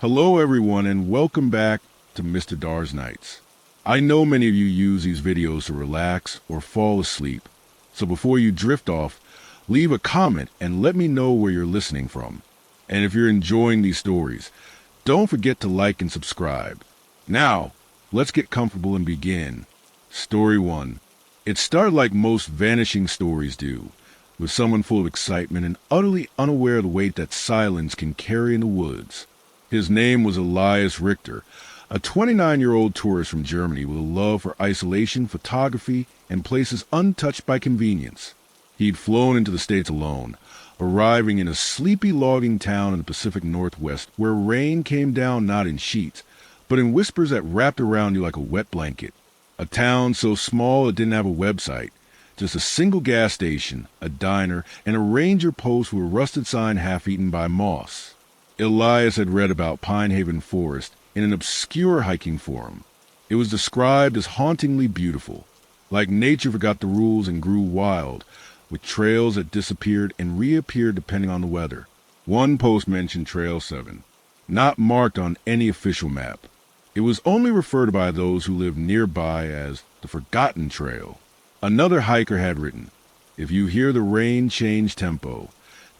Hello everyone and welcome back to Mr. DarXnights. I know many of you use these videos to relax or fall asleep, so before you drift off, leave a comment and let me know where you're listening from. And if you're enjoying these stories, don't forget to like and subscribe. Now, let's get comfortable and begin. Story 1. It started like most vanishing stories do, with someone full of excitement and utterly unaware of the weight that silence can carry in the woods. His name was Elias Richter, a 29-year-old tourist from Germany with a love for isolation, photography, and places untouched by convenience. He'd flown into the States alone, arriving in a sleepy logging town in the Pacific Northwest where rain came down not in sheets, but in whispers that wrapped around you like a wet blanket. A town so small it didn't have a website, just a single gas station, a diner, and a ranger post with a rusted sign half-eaten by moss. Elias had read about Pine Haven Forest in an obscure hiking forum. It was described as hauntingly beautiful, like nature forgot the rules and grew wild, with trails that disappeared and reappeared depending on the weather. One post mentioned Trail 7, not marked on any official map. It was only referred to by those who lived nearby as the Forgotten Trail. Another hiker had written, "If you hear the rain change tempo,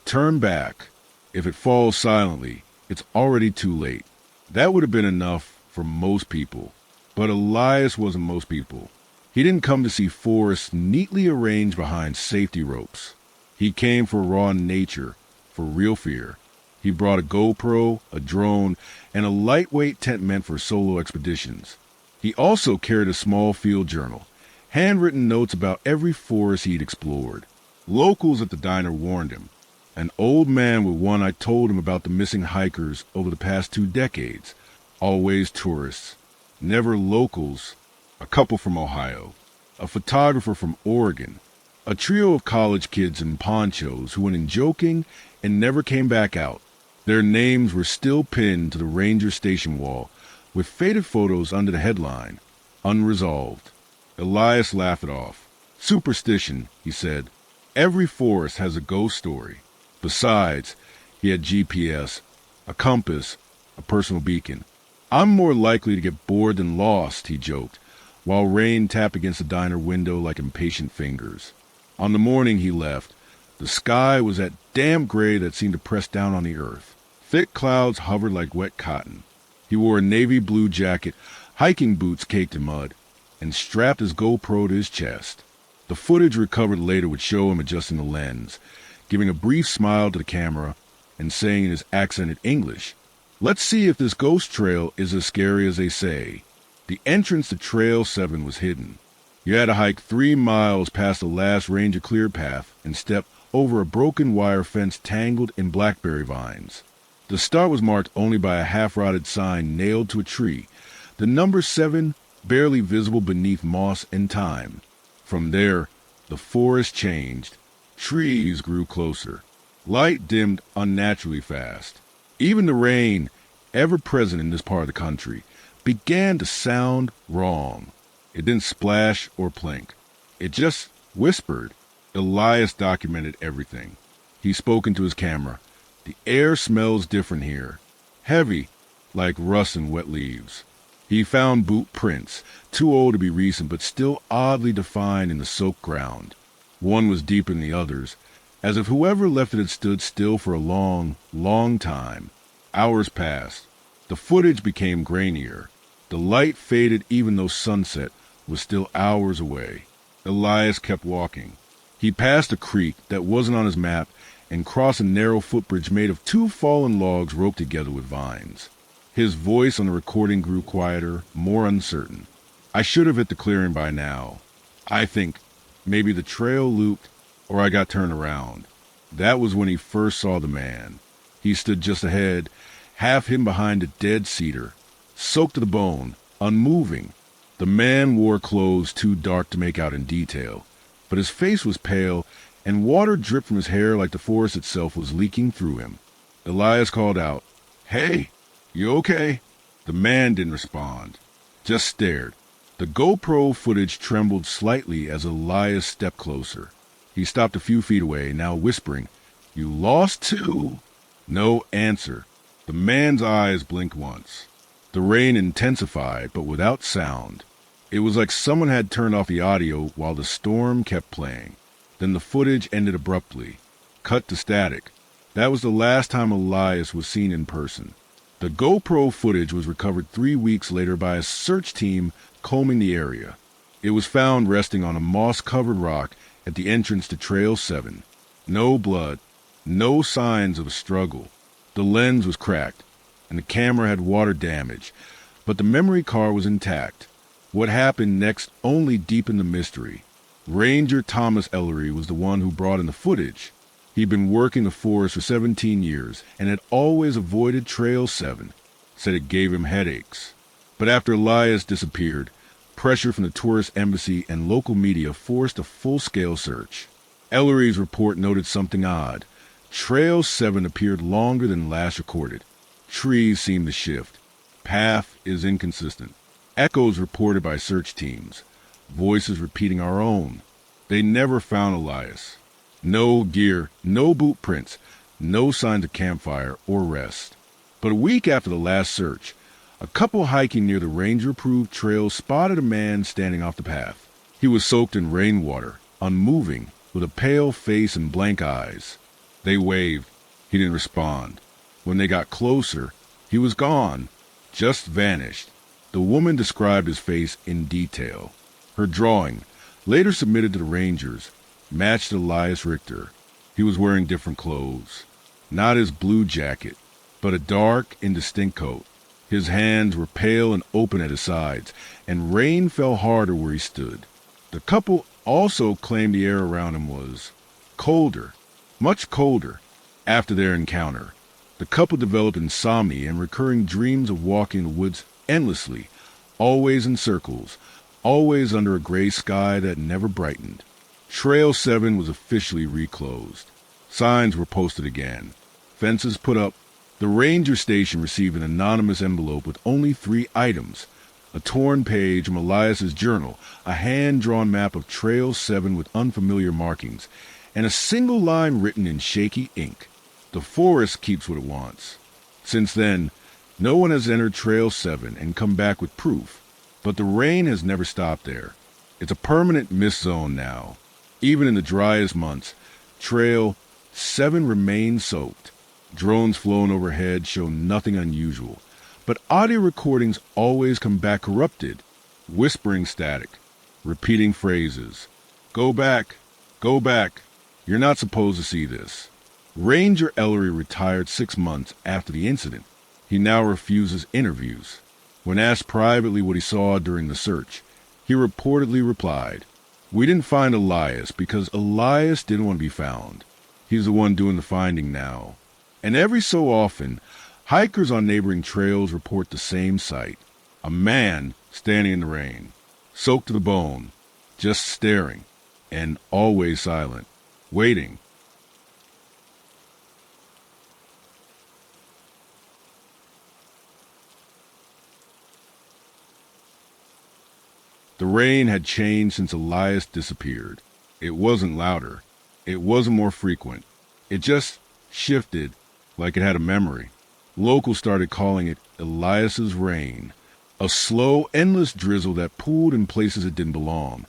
turn back. If it falls silently, it's already too late." That would have been enough for most people. But Elias wasn't most people. He didn't come to see forests neatly arranged behind safety ropes. He came for raw nature, for real fear. He brought a GoPro, a drone, and a lightweight tent meant for solo expeditions. He also carried a small field journal, handwritten notes about every forest he'd explored. Locals at the diner warned him. An old man with one I told him about the missing hikers over the past 2 decades. Always tourists, never locals. A couple from Ohio, a photographer from Oregon, a trio of college kids in ponchos who went in joking and never came back out. Their names were still pinned to the ranger station wall, with faded photos under the headline, "Unresolved." Elias laughed it off. "Superstition," he said. "Every forest has a ghost story." Besides, he had GPS, a compass, a personal beacon. "I'm more likely to get bored than lost," he joked, while rain tapped against the diner window like impatient fingers. On the morning he left, the sky was that damp gray that seemed to press down on the earth. Thick clouds hovered like wet cotton. He wore a navy blue jacket, hiking boots caked in mud, and strapped his GoPro to his chest. The footage recovered later would show him adjusting the lens, giving a brief smile to the camera, and saying in his accented English, "Let's see if this ghost trail is as scary as they say." The entrance to Trail 7 was hidden. You had to hike 3 miles past the last ranger cleared path and step over a broken wire fence tangled in blackberry vines. The start was marked only by a half-rotted sign nailed to a tree, the number 7 barely visible beneath moss and thyme. From there, the forest changed. Trees grew closer. Light dimmed unnaturally fast. Even the rain, ever present in this part of the country, began to sound wrong. It didn't splash or plink. It just whispered. Elias documented everything. He spoke into his camera. "The air smells different here. Heavy, like rust and wet leaves." He found boot prints, too old to be recent but still oddly defined in the soaked ground. One was deeper than the others, as if whoever left it had stood still for a long, long time. Hours passed. The footage became grainier. The light faded even though sunset was still hours away. Elias kept walking. He passed a creek that wasn't on his map and crossed a narrow footbridge made of 2 fallen logs roped together with vines. His voice on the recording grew quieter, more uncertain. "I should have hit the clearing by now. I think maybe the trail looped or I got turned around." That was when he first saw the man. He stood just ahead, half hidden behind a dead cedar, soaked to the bone, unmoving. The man wore clothes too dark to make out in detail, but his face was pale, and water dripped from his hair like the forest itself was leaking through him. Elias called out, "Hey, you okay?" The man didn't respond, just stared. The GoPro footage trembled slightly as Elias stepped closer. He stopped a few feet away, now whispering, "You lost too?" No answer. The man's eyes blinked once. The rain intensified, but without sound. It was like someone had turned off the audio while the storm kept playing. Then the footage ended abruptly. Cut to static. That was the last time Elias was seen in person. The GoPro footage was recovered 3 weeks later by a search team combing the area. It was found resting on a moss-covered rock at the entrance to Trail 7. No blood, no signs of a struggle. The lens was cracked, and the camera had water damage, but the memory card was intact. What happened next only deepened the mystery. Ranger Thomas Ellery was the one who brought in the footage. He'd been working the forest for 17 years and had always avoided Trail 7, said it gave him headaches. But after Elias disappeared, pressure from the tourist embassy and local media forced a full-scale search. Ellery's report noted something odd. Trail 7 appeared longer than last recorded. Trees seemed to shift. Path is inconsistent. Echoes reported by search teams. Voices repeating our own. They never found Elias. No gear, no boot prints, no signs of campfire or rest. But a week after the last search, a couple hiking near the ranger-approved trail spotted a man standing off the path. He was soaked in rainwater, unmoving, with a pale face and blank eyes. They waved. He didn't respond. When they got closer, he was gone, just vanished. The woman described his face in detail. Her drawing, later submitted to the Rangers, matched Elias Richter. He was wearing different clothes. Not his blue jacket, but a dark, indistinct coat. His hands were pale and open at his sides, and rain fell harder where he stood. The couple also claimed the air around him was colder, much colder. After their encounter, the couple developed insomnia and recurring dreams of walking the woods endlessly, always in circles, always under a gray sky that never brightened. Trail 7 was officially reclosed. Signs were posted again. Fences put up. The ranger station received an anonymous envelope with only 3 items. A torn page from Elias's journal, a hand-drawn map of Trail 7 with unfamiliar markings, and a single line written in shaky ink. The forest keeps what it wants. Since then, no one has entered Trail 7 and come back with proof. But the rain has never stopped there. It's a permanent mist zone now. Even in the driest months, Trail 7 remains soaked. Drones flown overhead show nothing unusual, but audio recordings always come back corrupted, whispering static, repeating phrases. Go back, go back. You're not supposed to see this. Ranger Ellery retired 6 months after the incident. He now refuses interviews. When asked privately what he saw during the search, he reportedly replied, "We didn't find Elias because Elias didn't want to be found. He's the one doing the finding now." And every so often, hikers on neighboring trails report the same sight. A man standing in the rain, soaked to the bone, just staring, and always silent, waiting. The rain had changed since Elias disappeared. It wasn't louder. It wasn't more frequent. It just shifted like it had a memory. Locals started calling it Elias's rain. A slow, endless drizzle that pooled in places it didn't belong.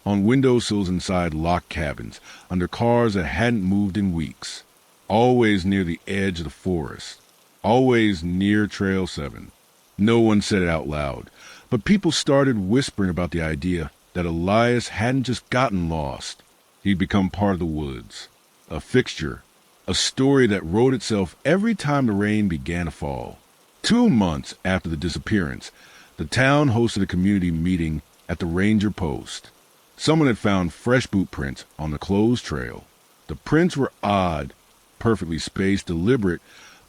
On windowsills inside locked cabins, under cars that hadn't moved in weeks. Always near the edge of the forest. Always near Trail 7. No one said it out loud, but people started whispering about the idea that Elias hadn't just gotten lost. He'd become part of the woods. A fixture. A story that wrote itself every time the rain began to fall. 2 months after the disappearance, the town hosted a community meeting at the ranger post. Someone had found fresh boot prints on the closed trail. The prints were odd, perfectly spaced, deliberate,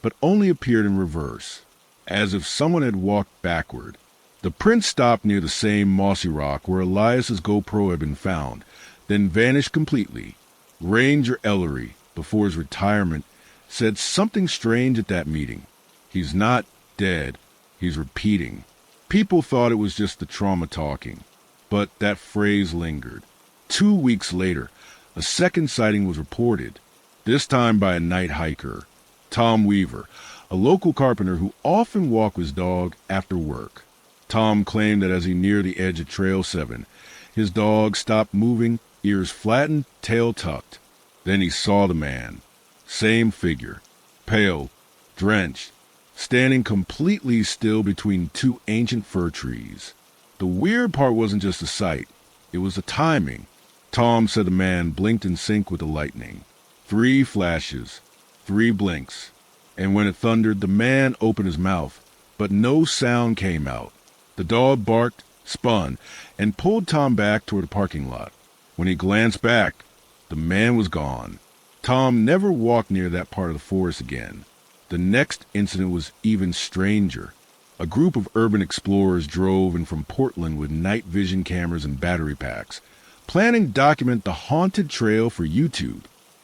but only appeared in reverse, as if someone had walked backward. The prints stopped near the same mossy rock where Elias's GoPro had been found, then vanished completely. Ranger Ellery, before his retirement, said something strange at that meeting. He's not dead. He's repeating. People thought it was just the trauma talking, but that phrase lingered. 2 weeks later, a second sighting was reported, this time by a night hiker, Tom Weaver, a a local carpenter who often walked his dog after work. Tom claimed that as he neared the edge of Trail 7, his dog stopped moving, ears flattened, tail tucked. Then he saw the man. Same figure, pale, drenched, standing completely still between two ancient fir trees. The weird part wasn't just the sight, it was the timing. Tom said the man blinked in sync with the lightning. 3 flashes, 3 blinks, and when it thundered, the man opened his mouth, but no sound came out. The dog barked, spun, and pulled Tom back toward the parking lot. When he glanced back, the man was gone. Tom never walked near that part of the forest again. The next incident was even stranger. A group of urban explorers drove in from Portland with night vision cameras and battery packs, planning to document the haunted trail for YouTube.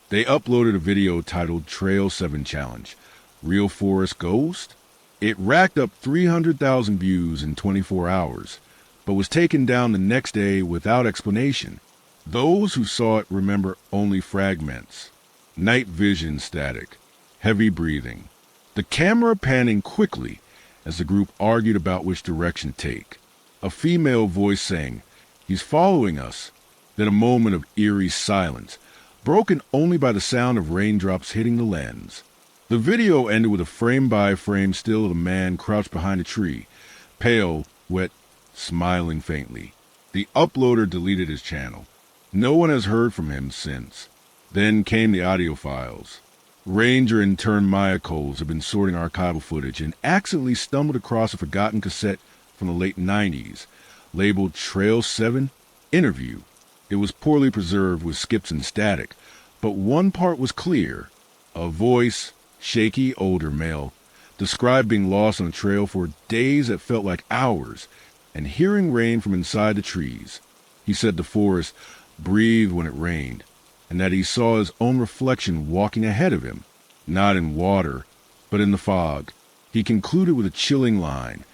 They uploaded a video titled Trail 7 Challenge. Real Forest Ghost? It racked up 300,000 views in 24 hours, but was taken down the next day without explanation. Those who saw it remember only fragments. Night vision static, heavy breathing. The camera panning quickly as the group argued about which direction to take. A female voice saying, "He's following us." Then a moment of eerie silence, broken only by the sound of raindrops hitting the lens. The video ended with a frame-by-frame still of a man crouched behind a tree, pale, wet, smiling faintly. The uploader deleted his channel. No one has heard from him since. Then came the audio files. Ranger and turned Maya Coles have been sorting archival footage and accidentally stumbled across a forgotten cassette from the late 90s, labeled Trail 7 Interview. It was poorly preserved with skips and static, but one part was clear. A voice, shaky, older male, described being lost on a trail for days that felt like hours, and hearing rain from inside the trees. He said the forest breathed when it rained, and that he saw his own reflection walking ahead of him, not in water, but in the fog. He concluded with a chilling line,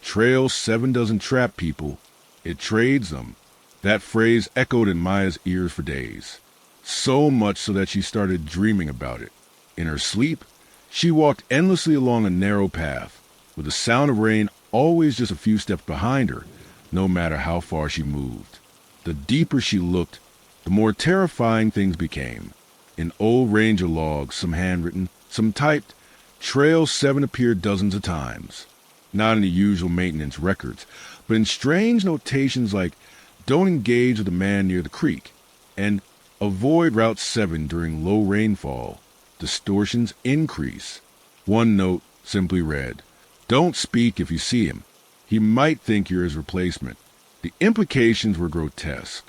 "Trail 7 doesn't trap people, it trades them." That phrase echoed in Maya's ears for days, so much so that she started dreaming about it. In her sleep, she walked endlessly along a narrow path, with the sound of rain always just a few steps behind her, no matter how far she moved. The deeper she looked, the more terrifying things became. In old ranger logs, some handwritten, some typed, Trail 7 appeared dozens of times. Not in the usual maintenance records, but in strange notations like, "Don't engage with a man near the creek," and "Avoid Route 7 during low rainfall. Distortions increase." One note simply read, "Don't speak if you see him. He might think you're his replacement." The implications were grotesque.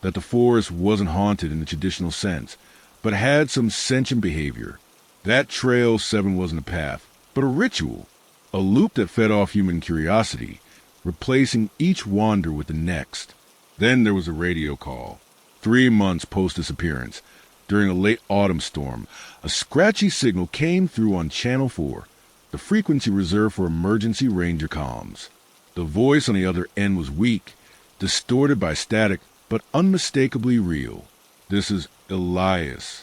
That the forest wasn't haunted in the traditional sense, but had some sentient behavior. That Trail 7 wasn't a path, but a ritual, a loop that fed off human curiosity, replacing each wander with the next. Then there was a radio call. 3 months post-disappearance, during a late autumn storm, a scratchy signal came through on Channel 4, the frequency reserved for emergency ranger comms. The voice on the other end was weak, distorted by static, but unmistakably real. "This is Elias.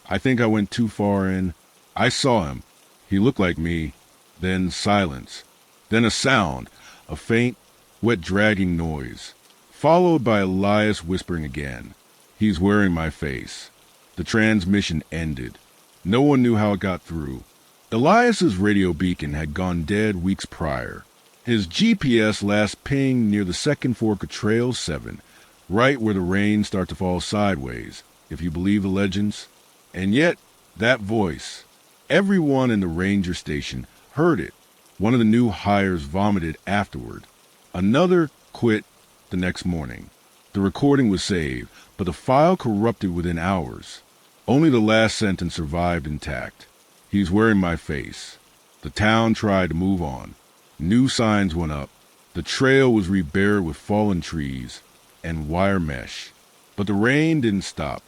I think I went too far in. I saw him. He looked like me." Then silence. Then a sound, a faint, wet dragging noise, followed by Elias whispering again, "He's wearing my face." The transmission ended. No one knew how it got through. Elias's radio beacon had gone dead weeks prior. His GPS last pinged near the second fork of Trail 7, right where the rain started to fall sideways, if you believe the legends. And yet, that voice, everyone in the ranger station heard it. One of the new hires vomited afterward. Another quit the next morning. The recording was saved, but the file corrupted within hours. Only the last sentence survived intact. "He's wearing my face." The town tried to move on. New signs went up. The trail was reburied with fallen trees and wire mesh. But the rain didn't stop,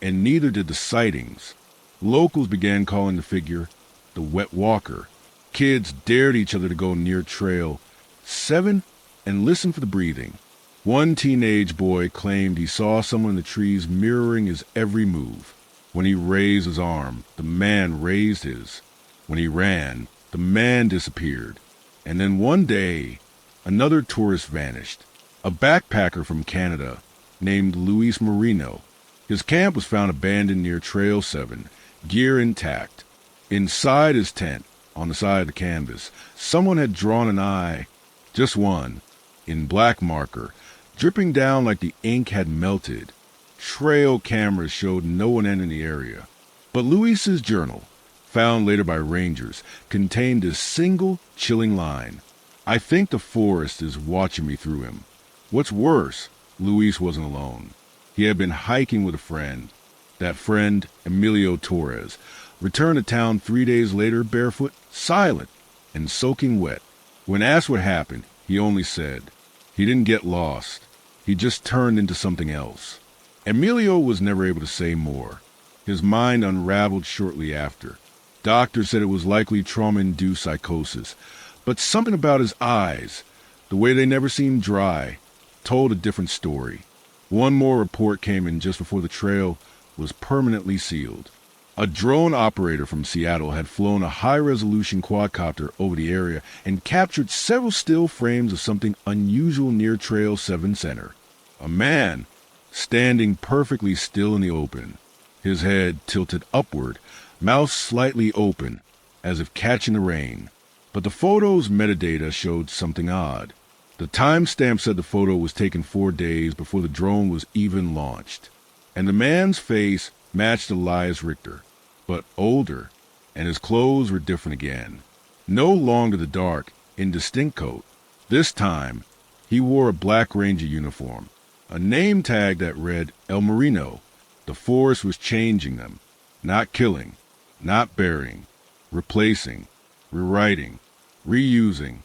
and neither did the sightings. Locals began calling the figure the Wet Walker. Kids dared each other to go near Trail 7 and listen for the breathing. One teenage boy claimed he saw someone in the trees mirroring his every move. When he raised his arm, the man raised his. When he ran, The man disappeared. And then one day, another tourist vanished. A backpacker from Canada named Luis Marino. His camp was found abandoned near Trail 7, gear intact. Inside his tent, on the side of the canvas, someone had drawn an eye, just one, in black marker, dripping down like the ink had melted. Trail cameras showed no one entering the area. But Luis's journal, found later by rangers, contained a single chilling line. I think the forest is watching me through him. What's worse, Luis wasn't alone. He had been hiking with a friend. That friend, Emilio Torres, returned to town 3 days later barefoot, silent, and soaking wet. When asked what happened, he only said, he didn't get lost. He just turned into something else. Emilio was never able to say more. His mind unraveled shortly after. Doctors said it was likely trauma-induced psychosis, but something about his eyes, the way they never seemed dry, told a different story. One more report came in just before the trail was permanently sealed. A drone operator from Seattle had flown a high-resolution quadcopter over the area and captured several still frames of something unusual near Trail 7 Center. A man, standing perfectly still in the open, his head tilted upward, mouth slightly open, as if catching the rain. But the photo's metadata showed something odd. The timestamp said the photo was taken 4 days before the drone was even launched. And the man's face matched Elias Richter, but older, and his clothes were different again. No longer the dark, indistinct coat. This time, he wore a Black Ranger uniform, a name tag that read El Marino. The forest was changing them, not killing, not burying, replacing, rewriting, reusing,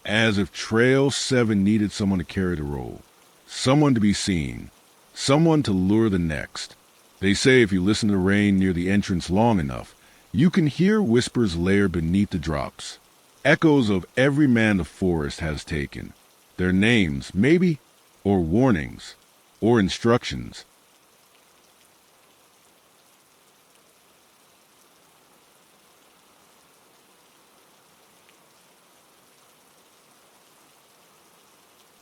as if Trail 7 needed someone to carry the role, someone to be seen, someone to lure the next. They say if you listen to rain near the entrance long enough, you can hear whispers layer beneath the drops, echoes of every man the forest has taken, their names, maybe, or warnings, or instructions.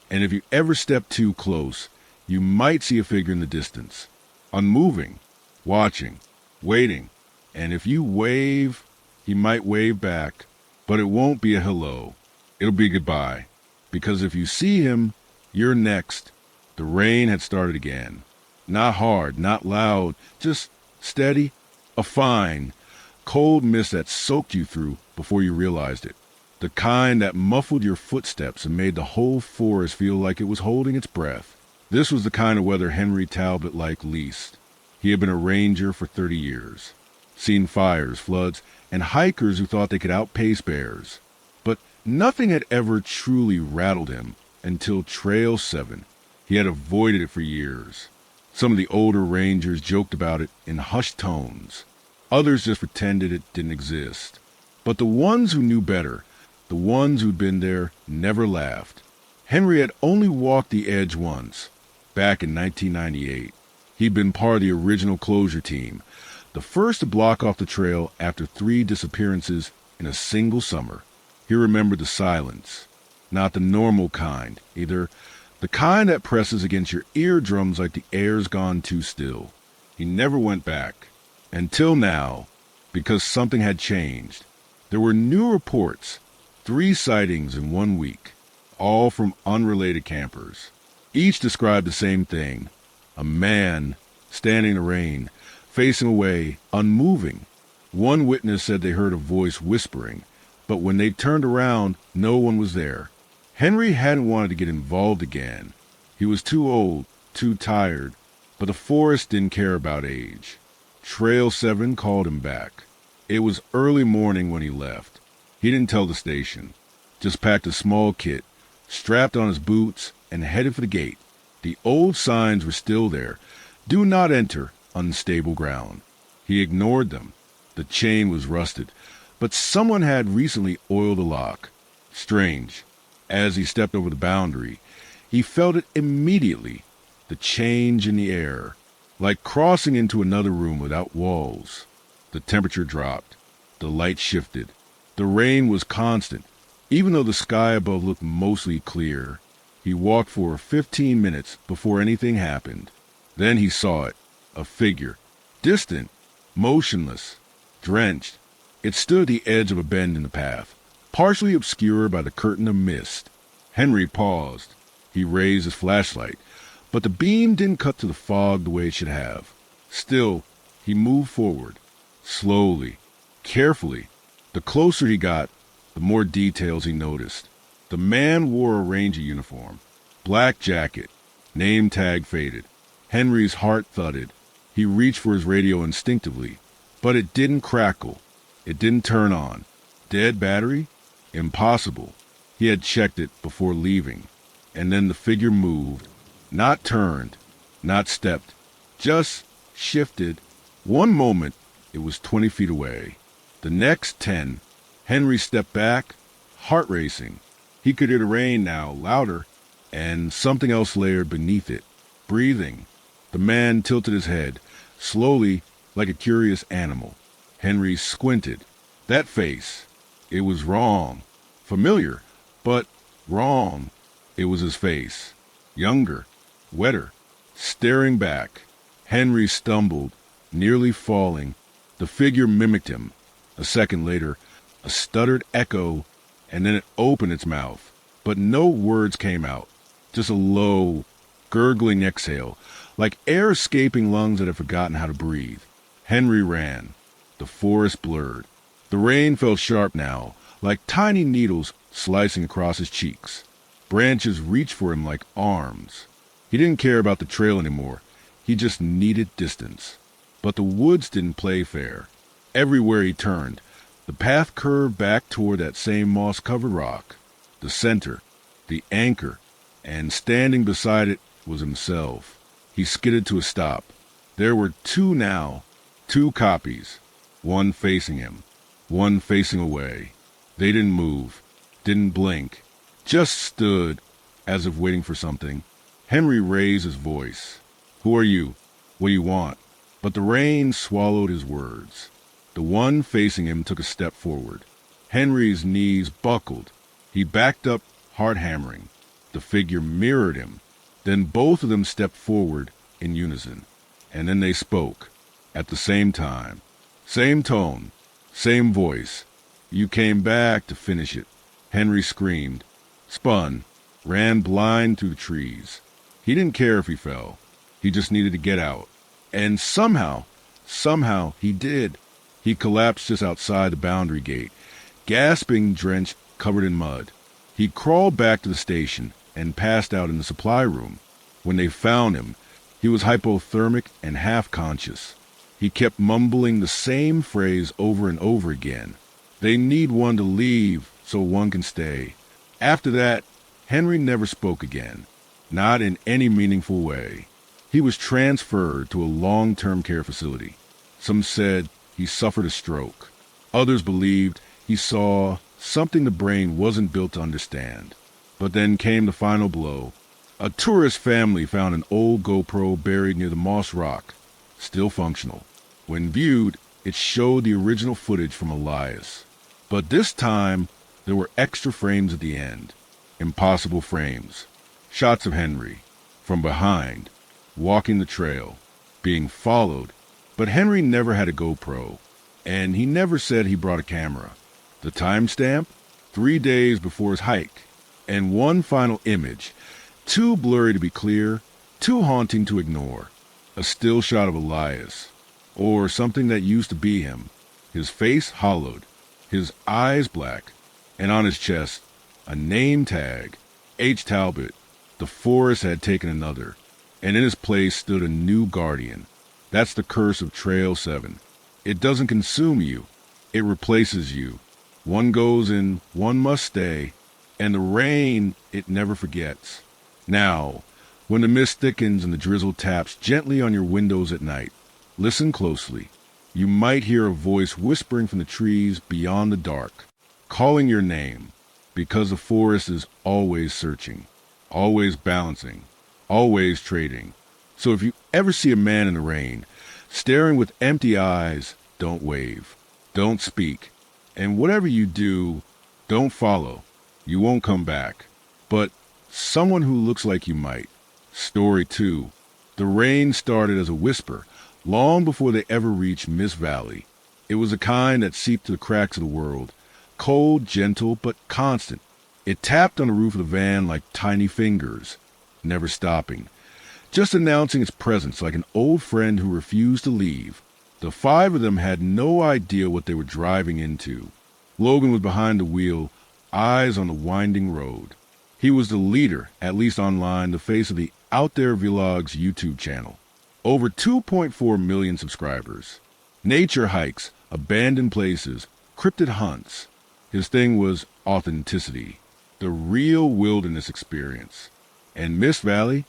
And if you ever step too close, you might see a figure in the distance, unmoving, watching, waiting. And if you wave, he might wave back, but it won't be a hello. It'll be goodbye. Because if you see him, you're next. The rain had started again. Not hard, not loud, just steady. A fine, cold mist that soaked you through before you realized it. The kind that muffled your footsteps and made the whole forest feel like it was holding its breath. This was the kind of weather Henry Talbot liked least. He had been a ranger for 30 years, seen fires, floods, and hikers who thought they could outpace bears. But nothing had ever truly rattled him until Trail 7. He had avoided it for years. Some of the older rangers joked about it in hushed tones. Others just pretended it didn't exist. But the ones who knew better, the ones who'd been there, never laughed. Henry had only walked the edge once, back in 1998. He'd been part of the original closure team, the first to block off the trail after 3 disappearances in a single summer. He remembered the silence, not the normal kind, either the kind that presses against your eardrums like the air's gone too still. He never went back, until now, because something had changed. There were new reports, 3 sightings in 1 week, all from unrelated campers. Each described the same thing, a man standing in the rain, facing away, unmoving. One witness said they heard a voice whispering, but when they turned around, no one was there. Henry hadn't wanted to get involved again. He was too old, too tired, but the forest didn't care about age. Trail 7 called him back. It was early morning when he left. He didn't tell the station, just packed a small kit, strapped on his boots, and headed for the gate. The old signs were still there. Do not enter unstable ground. He ignored them. The chain was rusted, but someone had recently oiled the lock. Strange. As he stepped over the boundary, he felt it immediately, the change in the air, like crossing into another room without walls. The temperature dropped. The light shifted. The rain was constant, even though the sky above looked mostly clear. He walked for 15 minutes before anything happened. Then he saw it, a figure, distant, motionless, drenched. It stood at the edge of a bend in the path, partially obscured by the curtain of mist. Henry paused. He raised his flashlight, but the beam didn't cut through the fog the way it should have. Still, he moved forward, slowly, carefully. The closer he got, the more details he noticed. The man wore a ranger uniform, black jacket, name tag faded. Henry's heart thudded. He reached for his radio instinctively, but it didn't crackle. It didn't turn on. Dead battery? Impossible. He had checked it before leaving. And then the figure moved, not turned, not stepped, just shifted. One moment, it was 20 feet away. The next 10. Henry stepped back, heart racing. He could hear the rain now, louder, and something else layered beneath it, breathing. The man tilted his head, slowly, like a curious animal. Henry squinted. That face. It was wrong. Familiar, but wrong. It was his face. Younger, wetter, staring back. Henry stumbled, nearly falling. The figure mimicked him. A second later, a stuttered echo, and then it opened its mouth. But no words came out. Just a low, gurgling exhale, like air escaping lungs that had forgotten how to breathe. Henry ran. The forest blurred. The rain fell sharp now, like tiny needles slicing across his cheeks. Branches reached for him like arms. He didn't care about the trail anymore. He just needed distance. But the woods didn't play fair. Everywhere he turned, the path curved back toward that same moss-covered rock. The center, the anchor, and standing beside it was himself. He skidded to a stop. There were two now, two copies, one facing him, one facing away. They didn't move, didn't blink, just stood as if waiting for something. Henry raised his voice. "Who are you? What do you want?" But the rain swallowed his words. The one facing him took a step forward. Henry's knees buckled. He backed up, heart hammering. The figure mirrored him. Then both of them stepped forward in unison. And then they spoke. At the same time. Same tone. Same voice. "You came back to finish it." Henry screamed. Spun. Ran blind through the trees. He didn't care if he fell. He just needed to get out. And somehow he did. He collapsed just outside the boundary gate, gasping, drenched, covered in mud. He crawled back to the station and passed out in the supply room. When they found him, he was hypothermic and half-conscious. He kept mumbling the same phrase over and over again. "They need one to leave so one can stay." After that, Henry never spoke again, not in any meaningful way. He was transferred to a long-term care facility. Some said he suffered a stroke. Others believed he saw something the brain wasn't built to understand. But then came the final blow. A tourist family found an old GoPro buried near the moss rock, still functional. When viewed, it showed the original footage from Elias. But this time, there were extra frames at the end. Impossible frames. Shots of Henry, from behind, walking the trail, being followed. But Henry never had a GoPro, and he never said he brought a camera. The timestamp? 3 days before his hike. And one final image, too blurry to be clear, too haunting to ignore. A still shot of Elias, or something that used to be him. His face hollowed, his eyes black, and on his chest, a name tag, H. Talbot. The forest had taken another, and in his place stood a new guardian. That's the curse of Trail 7. It doesn't consume you. It replaces you. One goes and one must stay. And the rain, it never forgets. Now, when the mist thickens and the drizzle taps gently on your windows at night, listen closely. You might hear a voice whispering from the trees beyond the dark, calling your name, because the forest is always searching, always balancing, always trading. So if you ever see a man in the rain, staring with empty eyes, don't wave, don't speak, And whatever you do, don't follow. You won't come back. But someone who looks like you might. Story 2. The rain started as a whisper, long before they ever reached Mist Valley. It was a kind that seeped to the cracks of the world. Cold, gentle, but constant. It tapped on the roof of the van like tiny fingers, never stopping, just announcing its presence like an old friend who refused to leave. The 5 of them had no idea what they were driving into. Logan was behind the wheel, eyes on the winding road. He was the leader, at least online, the face of the Out There Vlogs YouTube channel. Over 2.4 million subscribers. Nature hikes, abandoned places, cryptid hunts. His thing was authenticity, the real wilderness experience. And Mist Valley?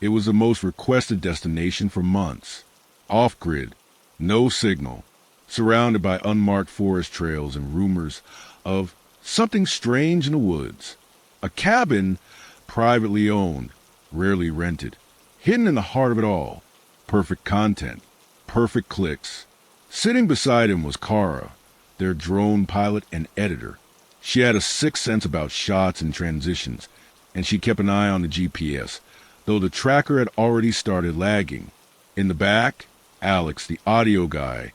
It was the most requested destination for months. Off-grid, no signal, surrounded by unmarked forest trails and rumors of something strange in the woods. A cabin, privately owned, rarely rented, hidden in the heart of it all. Perfect content, perfect clicks. Sitting beside him was Kara, their drone pilot and editor. She had a sixth sense about shots and transitions, and she kept an eye on the GPS, though the tracker had already started lagging. In the back, Alex, the audio guy,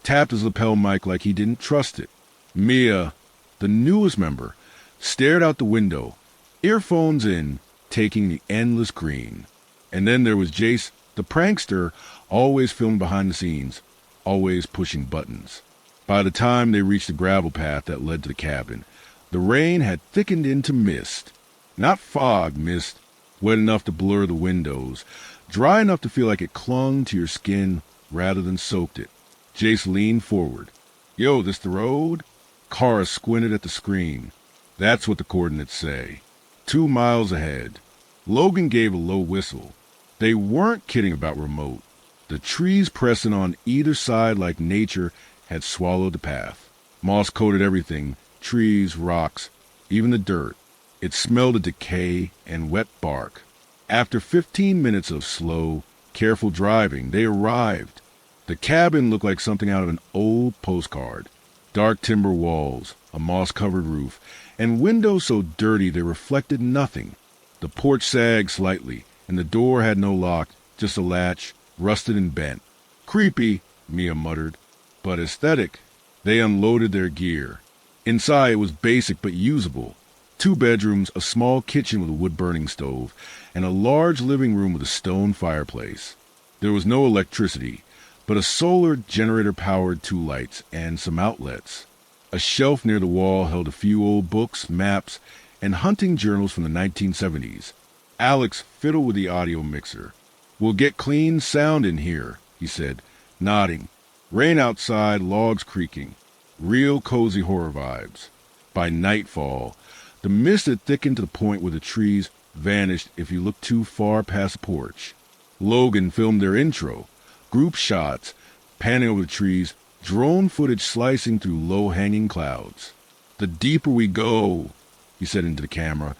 tapped his lapel mic like he didn't trust it. Mia, the newest member, stared out the window, earphones in, taking the endless green. And then there was Jace, the prankster, always filmed behind the scenes, always pushing buttons. By the time they reached the gravel path that led to the cabin, the rain had thickened into mist. Not fog mist, wet enough to blur the windows, dry enough to feel like it clung to your skin rather than soaked it. Jace leaned forward. Yo, this the road? Kara squinted at the screen. That's what the coordinates say. 2 miles ahead. Logan gave a low whistle. They weren't kidding about remote. The trees pressing on either side like nature had swallowed the path. Moss coated everything, trees, rocks, even the dirt. It smelled of decay and wet bark. After 15 minutes of slow, careful driving, they arrived. The cabin looked like something out of an old postcard. Dark timber walls, a moss-covered roof, and windows so dirty they reflected nothing. The porch sagged slightly, and the door had no lock, just a latch, rusted and bent. Creepy, Mia muttered, but aesthetic. They unloaded their gear. Inside it was basic but usable. 2 bedrooms, a small kitchen with a wood-burning stove, and a large living room with a stone fireplace. There was no electricity, but a solar generator powered 2 lights and some outlets. A shelf near the wall held a few old books, maps, and hunting journals from the 1970s. Alex fiddled with the audio mixer. We'll get clean sound in here, he said, nodding. Rain outside, logs creaking. Real cozy horror vibes. By nightfall, the mist had thickened to the point where the trees vanished if you looked too far past the porch. Logan filmed their intro, group shots, panning over the trees, drone footage slicing through low-hanging clouds. The deeper we go, he said into the camera,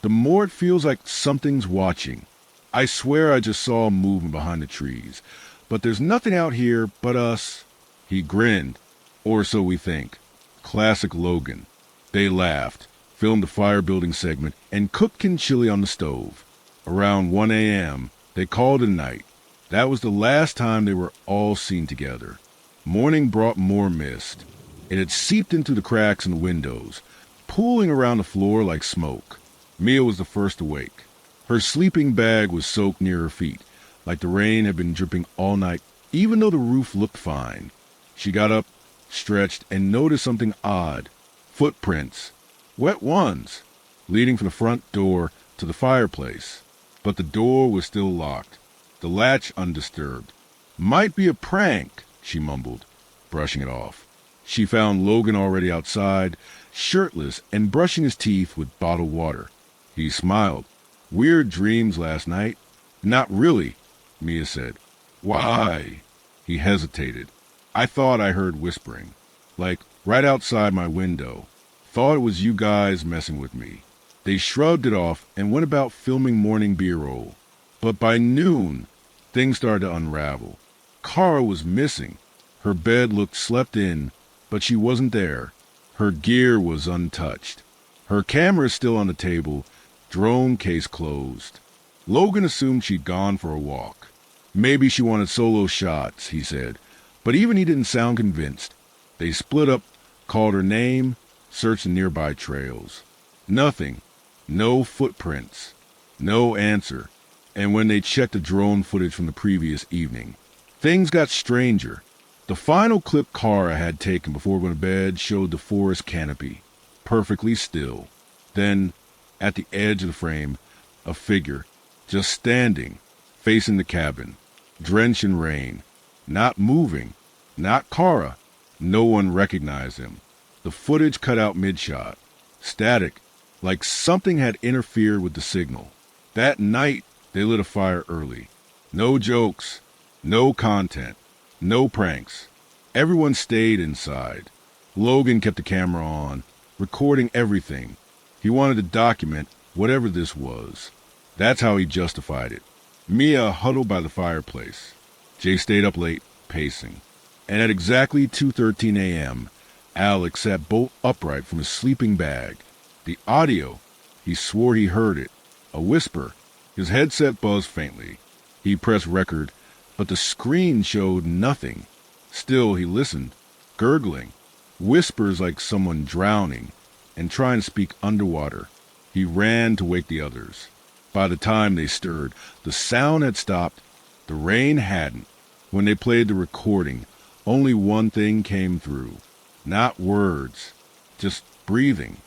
the more it feels like something's watching. I swear I just saw a movement behind the trees, but there's nothing out here but us. He grinned, or so we think. Classic Logan. They laughed, filmed the fire-building segment, and cooked chili on the stove. Around 1 a.m., they called it a night. That was the last time they were all seen together. Morning brought more mist. It had seeped into the cracks in the windows, pooling around the floor like smoke. Mia was the first awake. Her sleeping bag was soaked near her feet, like the rain had been dripping all night, even though the roof looked fine. She got up, stretched, and noticed something odd. Footprints. Wet ones, leading from the front door to the fireplace. But the door was still locked, the latch undisturbed. Might be a prank, she mumbled, brushing it off. She found Logan already outside, shirtless and brushing his teeth with bottled water. He smiled. Weird dreams last night? Not really, Mia said. Why? He hesitated. I thought I heard whispering, like right outside my window. Thought it was you guys messing with me. They shrugged it off and went about filming morning B-roll. But by noon, things started to unravel. Kara was missing. Her bed looked slept in, but she wasn't there. Her gear was untouched. Her camera is still on the table, drone case closed. Logan assumed she'd gone for a walk. Maybe she wanted solo shots, he said, but even he didn't sound convinced. They split up, called her name, searched the nearby trails. Nothing. No footprints. No answer. And when they checked the drone footage from the previous evening, things got stranger. The final clip Kara had taken before going to bed showed the forest canopy, perfectly still. Then, at the edge of the frame, a figure, just standing, facing the cabin, drenched in rain, not moving, not Kara. No one recognized him. The footage cut out mid-shot, static, like something had interfered with the signal. That night, they lit a fire early. No jokes, no content, no pranks. Everyone stayed inside. Logan kept the camera on, recording everything. He wanted to document whatever this was. That's how he justified it. Mia huddled by the fireplace. Jay stayed up late, pacing. And at exactly 2:13 a.m., Alex sat bolt upright from his sleeping bag. The audio, he swore he heard it. A whisper. His headset buzzed faintly. He pressed record, but the screen showed nothing. Still, he listened, gurgling. Whispers like someone drowning and trying to speak underwater. He ran to wake the others. By the time they stirred, the sound had stopped. The rain hadn't. When they played the recording, only one thing came through. Not words, just breathing.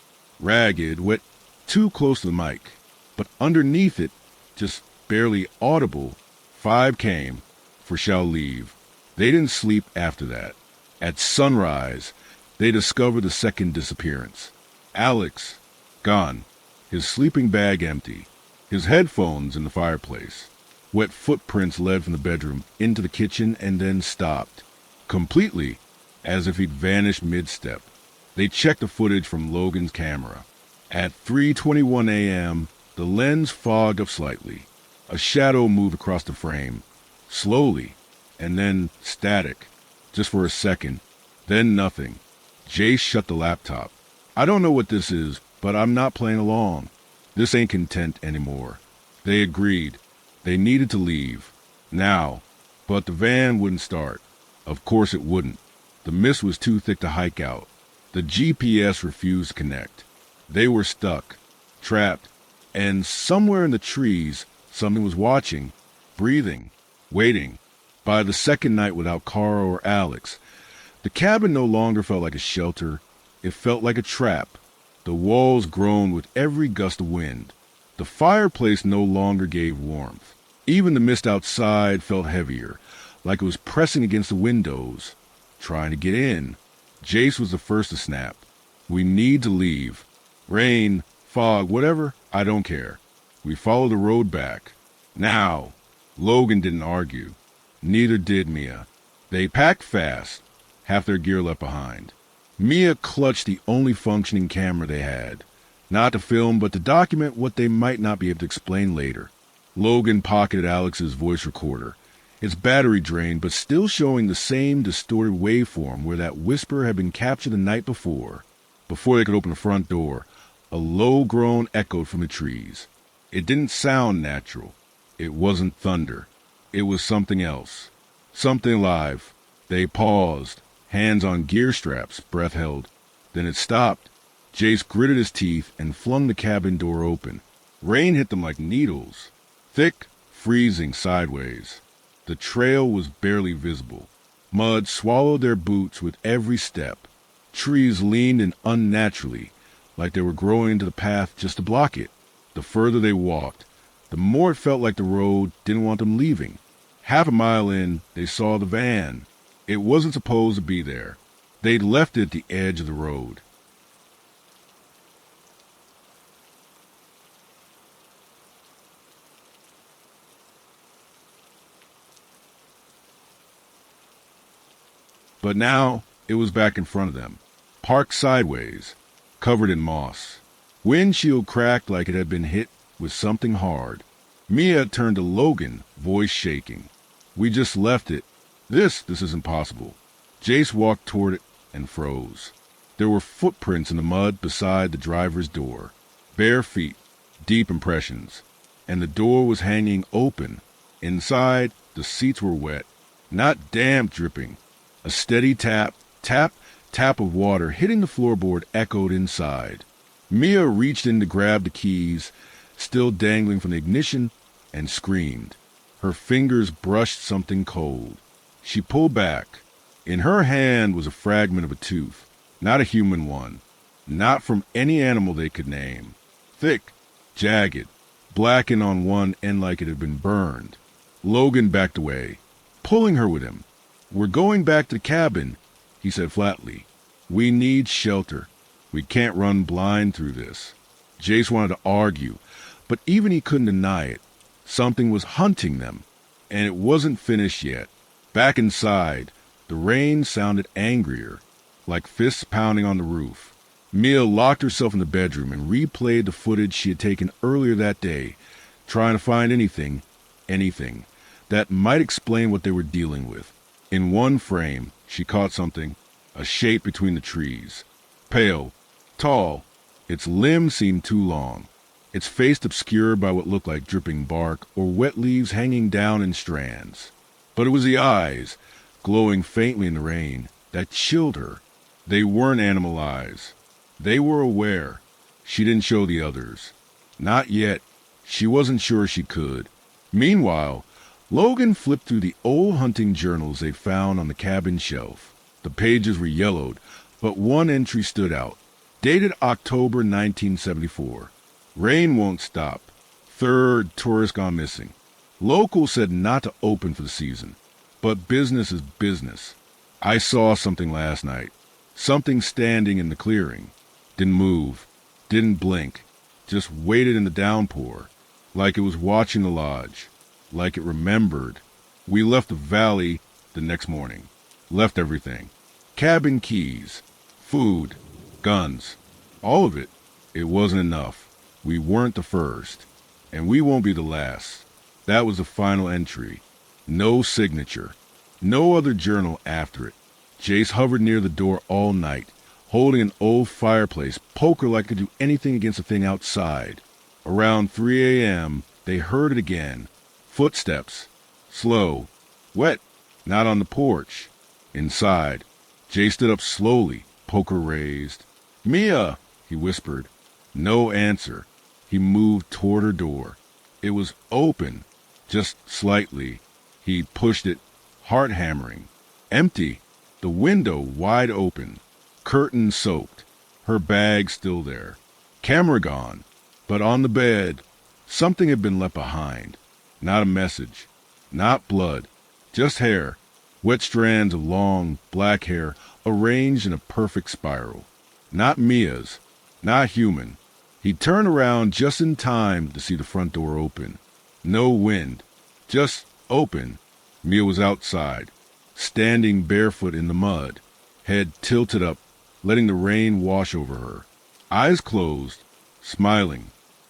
Ragged, wet, too close to the mic. But underneath it, just barely audible, 5 came, for shall leave. They didn't sleep after that. At sunrise, they discovered the second disappearance. Alex, gone. His sleeping bag empty. His headphones in the fireplace. Wet footprints led from the bedroom into the kitchen and then stopped. Completely, as if he'd vanished mid-step. They checked the footage from Logan's camera. At 3:21 a.m., the lens fogged up slightly. A shadow moved across the frame, slowly, and then static, just for a second, then nothing. Jay shut the laptop. I don't know what this is, but I'm not playing along. This ain't content anymore. They agreed. They needed to leave. Now. But the van wouldn't start. Of course it wouldn't. The mist was too thick to hike out. The GPS refused to connect. They were stuck, trapped, and somewhere in the trees, something was watching, breathing, waiting. By the second night without Kara or Alex, the cabin no longer felt like a shelter. It felt like a trap. The walls groaned with every gust of wind. The fireplace no longer gave warmth. Even the mist outside felt heavier, like it was pressing against the windows, trying to get in. Jace was the first to snap. We need to leave. Rain, fog, whatever, I don't care. We follow the road back. Now. Logan didn't argue. Neither did Mia. They packed fast, half their gear left behind. Mia clutched the only functioning camera they had, not to film but to document what they might not be able to explain later. Logan pocketed Alex's voice recorder, its battery drained but still showing the same distorted waveform where that whisper had been captured the night before. Before they could open the front door, a low groan echoed from the trees. It didn't sound natural. It wasn't thunder. It was something else. Something alive. They paused, hands on gear straps, breath held. Then it stopped. Jace gritted his teeth and flung the cabin door open. Rain hit them like needles. Thick, freezing sideways. The trail was barely visible. Mud swallowed their boots with every step. Trees leaned in unnaturally, like they were growing into the path just to block it. The further they walked, the more it felt like the road didn't want them leaving. Half a mile in, they saw the van. It wasn't supposed to be there. They'd left it at the edge of the road. But now, it was back in front of them, parked sideways, covered in moss. Windshield cracked like it had been hit with something hard. Mia turned to Logan, voice shaking. We just left it. This isn't possible. Jace walked toward it and froze. There were footprints in the mud beside the driver's door. Bare feet, deep impressions. And the door was hanging open. Inside, the seats were wet. Not damp dripping. A steady tap, tap, tap of water hitting the floorboard echoed inside. Mia reached in to grab the keys, still dangling from the ignition, and screamed. Her fingers brushed something cold. She pulled back. In her hand was a fragment of a tooth, not a human one, not from any animal they could name. Thick, jagged, blackened on one end like it had been burned. Logan backed away, pulling her with him. We're going back to the cabin, he said flatly. We need shelter. We can't run blind through this. Jace wanted to argue, but even he couldn't deny it. Something was hunting them, and it wasn't finished yet. Back inside, the rain sounded angrier, like fists pounding on the roof. Mia locked herself in the bedroom and replayed the footage she had taken earlier that day, trying to find anything, that might explain what they were dealing with. In one frame, she caught something, a shape between the trees. Pale, tall, its limbs seemed too long, its face obscured by what looked like dripping bark or wet leaves hanging down in strands. But it was the eyes, glowing faintly in the rain, that chilled her. They weren't animal eyes. They were aware. She didn't show the others. Not yet. She wasn't sure she could. Meanwhile, Logan flipped through the old hunting journals they found on the cabin shelf. The pages were yellowed, but one entry stood out. Dated October 1974. Rain won't stop. Third tourist gone missing. Locals said not to open for the season, but business is business. I saw something last night. Something standing in the clearing. Didn't move. Didn't blink. Just waited in the downpour. Like it was watching the lodge. Like it remembered. We left the valley the next morning. Left everything. Cabin keys. Food. Guns. All of it. It wasn't enough. We weren't the first. And we won't be the last. That was the final entry. No signature. No other journal after it. Jace hovered near the door all night, holding an old fireplace, poker-like could do anything against the thing outside. Around 3 a.m., they heard it again. Footsteps. Slow. Wet. Not on the porch. Inside. Jace stood up slowly, poker raised. "Mia!" he whispered. No answer. He moved toward her door. It was open, just slightly. He pushed it, heart hammering. Empty. The window wide open. Curtain soaked. Her bag still there. Camera gone. But on the bed, something had been left behind. Not a message. Not blood. Just hair. Wet strands of long, black hair arranged in a perfect spiral. Not Mia's. Not human. He turned around just in time to see the front door open. No wind. Just open. Mia was outside, standing barefoot in the mud, head tilted up, letting the rain wash over her. Eyes closed, smiling.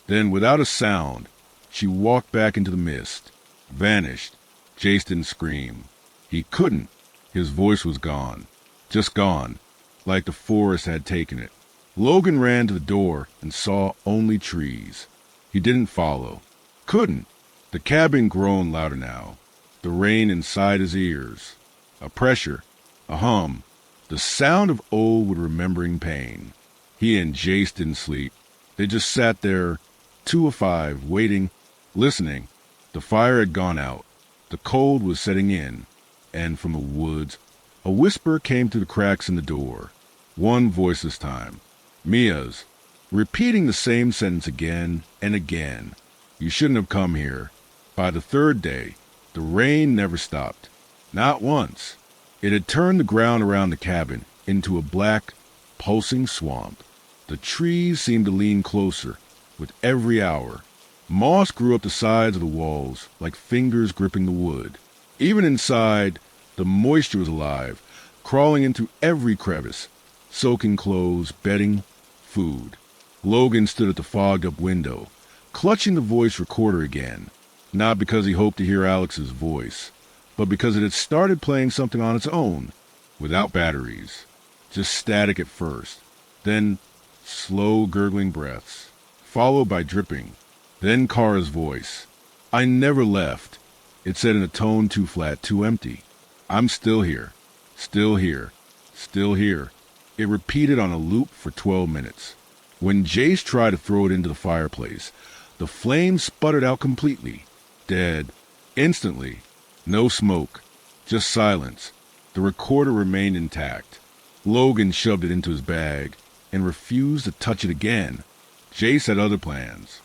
Then, without a sound, she walked back into the mist. Vanished. Jace didn't scream. He couldn't. His voice was gone. Just gone. Like the forest had taken it. Logan ran to the door and saw only trees. He didn't follow. Couldn't. The cabin groaned louder now. The rain inside his ears. A pressure. A hum. The sound of old with remembering pain. He and Jace didn't sleep. They just sat there, 2 of 5, waiting, listening. The fire had gone out. The cold was setting in. And from the woods, a whisper came through the cracks in the door. One voice this time. Mia's. Repeating the same sentence again and again. You shouldn't have come here. By the third day, the rain never stopped. Not once. It had turned the ground around the cabin into a black, pulsing swamp. The trees seemed to lean closer with every hour. Moss grew up the sides of the walls like fingers gripping the wood. Even inside, the moisture was alive, crawling into every crevice, soaking clothes, bedding, food. Logan stood at the fogged-up window, clutching the voice recorder again, not because he hoped to hear Alex's voice, but because it had started playing something on its own, without batteries. Just static at first, then slow gurgling breaths, followed by dripping, then Kara's voice. "I never left," it said in a tone too flat, too empty. "I'm still here, still here, still here." It repeated on a loop for 12 minutes. When Jace tried to throw it into the fireplace, the flame sputtered out completely. Dead. Instantly. No smoke. Just silence. The recorder remained intact. Logan shoved it into his bag and refused to touch it again. Jace had other plans.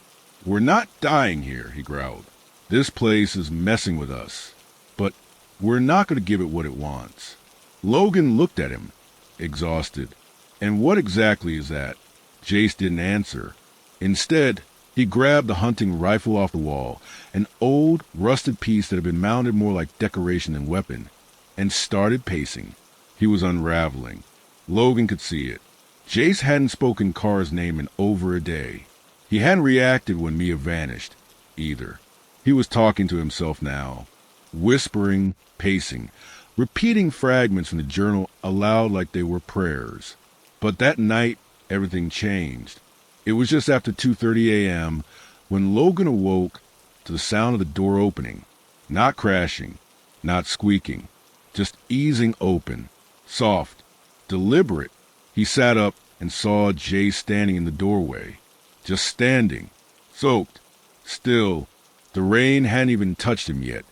"We're not dying here," he growled. "This place is messing with us. But we're not going to give it what it wants." Logan looked at him, exhausted. "And what exactly is that?" Jace didn't answer. Instead, he grabbed the hunting rifle off the wall, an old, rusted piece that had been mounted more like decoration than weapon, and started pacing. He was unraveling. Logan could see it. Jace hadn't spoken Kara's name in over a day. He hadn't reacted when Mia vanished, either. He was talking to himself now, whispering, pacing, repeating fragments from the journal aloud like they were prayers. But that night, everything changed. It was just after 2:30 a.m. when Logan awoke to the sound of the door opening. Not crashing, not squeaking, just easing open. Soft, deliberate. He sat up and saw Jay standing in the doorway. Just standing, soaked, still. The rain hadn't even touched him yet,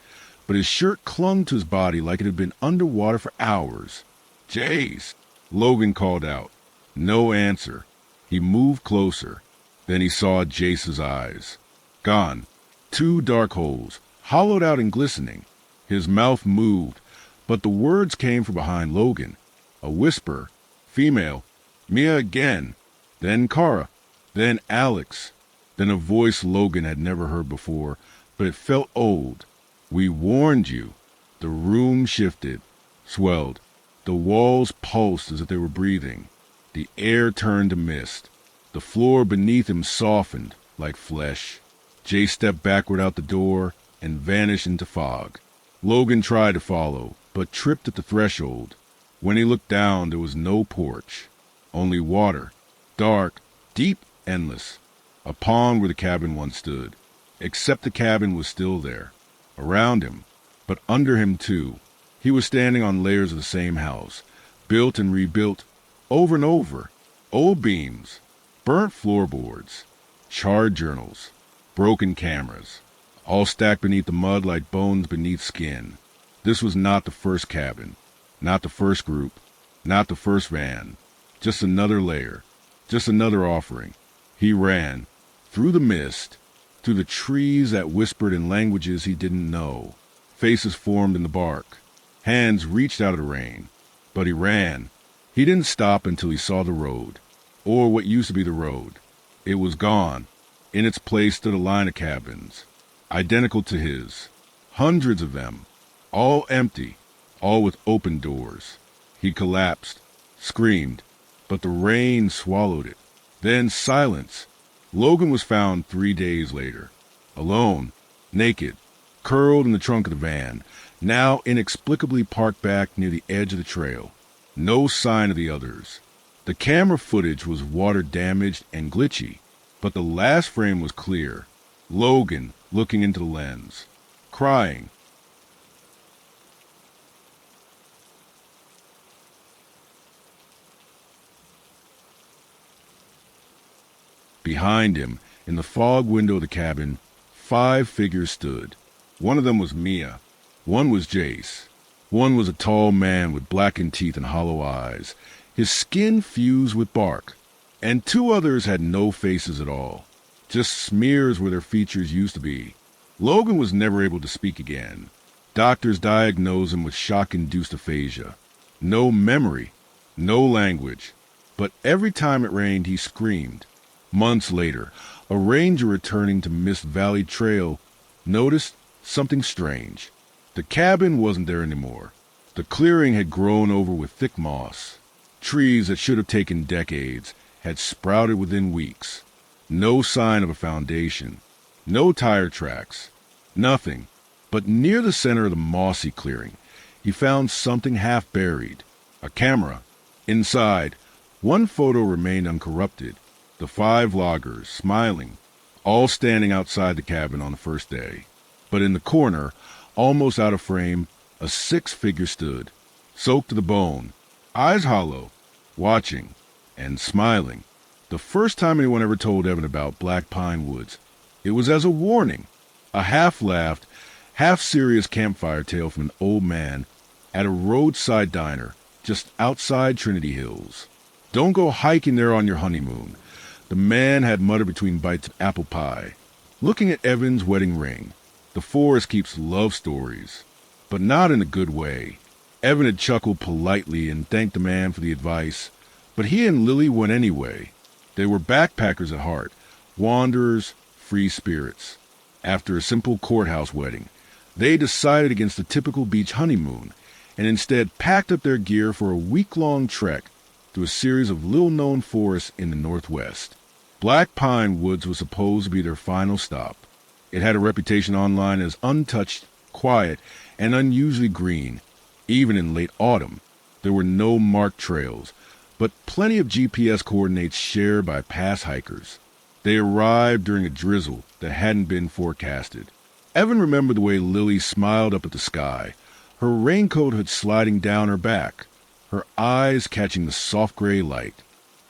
but his shirt clung to his body like it had been underwater for hours. "Jace!" Logan called out. No answer. He moved closer. Then he saw Jace's eyes. Gone. 2 dark holes, hollowed out and glistening. His mouth moved, but the words came from behind Logan. A whisper. Female. Mia again. Then Kara. Then Alex. Then a voice Logan had never heard before, but it felt old. "We warned you." The room shifted, swelled. The walls pulsed as if they were breathing. The air turned to mist. The floor beneath him softened like flesh. Jay stepped backward out the door and vanished into fog. Logan tried to follow, but tripped at the threshold. When he looked down, there was no porch. Only water. Dark, deep, endless. A pond where the cabin once stood. Except the cabin was still there. Around him, but under him too. He was standing on layers of the same house, built and rebuilt, over and over. Old beams, burnt floorboards, charred journals, broken cameras, all stacked beneath the mud like bones beneath skin. This was not the first cabin, not the first group, not the first van. Just another layer, just another offering. He ran, through the mist, through the trees that whispered in languages he didn't know. Faces formed in the bark. Hands reached out of the rain. But he ran. He didn't stop until he saw the road, or what used to be the road. It was gone. In its place stood a line of cabins, identical to his. Hundreds of them, all empty, all with open doors. He collapsed, screamed, but the rain swallowed it. Then silence. Logan was found 3 days later, alone, naked, curled in the trunk of the van, now inexplicably parked back near the edge of the trail. No sign of the others. The camera footage was water-damaged and glitchy, but the last frame was clear. Logan looking into the lens, crying. Behind him, in the fog window of the cabin, 5 figures stood. One of them was Mia. One was Jace. One was a tall man with blackened teeth and hollow eyes, his skin fused with bark. And 2 others had no faces at all, just smears where their features used to be. Logan was never able to speak again. Doctors diagnosed him with shock-induced aphasia. No memory, no language. But every time it rained, he screamed. Months later, a ranger returning to Mist Valley Trail noticed something strange. The cabin wasn't there anymore. The clearing had grown over with thick moss. Trees that should have taken decades had sprouted within weeks. No sign of a foundation, no tire tracks, nothing. But near the center of the mossy clearing, he found something half buried, a camera. Inside, one photo remained uncorrupted, the 5 loggers, smiling, all standing outside the cabin on the first day. But in the corner, almost out of frame, a 6th figure stood, soaked to the bone, eyes hollow, watching and smiling. The first time anyone ever told Evan about Black Pine Woods, it was as a warning, a half-laughed, half-serious campfire tale from an old man at a roadside diner just outside Trinity Hills. Don't go hiking there on your honeymoon, the man had muttered between bites of apple pie. Looking at Evan's wedding ring, the forest keeps love stories, but not in a good way. Evan had chuckled politely and thanked the man for the advice, but he and Lily went anyway. They were backpackers at heart, wanderers, free spirits. After a simple courthouse wedding, they decided against the typical beach honeymoon and instead packed up their gear for a week-long trek through a series of little-known forests in the northwest. Black Pine Woods was supposed to be their final stop. It had a reputation online as untouched, quiet, and unusually green. Even in late autumn, there were no marked trails, but plenty of GPS coordinates shared by past hikers. They arrived during a drizzle that hadn't been forecasted. Evan remembered the way Lily smiled up at the sky, her raincoat hood sliding down her back, her eyes catching the soft gray light.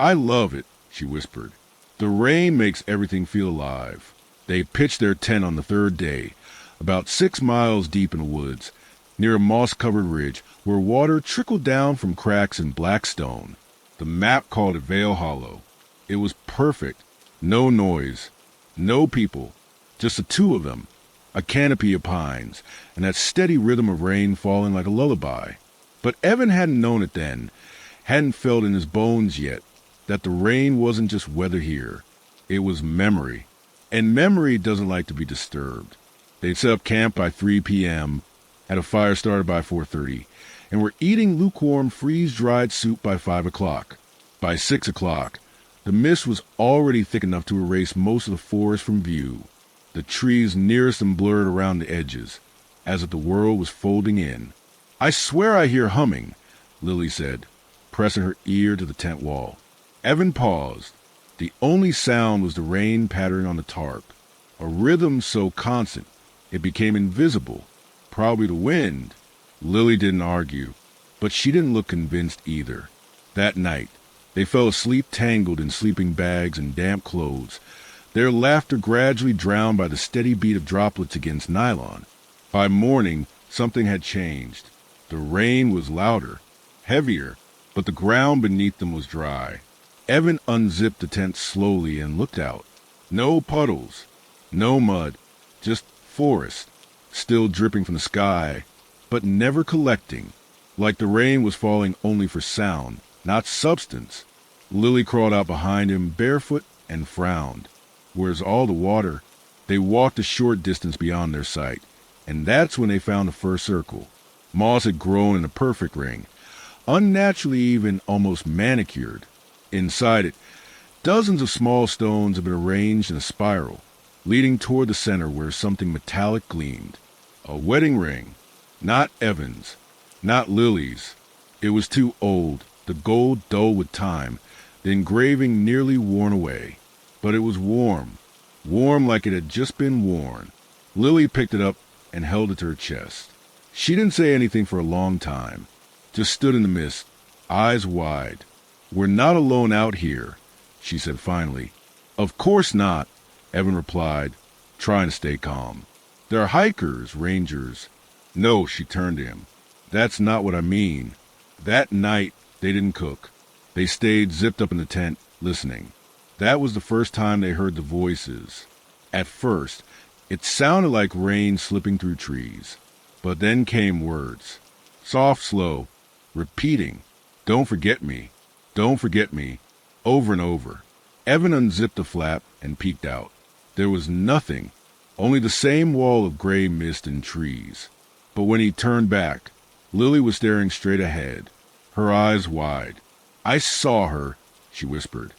"I love it," she whispered. "The rain makes everything feel alive." They pitched their tent on the 3rd day, about 6 miles deep in the woods, near a moss-covered ridge where water trickled down from cracks in black stone. The map called it Vale Hollow. It was perfect. No noise, no people, just the 2 of them, a canopy of pines, and that steady rhythm of rain falling like a lullaby. But Evan hadn't known it then, hadn't felt in his bones yet, that the rain wasn't just weather here. It was memory. And memory doesn't like to be disturbed. They'd set up camp by 3 p.m., had a fire started by 4:30, and were eating lukewarm freeze-dried soup by 5 o'clock. By 6 o'clock, the mist was already thick enough to erase most of the forest from view. The trees nearest them blurred around the edges, as if the world was folding in. "I swear I hear humming," Lily said, pressing her ear to the tent wall. Evan paused. The only sound was the rain pattering on the tarp, a rhythm so constant it became invisible. Probably the wind. Lily didn't argue, but she didn't look convinced either. That night, they fell asleep tangled in sleeping bags and damp clothes, their laughter gradually drowned by the steady beat of droplets against nylon. By morning, something had changed. The rain was louder, heavier, but the ground beneath them was dry. Evan unzipped the tent slowly and looked out. No puddles, no mud, just forest, still dripping from the sky, but never collecting, like the rain was falling only for sound, not substance. Lily crawled out behind him, barefoot, and frowned. Where's all the water? They walked a short distance beyond their sight, and that's when they found the first circle. Moss had grown in a perfect ring, unnaturally even almost manicured. Inside it, dozens of small stones had been arranged in a spiral, leading toward the center where something metallic gleamed. A wedding ring. Not Evan's, not Lily's. It was too old, the gold dull with time, the engraving nearly worn away. But it was warm, warm like it had just been worn. Lily picked it up and held it to her chest. She didn't say anything for a long time, just stood in the mist, eyes wide. "We're not alone out here," she said finally. "Of course not," Evan replied, trying to stay calm. "There are hikers, rangers." "No," she turned to him. "That's not what I mean. That night, they didn't cook. They stayed zipped up in the tent, listening. That was the first time they heard the voices. At first, it sounded like rain slipping through trees. But then came words. Soft, slow, repeating, 'Don't forget me. Don't forget me,' over and over." Evan unzipped the flap and peeked out. There was nothing, only the same wall of gray mist and trees. But when he turned back, Lily was staring straight ahead, her eyes wide. "I saw her," she whispered.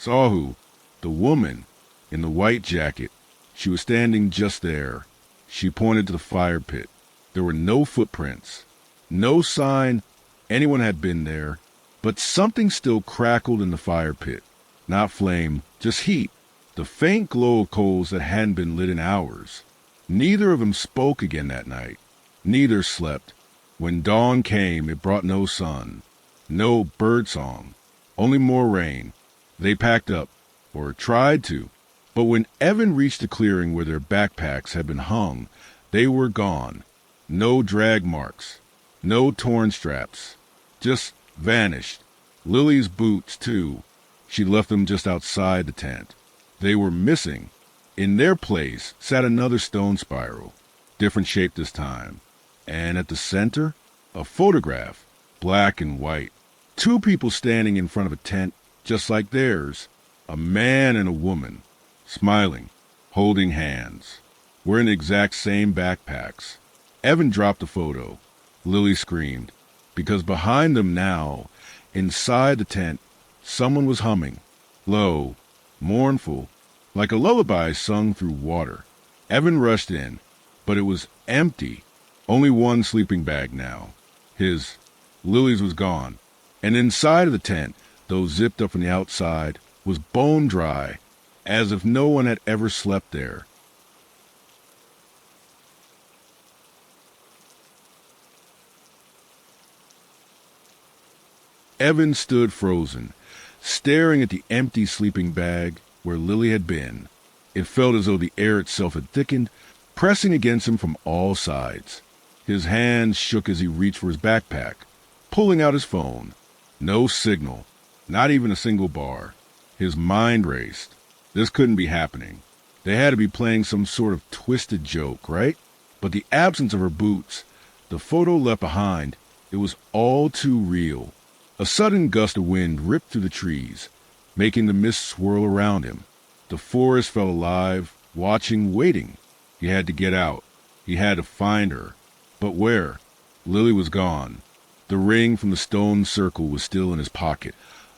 Saw who? The woman in the white jacket. She was standing just there. She pointed to the fire pit. There were no footprints, no sign anyone had been there, but something still crackled in the fire pit. Not flame, just heat. The faint glow of coals that hadn't been lit in hours. Neither of them spoke again that night. Neither slept. When dawn came, it brought no sun, no birdsong, only more rain. They packed up, or tried to, but when Evan reached the clearing where their backpacks had been hung, they were gone. No drag marks, no torn straps, just vanished. Lily's boots, too. She left them just outside the tent. They were missing. In their place sat another stone spiral, different shape this time. And at the center, a photograph, black and white. Two people standing in front of a tent just like theirs. A man and a woman, smiling, holding hands. Wearing the exact same backpacks. Evan dropped the photo. Lily screamed, because behind them now, inside the tent, someone was humming, low, mournful, like a lullaby sung through water. Evan rushed in, but it was empty. Only one sleeping bag now. Lily's was gone. And inside of the tent, though zipped up from the outside, was bone dry, as if no one had ever slept there. Evan stood frozen, staring at the empty sleeping bag where Lily had been. It felt as though the air itself had thickened, pressing against him from all sides. His hands shook as he reached for his backpack, pulling out his phone. No signal, not even a single bar. His mind raced. This couldn't be happening. They had to be playing some sort of twisted joke, right? But the absence of her boots, the photo left behind, it was all too real. A sudden gust of wind ripped through the trees, making the mist swirl around him. The forest felt alive, watching, waiting. He had to get out. He had to find her. But where? Lily was gone. The ring from the stone circle was still in his pocket,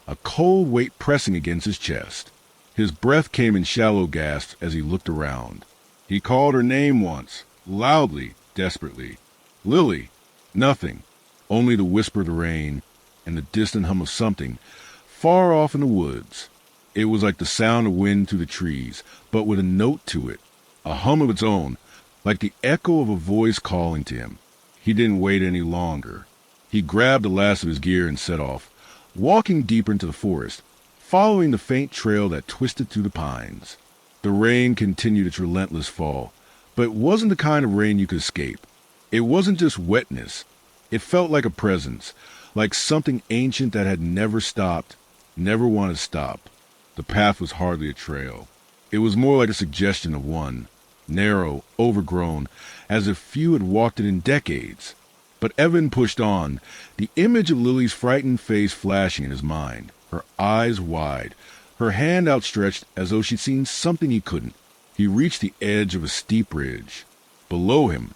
a cold weight pressing against his chest. His breath came in shallow gasps as he looked around. He called her name once, loudly, desperately. Lily! Nothing. Only the whisper of the rain and the distant hum of something far off in the woods. It was like the sound of wind through the trees, but with a note to it, a hum of its own, like the echo of a voice calling to him. He didn't wait any longer. He grabbed the last of his gear and set off, walking deeper into the forest, following the faint trail that twisted through the pines. The rain continued its relentless fall, but it wasn't the kind of rain you could escape. It wasn't just wetness. It felt like a presence, like something ancient that had never stopped, never wanted to stop. The path was hardly a trail. It was more like a suggestion of one, narrow, overgrown, as if few had walked it in decades. But Evan pushed on, the image of Lily's frightened face flashing in his mind, her eyes wide, her hand outstretched as though she'd seen something he couldn't. He reached the edge of a steep ridge. Below him,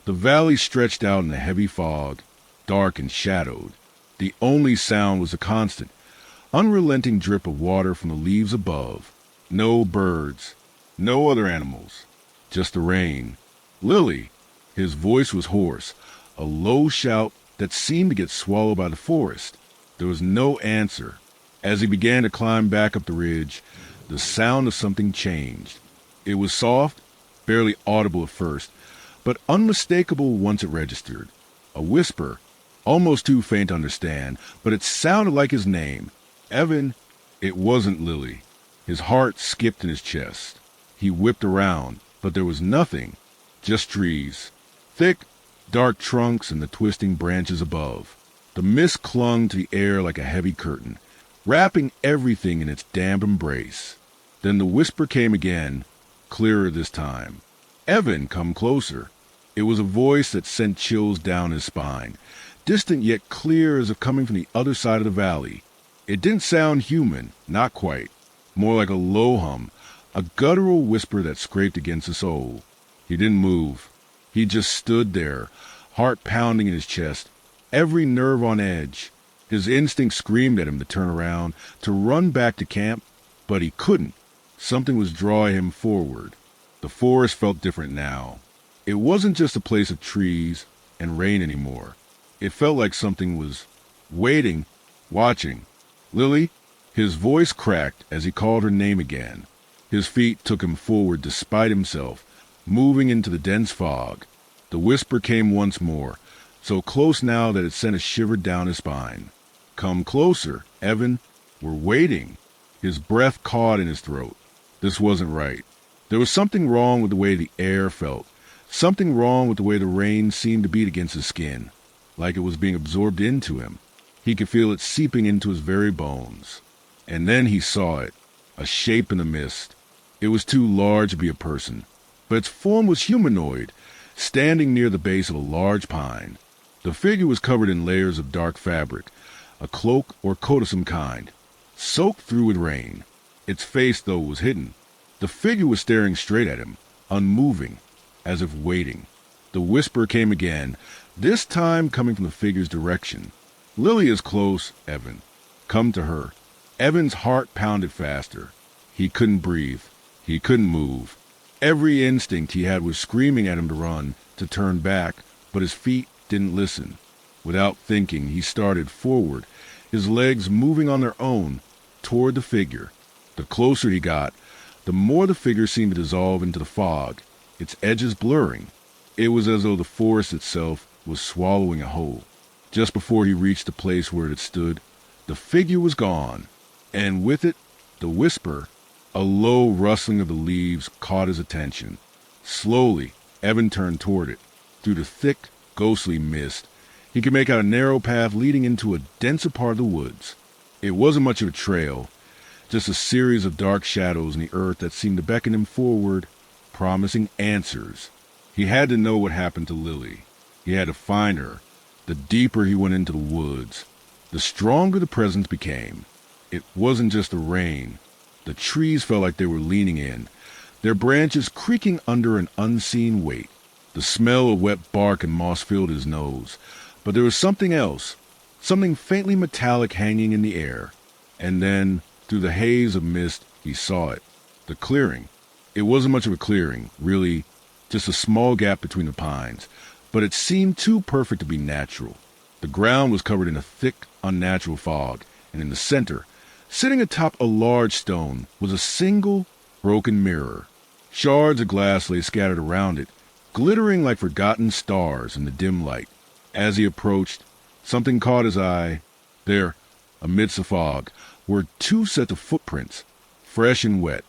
the valley stretched out in a heavy fog, dark and shadowed. The only sound was a constant, unrelenting drip of water from the leaves above. No birds, no other animals, just the rain. Lily! His voice was hoarse, a low shout that seemed to get swallowed by the forest. There was no answer. As he began to climb back up the ridge, the sound of something changed. It was soft, barely audible at first, but unmistakable once it registered. A whisper, almost too faint to understand, but it sounded like his name. Evan. It wasn't Lily. His heart skipped in his chest. He whipped around, but there was nothing, just trees. Thick, dark trunks and the twisting branches above. The mist clung to the air like a heavy curtain, wrapping everything in its damp embrace. Then the whisper came again, clearer this time. Evan, come closer. It was a voice that sent chills down his spine, distant yet clear as if coming from the other side of the valley. It didn't sound human, not quite. More like a low hum, a guttural whisper that scraped against the soul. He didn't move. He just stood there, heart pounding in his chest, every nerve on edge. His instinct screamed at him to turn around, to run back to camp, but he couldn't. Something was drawing him forward. The forest felt different now. It wasn't just a place of trees and rain anymore. It felt like something was waiting, watching. Lily? His voice cracked as he called her name again. His feet took him forward despite himself, moving into the dense fog. The whisper came once more, so close now that it sent a shiver down his spine. Come closer, Evan. We're waiting. His breath caught in his throat. This wasn't right. There was something wrong with the way the air felt. Something wrong with the way the rain seemed to beat against his skin, like it was being absorbed into him. He could feel it seeping into his very bones. And then he saw it, a shape in the mist. It was too large to be a person, but its form was humanoid, standing near the base of a large pine. The figure was covered in layers of dark fabric, a cloak or coat of some kind, soaked through with rain. Its face, though, was hidden. The figure was staring straight at him, unmoving, as if waiting. The whisper came again, this time coming from the figure's direction. Lily is close, Evan. Come to her. Evan's heart pounded faster. He couldn't breathe. He couldn't move. Every instinct he had was screaming at him to run, to turn back, but his feet didn't listen. Without thinking, he started forward, his legs moving on their own, toward the figure. The closer he got, the more the figure seemed to dissolve into the fog, its edges blurring. It was as though the forest itself was swallowing it whole. Just before he reached the place where it had stood, the figure was gone, and with it, the whisper. A low rustling of the leaves caught his attention. Slowly, Evan turned toward it. Through the thick, ghostly mist, he could make out a narrow path leading into a denser part of the woods. It wasn't much of a trail, just a series of dark shadows in the earth that seemed to beckon him forward, promising answers. He had to know what happened to Lily. He had to find her. The deeper he went into the woods, the stronger the presence became. It wasn't just the rain. The trees felt like they were leaning in, their branches creaking under an unseen weight. The smell of wet bark and moss filled his nose, but there was something else, something faintly metallic hanging in the air. And then, through the haze of mist, he saw it. The clearing. It wasn't much of a clearing, really, just a small gap between the pines, but it seemed too perfect to be natural. The ground was covered in a thick, unnatural fog, and in the center, sitting atop a large stone, was a single, broken mirror. Shards of glass lay scattered around it, glittering like forgotten stars in the dim light. As he approached, something caught his eye. There, amidst the fog, were two sets of footprints, fresh and wet,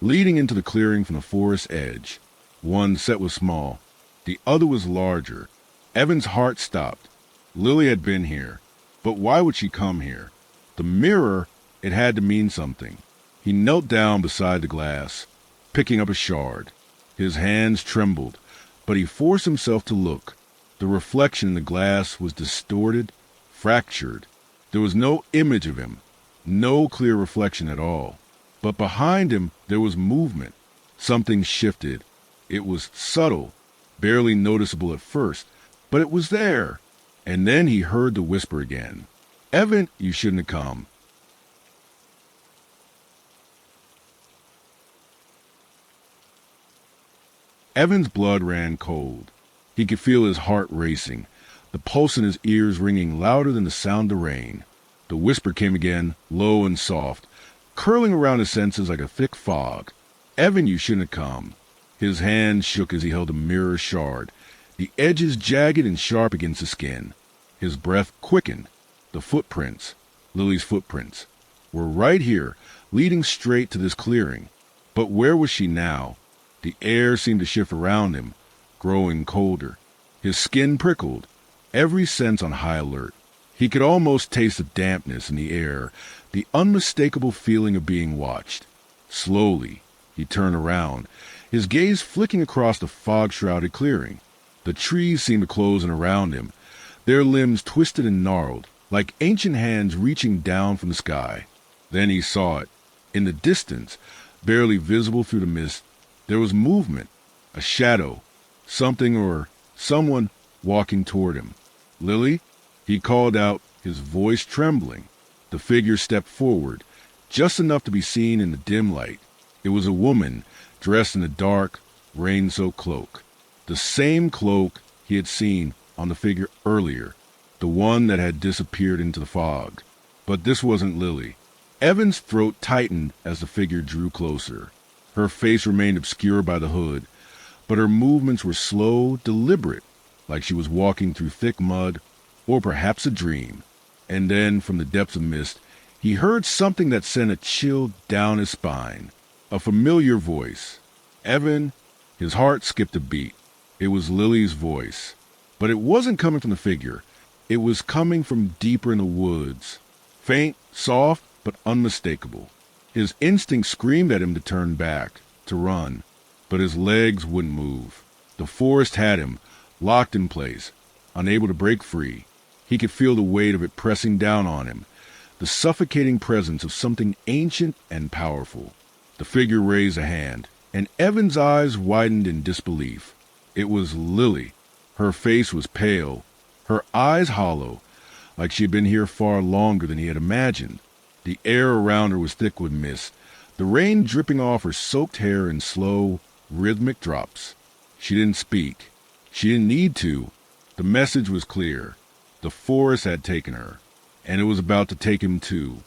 leading into the clearing from the forest edge. One set was small, the other was larger. Evan's heart stopped. Lily had been here, but why would she come here? The mirror, it had to mean something. He knelt down beside the glass, picking up a shard. His hands trembled, but he forced himself to look. The reflection in the glass was distorted, fractured. There was no image of him, no clear reflection at all. But behind him there was movement. Something shifted. It was subtle, barely noticeable at first, but it was there. And then he heard the whisper again. Evan, you shouldn't have come. Evan's blood ran cold. He could feel his heart racing, the pulse in his ears ringing louder than the sound of rain. The whisper came again, low and soft, curling around his senses like a thick fog. Evan, you shouldn't have come. His hand shook as he held a mirror shard, the edges jagged and sharp against the skin. His breath quickened. The footprints, Lily's footprints, were right here, leading straight to this clearing. But where was she now? The air seemed to shift around him, growing colder. His skin prickled, every sense on high alert. He could almost taste the dampness in the air, the unmistakable feeling of being watched. Slowly, he turned around, his gaze flicking across the fog-shrouded clearing. The trees seemed to close in around him, their limbs twisted and gnarled, like ancient hands reaching down from the sky. Then he saw it. In the distance, barely visible through the mist, there was movement, a shadow, something or someone walking toward him. Lily? He called out, his voice trembling. The figure stepped forward, just enough to be seen in the dim light. It was a woman dressed in a dark, rain-soaked cloak. The same cloak he had seen on the figure earlier, the one that had disappeared into the fog. But this wasn't Lily. Evan's throat tightened as the figure drew closer. Her face remained obscured by the hood, but her movements were slow, deliberate, like she was walking through thick mud, or perhaps a dream. And then, from the depths of mist, he heard something that sent a chill down his spine. A familiar voice. Evan, his heart skipped a beat. It was Lily's voice. But it wasn't coming from the figure. It was coming from deeper in the woods. Faint, soft, but unmistakable. His instinct screamed at him to turn back, to run. But his legs wouldn't move. The forest had him, locked in place, unable to break free. He could feel the weight of it pressing down on him, the suffocating presence of something ancient and powerful. The figure raised a hand, and Evan's eyes widened in disbelief. It was Lily. Her face was pale, her eyes hollow, like she had been here far longer than he had imagined. The air around her was thick with mist, the rain dripping off her soaked hair in slow, rhythmic drops. She didn't speak. She didn't need to. The message was clear. The forest had taken her, and it was about to take him too.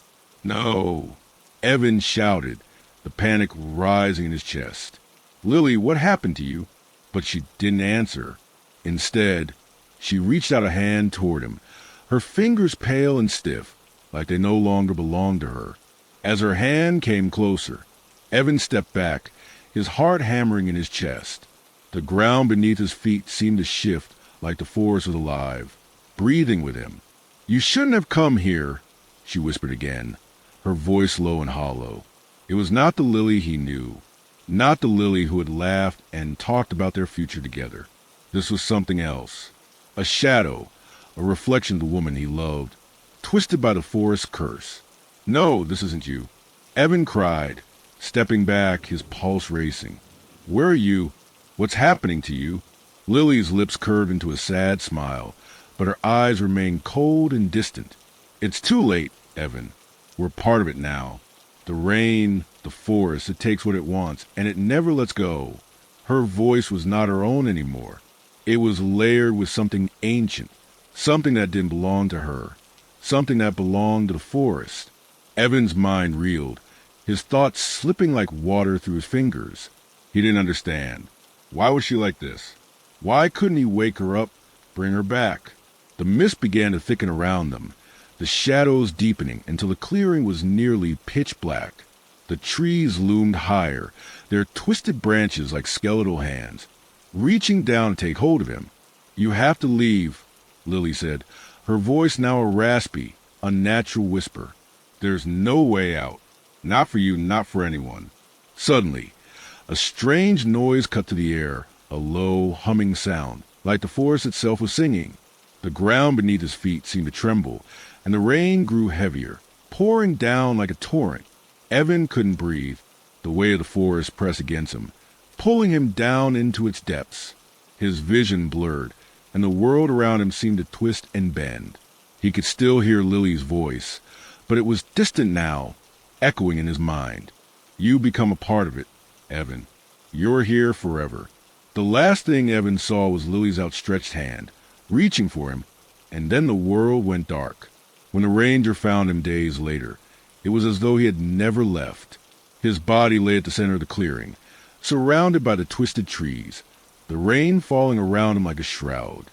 No! Evan shouted, the panic rising in his chest. Lily, what happened to you? But she didn't answer. Instead, she reached out a hand toward him, her fingers pale and stiff, like they no longer belonged to her. As her hand came closer, Evan stepped back, his heart hammering in his chest. The ground beneath his feet seemed to shift like the forest was alive, breathing with him. You shouldn't have come here, she whispered again, her voice low and hollow. It was not the Lily he knew, not the Lily who had laughed and talked about their future together. This was something else, a shadow, a reflection of the woman he loved, twisted by the forest's curse. No, this isn't you, Evan cried, stepping back, his pulse racing. Where are you? What's happening to you? Lily's lips curved into a sad smile, but her eyes remained cold and distant. It's too late, Evan. We're part of it now. The rain, the forest, it takes what it wants, and it never lets go. Her voice was not her own anymore. It was layered with something ancient, something that didn't belong to her, something that belonged to the forest. Evan's mind reeled, his thoughts slipping like water through his fingers. He didn't understand. Why was she like this? Why couldn't he wake her up, bring her back? The mist began to thicken around them, the shadows deepening until the clearing was nearly pitch black. The trees loomed higher, their twisted branches like skeletal hands, reaching down to take hold of him. You have to leave, Lily said, her voice now a raspy, unnatural whisper. There's no way out. Not for you, not for anyone. Suddenly, a strange noise cut to the air, a low, humming sound, like the forest itself was singing. The ground beneath his feet seemed to tremble, and the rain grew heavier, pouring down like a torrent. Evan couldn't breathe. The weight of the forest pressed against him, pulling him down into its depths. His vision blurred, and the world around him seemed to twist and bend. He could still hear Lily's voice, but it was distant now, echoing in his mind. You become a part of it, Evan. You're here forever. The last thing Evan saw was Lily's outstretched hand, reaching for him, and then the world went dark. When the ranger found him days later, it was as though he had never left. His body lay at the center of the clearing, surrounded by the twisted trees, the rain falling around him like a shroud.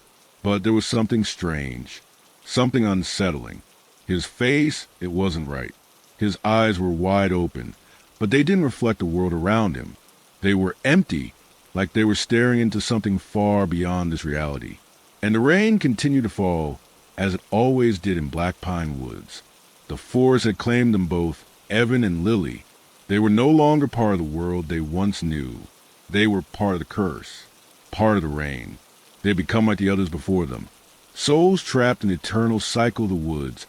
But there was something strange, something unsettling. His face, it wasn't right. His eyes were wide open, but they didn't reflect the world around him. They were empty, like they were staring into something far beyond this reality. And the rain continued to fall, as it always did in Black Pine Woods. The forest had claimed them both, Evan and Lily. They were no longer part of the world they once knew. They were part of the curse, part of the rain. They had become like the others before them, souls trapped in the eternal cycle of the woods,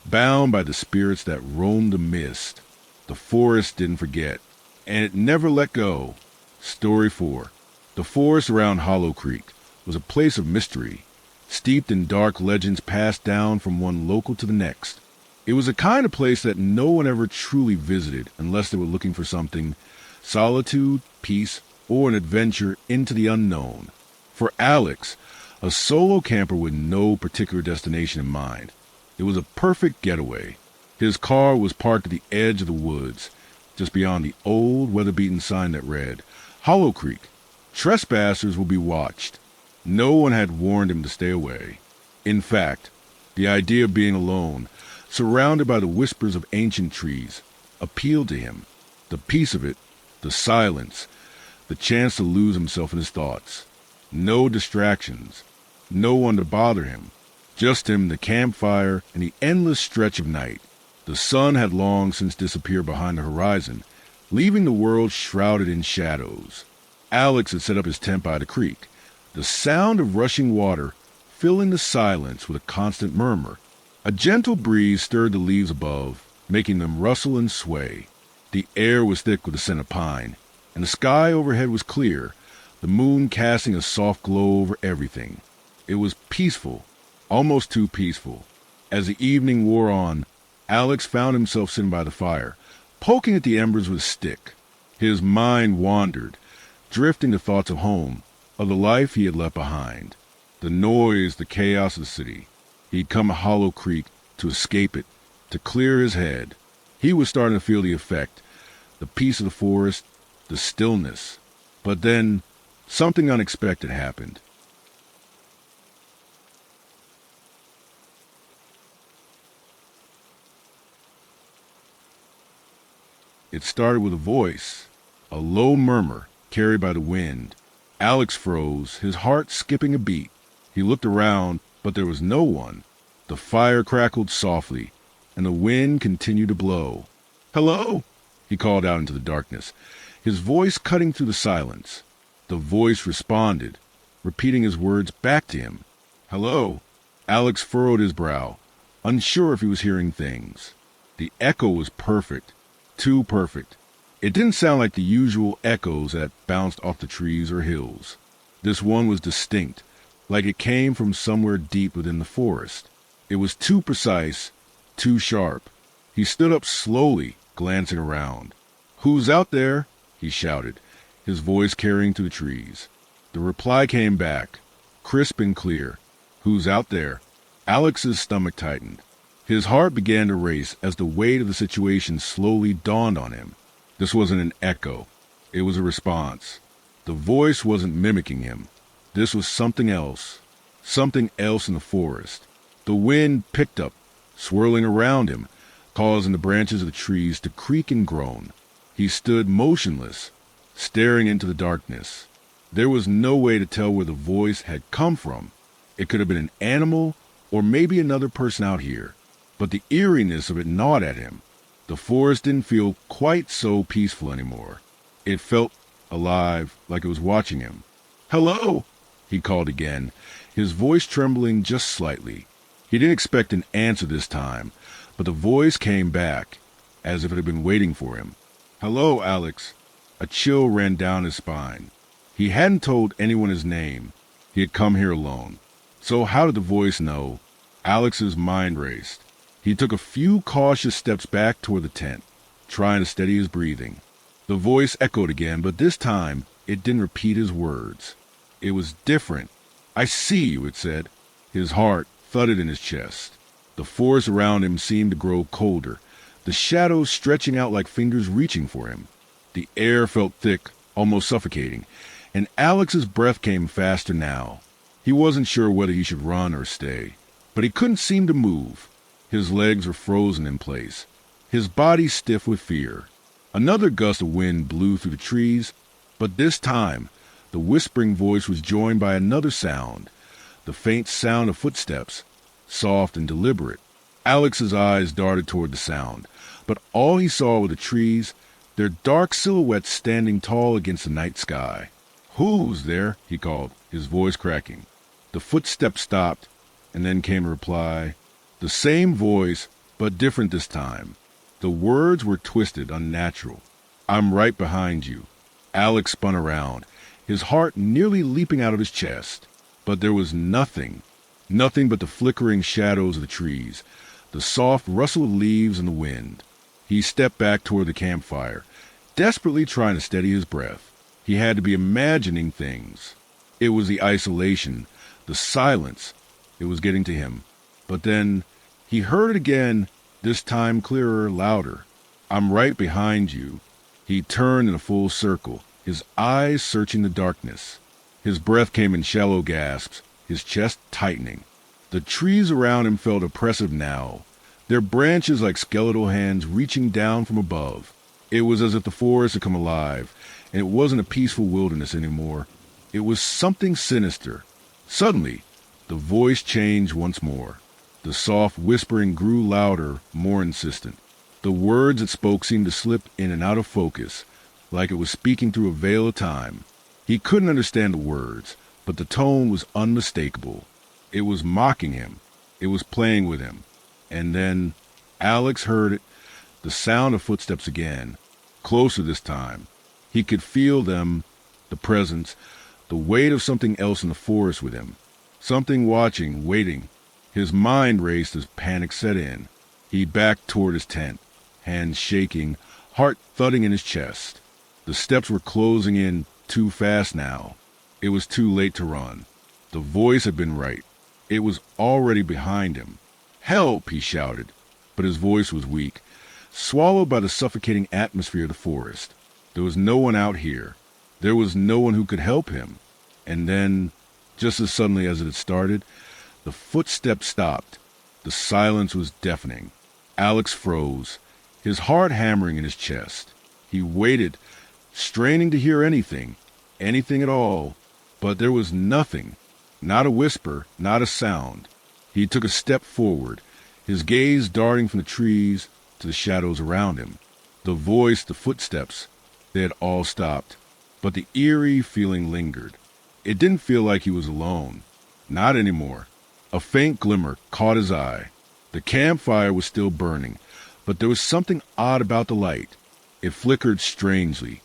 bound by the spirits that roamed the mist. The forest didn't forget, and it never let go. Story 4. The forest around Hollow Creek was a place of mystery, steeped in dark legends passed down from one local to the next. It was a kind of place that no one ever truly visited unless they were looking for something: solitude, peace, or an adventure into the unknown. For Alex, a solo camper with no particular destination in mind, it was a perfect getaway. His car was parked at the edge of the woods, just beyond the old, weather-beaten sign that read, "Hollow Creek. Trespassers will be watched." No one had warned him to stay away. In fact, the idea of being alone, surrounded by the whispers of ancient trees, appealed to him. The peace of it, the silence, the chance to lose himself in his thoughts. No distractions, no one to bother him, just him, the campfire, and the endless stretch of night. The sun had long since disappeared behind the horizon, leaving the world shrouded in shadows. Alex had set up his tent by the creek, the sound of rushing water filling the silence with a constant murmur. A gentle breeze stirred the leaves above, making them rustle and sway. The air was thick with the scent of pine, and the sky overhead was clear, the moon casting a soft glow over everything. It was peaceful, almost too peaceful. As the evening wore on, Alex found himself sitting by the fire, poking at the embers with a stick. His mind wandered, drifting to thoughts of home, of the life he had left behind. The noise, the chaos of the city. He'd come to Hollow Creek to escape it, to clear his head. He was starting to feel the effect, the peace of the forest, the stillness. But then, something unexpected happened. It started with a voice, a low murmur carried by the wind. Alex froze, his heart skipping a beat. He looked around, but there was no one. The fire crackled softly, and the wind continued to blow. "Hello?" he called out into the darkness, his voice cutting through the silence. The voice responded, repeating his words back to him. "Hello?" Alex furrowed his brow, unsure if he was hearing things. The echo was perfect, too perfect. It didn't sound like the usual echoes that bounced off the trees or hills. This one was distinct, like it came from somewhere deep within the forest. It was too precise, too sharp. He stood up slowly, glancing around. "Who's out there?" he shouted, his voice carrying through the trees. The reply came back, crisp and clear. "Who's out there?" Alex's stomach tightened. His heart began to race as the weight of the situation slowly dawned on him. This wasn't an echo. It was a response. The voice wasn't mimicking him. This was something else in the forest. The wind picked up, swirling around him, causing the branches of the trees to creak and groan. He stood motionless, staring into the darkness. There was no way to tell where the voice had come from. It could have been an animal, or maybe another person out here. But the eeriness of it gnawed at him. The forest didn't feel quite so peaceful anymore. It felt alive, like it was watching him. "Hello!" he called again, his voice trembling just slightly. He didn't expect an answer this time, but the voice came back, as if it had been waiting for him. "Hello, Alex." A chill ran down his spine. He hadn't told anyone his name. He had come here alone. So how did the voice know? Alex's mind raced. He took a few cautious steps back toward the tent, trying to steady his breathing. The voice echoed again, but this time it didn't repeat his words. It was different. "I see you," it said. His heart thudded in his chest. The forest around him seemed to grow colder, the shadows stretching out like fingers reaching for him. The air felt thick, almost suffocating, and Alex's breath came faster now. He wasn't sure whether he should run or stay, but he couldn't seem to move. His legs were frozen in place, his body stiff with fear. Another gust of wind blew through the trees, but this time the whispering voice was joined by another sound, the faint sound of footsteps, soft and deliberate. Alex's eyes darted toward the sound, but all he saw were the trees, their dark silhouettes standing tall against the night sky. "Who's there?" he called, his voice cracking. The footsteps stopped, and then came a reply. The same voice, but different this time. The words were twisted, unnatural. "I'm right behind you." Alex spun around, his heart nearly leaping out of his chest. But there was nothing but the flickering shadows of the trees, the soft rustle of leaves in the wind. He stepped back toward the campfire, desperately trying to steady his breath. He had to be imagining things. It was the isolation, the silence. It was getting to him. But then he heard it again, this time clearer, louder. "I'm right behind you." He turned in a full circle, his eyes searching the darkness. His breath came in shallow gasps, his chest tightening. The trees around him felt oppressive now, their branches like skeletal hands reaching down from above. It was as if the forest had come alive, and it wasn't a peaceful wilderness anymore. It was something sinister. Suddenly, the voice changed once more. The soft whispering grew louder, more insistent. The words it spoke seemed to slip in and out of focus, like it was speaking through a veil of time. He couldn't understand the words, but the tone was unmistakable. It was mocking him. It was playing with him. And then Alex heard it, the sound of footsteps again, closer this time. He could feel them, the presence, the weight of something else in the forest with him. Something watching, waiting. His mind raced as panic set in. He backed toward his tent, hands shaking, heart thudding in his chest. The steps were closing in too fast now. It was too late to run. The voice had been right. It was already behind him. "Help!" he shouted, but his voice was weak, swallowed by the suffocating atmosphere of the forest. There was no one out here. There was no one who could help him. And then, just as suddenly as it had started, the footsteps stopped. The silence was deafening. Alex froze, his heart hammering in his chest. He waited, straining to hear anything at all, but there was nothing, not a whisper, not a sound. He took a step forward, his gaze darting from the trees to the shadows around him. The voice, the footsteps, they had all stopped, but the eerie feeling lingered. It didn't feel like he was alone. Not anymore. A faint glimmer caught his eye. The campfire was still burning, but there was something odd about the light. It flickered strangely,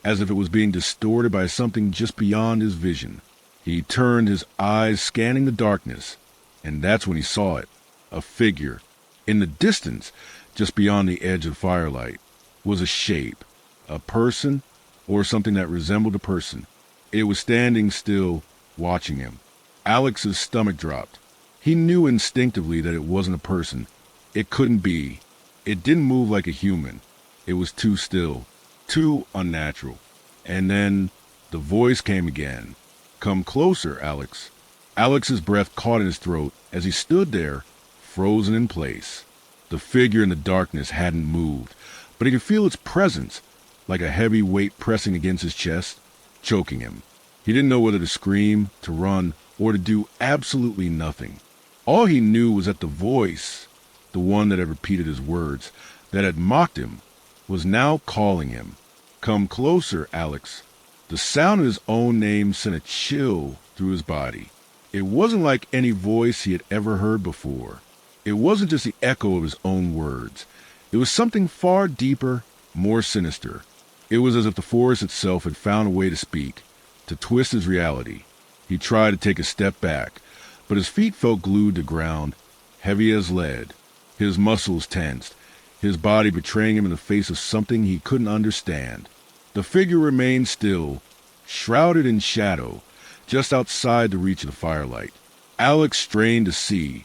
as if it was being distorted by something just beyond his vision. He turned, his eyes scanning the darkness, and that's when he saw it. A figure. In the distance, just beyond the edge of firelight, was a shape. A person, or something that resembled a person. It was standing still, watching him. Alex's stomach dropped. He knew instinctively that it wasn't a person. It couldn't be. It didn't move like a human. It was too still, too unnatural. And then the voice came again. "Come closer, Alex." Alex's breath caught in his throat as he stood there, frozen in place. The figure in the darkness hadn't moved, but he could feel its presence, like a heavy weight pressing against his chest, choking him. He didn't know whether to scream, to run, or to do absolutely nothing. All he knew was that the voice, the one that had repeated his words, that had mocked him, was now calling him. "Come closer, Alex." The sound of his own name sent a chill through his body. It wasn't like any voice he had ever heard before. It wasn't just the echo of his own words. It was something far deeper, more sinister. It was as if the forest itself had found a way to speak, to twist his reality. He tried to take a step back, but his feet felt glued to ground, heavy as lead. His muscles tensed, his body betraying him in the face of something he couldn't understand. The figure remained still, shrouded in shadow, just outside the reach of the firelight. Alex strained to see,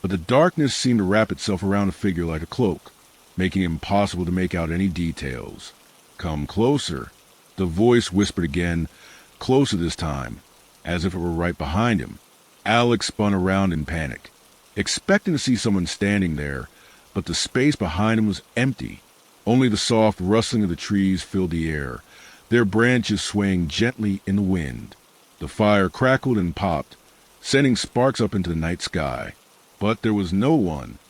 but the darkness seemed to wrap itself around the figure like a cloak, making it impossible to make out any details. "Come closer." The voice whispered again, closer this time, as if it were right behind him. Alex spun around in panic, expecting to see someone standing there, but the space behind him was empty. Only the soft rustling of the trees filled the air, their branches swaying gently in the wind. The fire crackled and popped, sending sparks up into the night sky. But there was no one.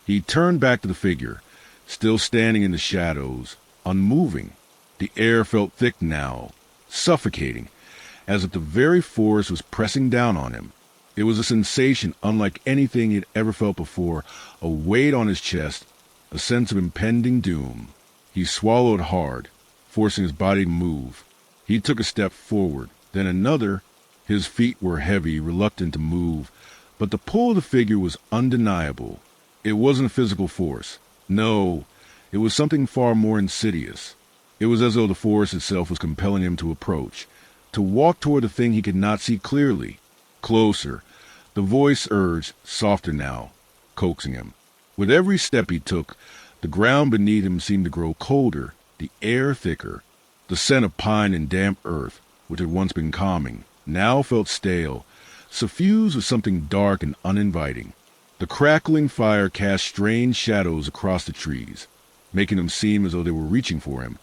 He turned back to the figure, still standing in the shadows, unmoving. The air felt thick now, suffocating, as if the very forest was pressing down on him. It was a sensation unlike anything he had ever felt before, a weight on his chest, a sense of impending doom. He swallowed hard. forcing his body to move. He took a step forward, then another. His feet were heavy, reluctant to move, but the pull of the figure was undeniable. It wasn't a physical force. No, it was something far more insidious. It was as though the force itself was compelling him to approach, to walk toward the thing he could not see clearly. Closer. The voice urged, softer now, coaxing him. With every step he took, the ground beneath him seemed to grow colder, the air thicker. The scent of pine and damp earth, which had once been calming, now felt stale, suffused with something dark and uninviting. The crackling fire cast strange shadows across the trees, making them seem as though they were reaching for him,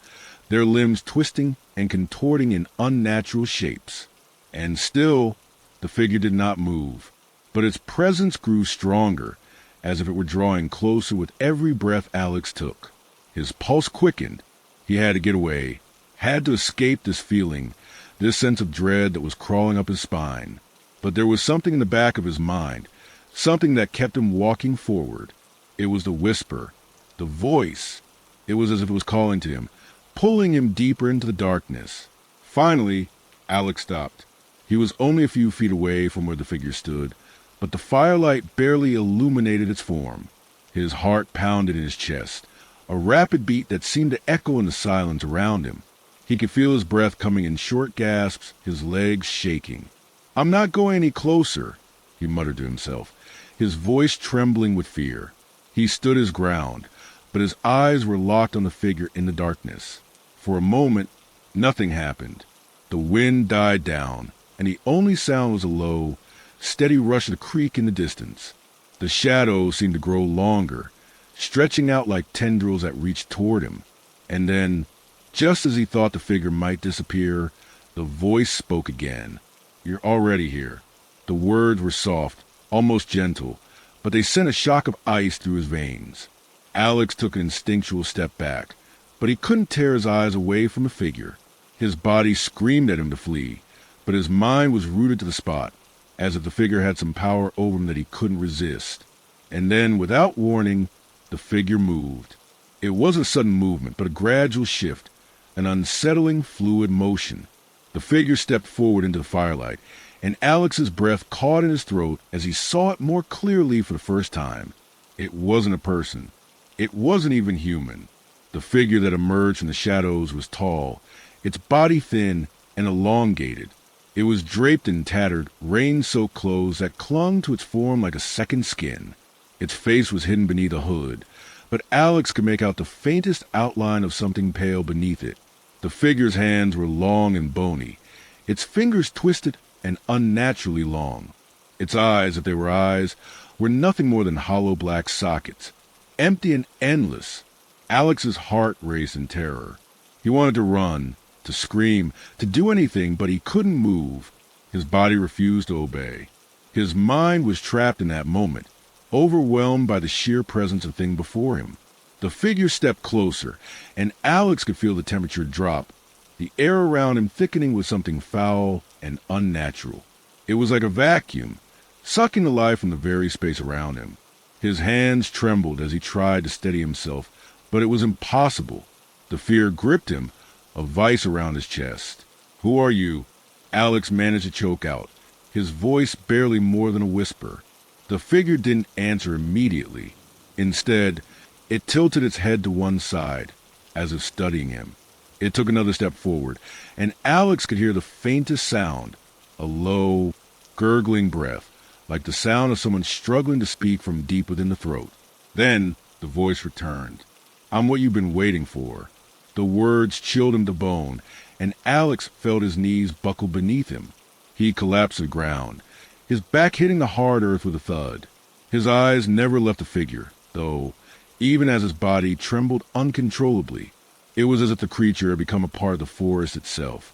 their limbs twisting and contorting in unnatural shapes. And still, the figure did not move, but its presence grew stronger, as if it were drawing closer with every breath Alex took. His pulse quickened. He had to get away, had to escape this feeling, this sense of dread that was crawling up his spine. But there was something in the back of his mind, something that kept him walking forward. It was the whisper, the voice. It was as if it was calling to him, pulling him deeper into the darkness. Finally, Alex stopped. He was only a few feet away from where the figure stood, but the firelight barely illuminated its form. His heart pounded in his chest, a rapid beat that seemed to echo in the silence around him. He could feel his breath coming in short gasps, his legs shaking. "I'm not going any closer," he muttered to himself, his voice trembling with fear. He stood his ground, but his eyes were locked on the figure in the darkness. For a moment, nothing happened. The wind died down, and the only sound was a low, steady rush of the creek in the distance. The shadows seemed to grow longer, stretching out like tendrils that reached toward him. And then, just as he thought the figure might disappear, the voice spoke again. "You're already here." The words were soft, almost gentle, but they sent a shock of ice through his veins. Alex took an instinctual step back, but he couldn't tear his eyes away from the figure. His body screamed at him to flee, but his mind was rooted to the spot, as if the figure had some power over him that he couldn't resist. And then, without warning, the figure moved. It wasn't a sudden movement, but a gradual shift, an unsettling, fluid motion. The figure stepped forward into the firelight, and Alex's breath caught in his throat as he saw it more clearly for the first time. It wasn't a person. It wasn't even human. The figure that emerged from the shadows was tall, its body thin and elongated. It was draped in tattered, rain-soaked clothes that clung to its form like a second skin. Its face was hidden beneath a hood, but Alex could make out the faintest outline of something pale beneath it. The figure's hands were long and bony, its fingers twisted and unnaturally long. Its eyes, if they were eyes, were nothing more than hollow black sockets, empty and endless. Alex's heart raced in terror. He wanted to run, to scream, to do anything, but he couldn't move. His body refused to obey. His mind was trapped in that moment, overwhelmed by the sheer presence of the thing before him. The figure stepped closer, and Alex could feel the temperature drop, the air around him thickening with something foul and unnatural. It was like a vacuum, sucking the life from the very space around him. His hands trembled as he tried to steady himself, but it was impossible. The fear gripped him, a vice around his chest. "Who are you?" Alex managed to choke out, his voice barely more than a whisper. The figure didn't answer immediately. Instead, it tilted its head to one side, as if studying him. It took another step forward, and Alex could hear the faintest sound, a low, gurgling breath, like the sound of someone struggling to speak from deep within the throat. Then the voice returned. "I'm what you've been waiting for." The words chilled him to bone, and Alex felt his knees buckle beneath him. He collapsed to the ground, his back hitting the hard earth with a thud. His eyes never left the figure, though, even as his body trembled uncontrollably. It was as if the creature had become a part of the forest itself,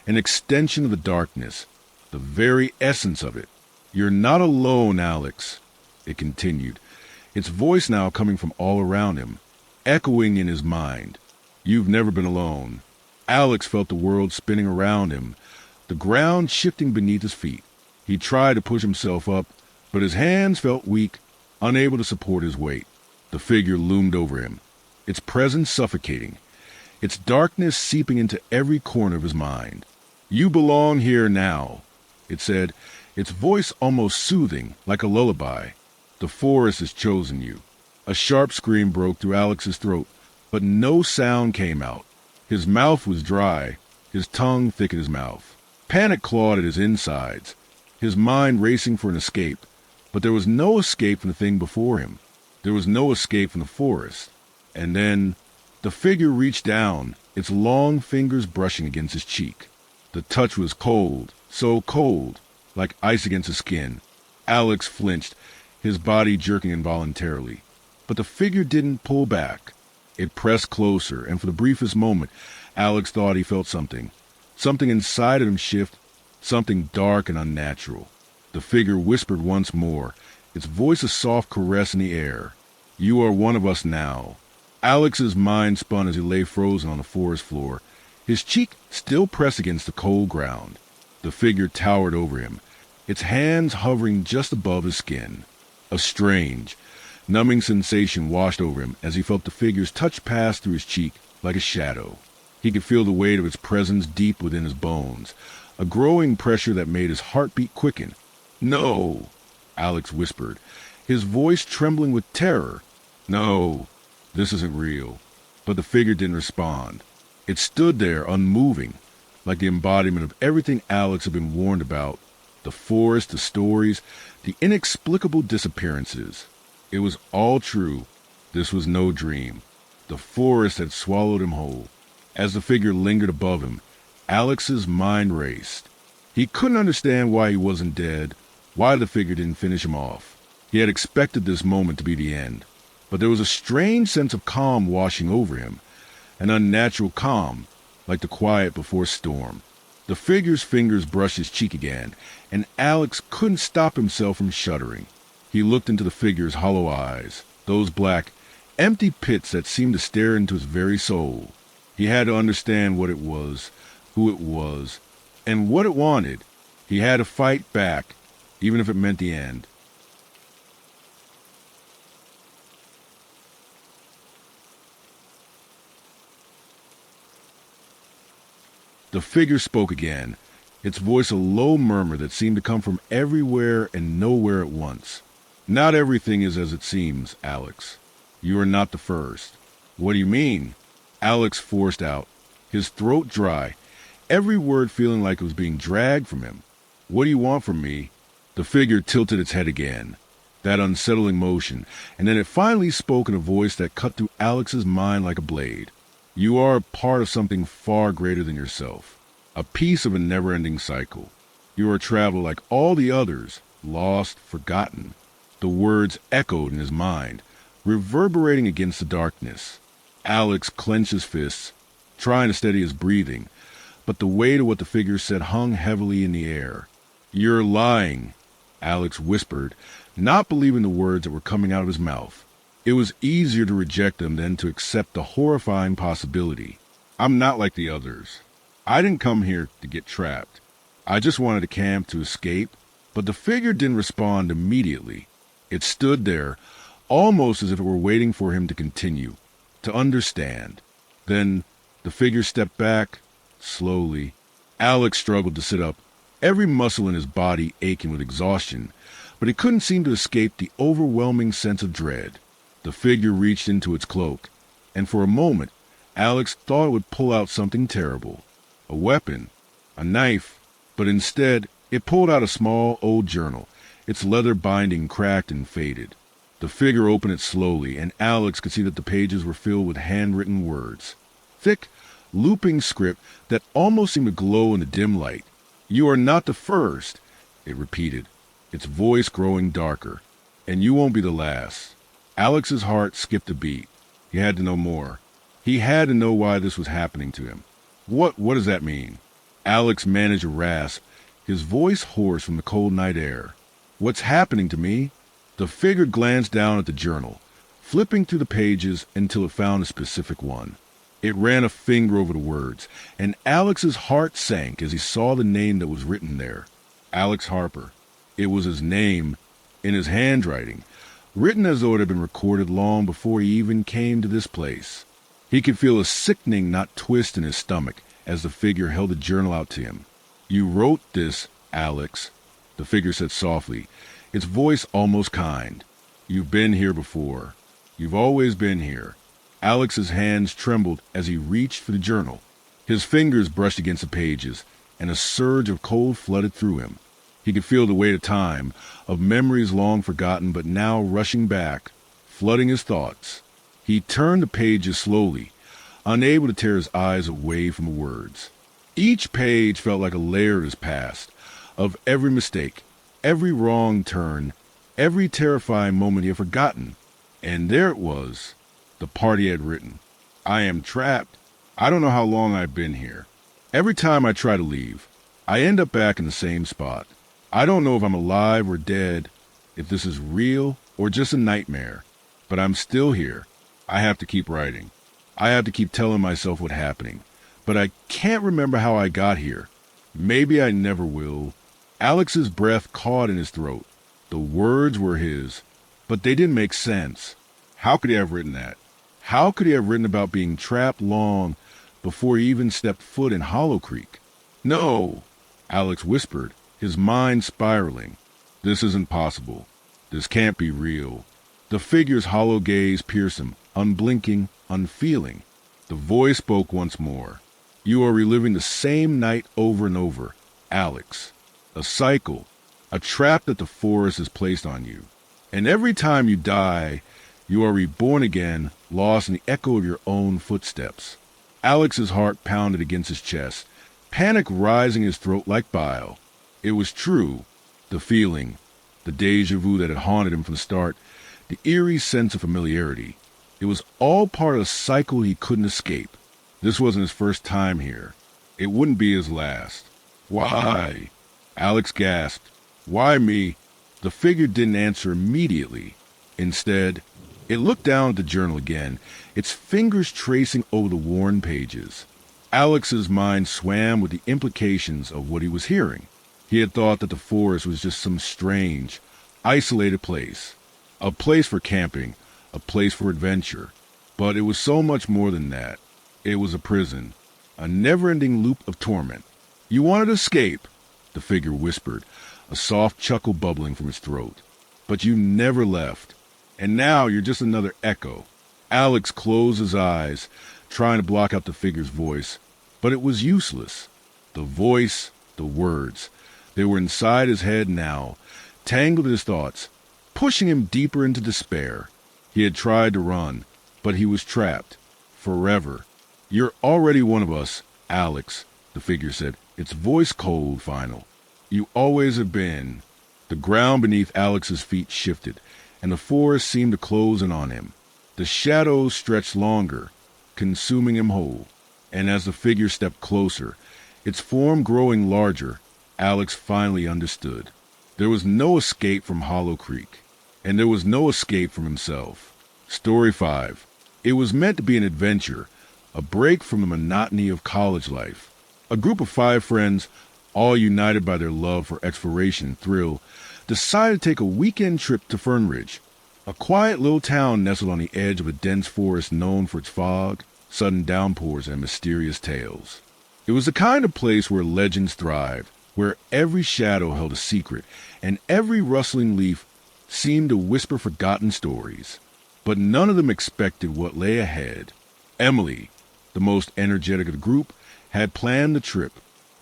an extension of the darkness, the very essence of it. "You're not alone, Alex," it continued, its voice now coming from all around him, echoing in his mind. "You've never been alone." Alex felt the world spinning around him, the ground shifting beneath his feet. He tried to push himself up, but his hands felt weak, unable to support his weight. The figure loomed over him, its presence suffocating. its darkness seeping into every corner of his mind. "You belong here now," it said, its voice almost soothing, like a lullaby. "The forest has chosen you." A sharp scream broke through Alex's throat, but no sound came out. His mouth was dry, his tongue thick in his mouth. Panic clawed at his insides, his mind racing for an escape. But there was no escape from the thing before him. There was no escape from the forest. And then the figure reached down, its long fingers brushing against his cheek. The touch was cold, so cold, like ice against his skin. Alex flinched, his body jerking involuntarily. But the figure didn't pull back. It pressed closer, and for the briefest moment, Alex thought he felt something. Something inside of him shift, something dark and unnatural. The figure whispered once more, its voice a soft caress in the air. "You are one of us now." Alex's mind spun as he lay frozen on the forest floor, his cheek still pressed against the cold ground. The figure towered over him, its hands hovering just above his skin. A strange, numbing sensation washed over him as he felt the figure's touch pass through his cheek like a shadow. He could feel the weight of its presence deep within his bones, a growing pressure that made his heartbeat quicken. "No," Alex whispered, his voice trembling with terror. "No, this isn't real." But the figure didn't respond. It stood there, unmoving, like the embodiment of everything Alex had been warned about. The forest, the stories, the inexplicable disappearances. It was all true. This was no dream. The forest had swallowed him whole. As the figure lingered above him, Alex's mind raced. He couldn't understand why he wasn't dead, why the figure didn't finish him off. He had expected this moment to be the end, but there was a strange sense of calm washing over him, an unnatural calm, like the quiet before storm. The figure's fingers brushed his cheek again, and Alex couldn't stop himself from shuddering. He looked into the figure's hollow eyes, those black, empty pits that seemed to stare into his very soul. He had to understand what it was, who it was, and what it wanted. He had to fight back, even if it meant the end. The figure spoke again, its voice a low murmur that seemed to come from everywhere and nowhere at once. "Not everything is as it seems, Alex. You are not the first." "What do you mean?" Alex forced out, his throat dry, every word feeling like it was being dragged from him. "What do you want from me?" The figure tilted its head again, that unsettling motion, and then it finally spoke in a voice that cut through Alex's mind like a blade. "You are a part of something far greater than yourself, a piece of a never-ending cycle. You are a traveler like all the others, lost, forgotten." The words echoed in his mind, reverberating against the darkness. Alex clenched his fists, trying to steady his breathing, but the weight of what the figure said hung heavily in the air. "You're lying," Alex whispered, not believing the words that were coming out of his mouth. It was easier to reject them than to accept the horrifying possibility. "I'm not like the others. I didn't come here to get trapped. I just wanted to camp to escape." But the figure didn't respond immediately. It stood there, almost as if it were waiting for him to continue, to understand. Then the figure stepped back, slowly. Alex struggled to sit up, every muscle in his body aching with exhaustion, but he couldn't seem to escape the overwhelming sense of dread. The figure reached into its cloak, and for a moment, Alex thought it would pull out something terrible. A weapon, a knife, but instead, it pulled out a small old journal, its leather binding cracked and faded. The figure opened it slowly, and Alex could see that the pages were filled with handwritten words. Thick, looping script that almost seemed to glow in the dim light. "You are not the first," it repeated, its voice growing darker. "And you won't be the last." Alex's heart skipped a beat. He had to know more. He had to know why this was happening to him. What does that mean?" Alex managed a rasp, his voice hoarse from the cold night air. "What's happening to me?" The figure glanced down at the journal, flipping through the pages until it found a specific one. It ran a finger over the words, and Alex's heart sank as he saw the name that was written there. Alex Harper. It was his name, in his handwriting, written as though it had been recorded long before he even came to this place. He could feel a sickening knot twist in his stomach as the figure held the journal out to him. "You wrote this, Alex," the figure said softly, its voice almost kind. "You've been here before. You've always been here." Alex's hands trembled as he reached for the journal. His fingers brushed against the pages, and a surge of cold flooded through him. He could feel the weight of time, of memories long forgotten but now rushing back, flooding his thoughts. He turned the pages slowly, unable to tear his eyes away from the words. Each page felt like a layer of his past, of every mistake, every wrong turn, every terrifying moment he had forgotten. And there it was, the part he had written. "I am trapped. I don't know how long I've been here. Every time I try to leave, I end up back in the same spot. I don't know if I'm alive or dead, if this is real or just a nightmare, but I'm still here. I have to keep writing. I have to keep telling myself what's happening, but I can't remember how I got here. Maybe I never will." Alex's breath caught in his throat. The words were his, but they didn't make sense. How could he have written that? How could he have written about being trapped long before he even stepped foot in Hollow Creek? "No," Alex whispered, his mind spiraling. "This isn't possible. This can't be real." The figure's hollow gaze pierced him, unblinking, unfeeling. The voice spoke once more. "You are reliving the same night over and over, Alex. A cycle, a trap that the forest has placed on you. And every time you die, you are reborn again, lost in the echo of your own footsteps." Alex's heart pounded against his chest, panic rising in his throat like bile. It was true. The feeling, the déjà vu that had haunted him from the start, the eerie sense of familiarity. It was all part of a cycle he couldn't escape. This wasn't his first time here. It wouldn't be his last. "Why?" Alex gasped. "Why me?" The figure didn't answer immediately. Instead, it looked down at the journal again, its fingers tracing over the worn pages. Alex's mind swam with the implications of what he was hearing. He had thought that the forest was just some strange, isolated place. A place for camping, a place for adventure. But it was so much more than that. It was a prison, a never-ending loop of torment. "You wanted to escape," the figure whispered, a soft chuckle bubbling from his throat. "But you never left. And now you're just another echo." Alex closed his eyes, trying to block out the figure's voice, but it was useless. The voice, the words, they were inside his head now, tangled in his thoughts, pushing him deeper into despair. He had tried to run, but he was trapped. Forever. "You're already one of us, Alex," the figure said, its voice cold, final. "You always have been." The ground beneath Alex's feet shifted, and the forest seemed to close in on him. The shadows stretched longer, consuming him whole. And as the figure stepped closer, its form growing larger, Alex finally understood. There was no escape from Hollow Creek, and there was no escape from himself. Story 5. It was meant to be an adventure, a break from the monotony of college life. A group of 5 friends, all united by their love for exploration and thrill, decided to take a weekend trip to Fernridge, a quiet little town nestled on the edge of a dense forest known for its fog, sudden downpours, and mysterious tales. It was the kind of place where legends thrived, where every shadow held a secret, and every rustling leaf seemed to whisper forgotten stories. But none of them expected what lay ahead. Emily, the most energetic of the group, had planned the trip.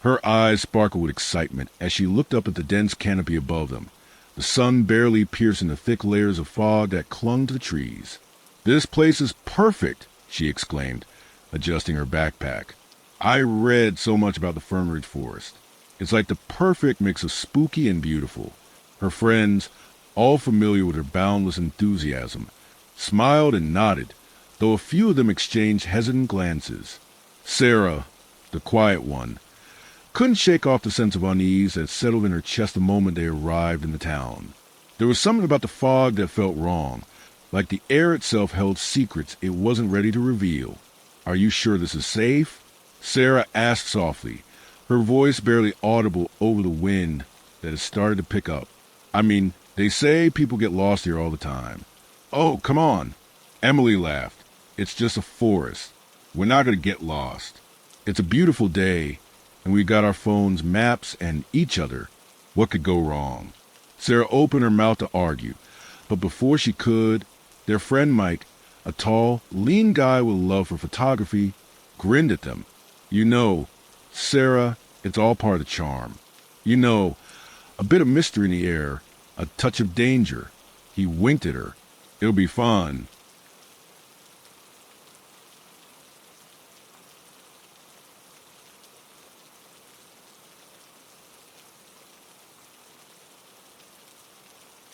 Her eyes sparkled with excitement as she looked up at the dense canopy above them, the sun barely piercing the thick layers of fog that clung to the trees. "This place is perfect," she exclaimed, adjusting her backpack. "I read so much about the Fernridge Forest. It's like the perfect mix of spooky and beautiful." Her friends, all familiar with her boundless enthusiasm, smiled and nodded, though a few of them exchanged hesitant glances. Sarah, the quiet one, couldn't shake off the sense of unease that settled in her chest the moment they arrived in the town. There was something about the fog that felt wrong, like the air itself held secrets it wasn't ready to reveal. "Are you sure this is safe?" Sarah asked softly, her voice barely audible over the wind that had started to pick up. "I mean, they say people get lost here all the time." "Oh, come on." Emily laughed. It's just a forest. We're not going to get lost. It's a beautiful day, and we got our phones, maps, and each other. What could go wrong? Sarah opened her mouth to argue, but before she could, their friend Mike, a tall, lean guy with a love for photography, grinned at them. You know, Sarah, it's all part of the charm. You know, a bit of mystery in the air, a touch of danger. He winked at her. It'll be fun.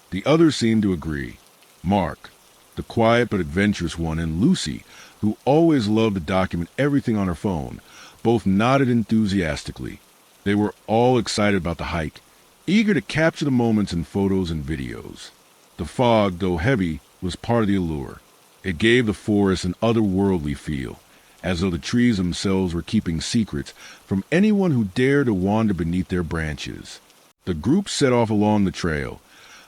The others seemed to agree. Mark, the quiet but adventurous one, and Lucy, who always loved to document everything on her phone, both nodded enthusiastically. They were all excited about the hike, eager to capture the moments in photos and videos. The fog, though heavy, was part of the allure. It gave the forest an otherworldly feel, as though the trees themselves were keeping secrets from anyone who dared to wander beneath their branches. The group set off along the trail,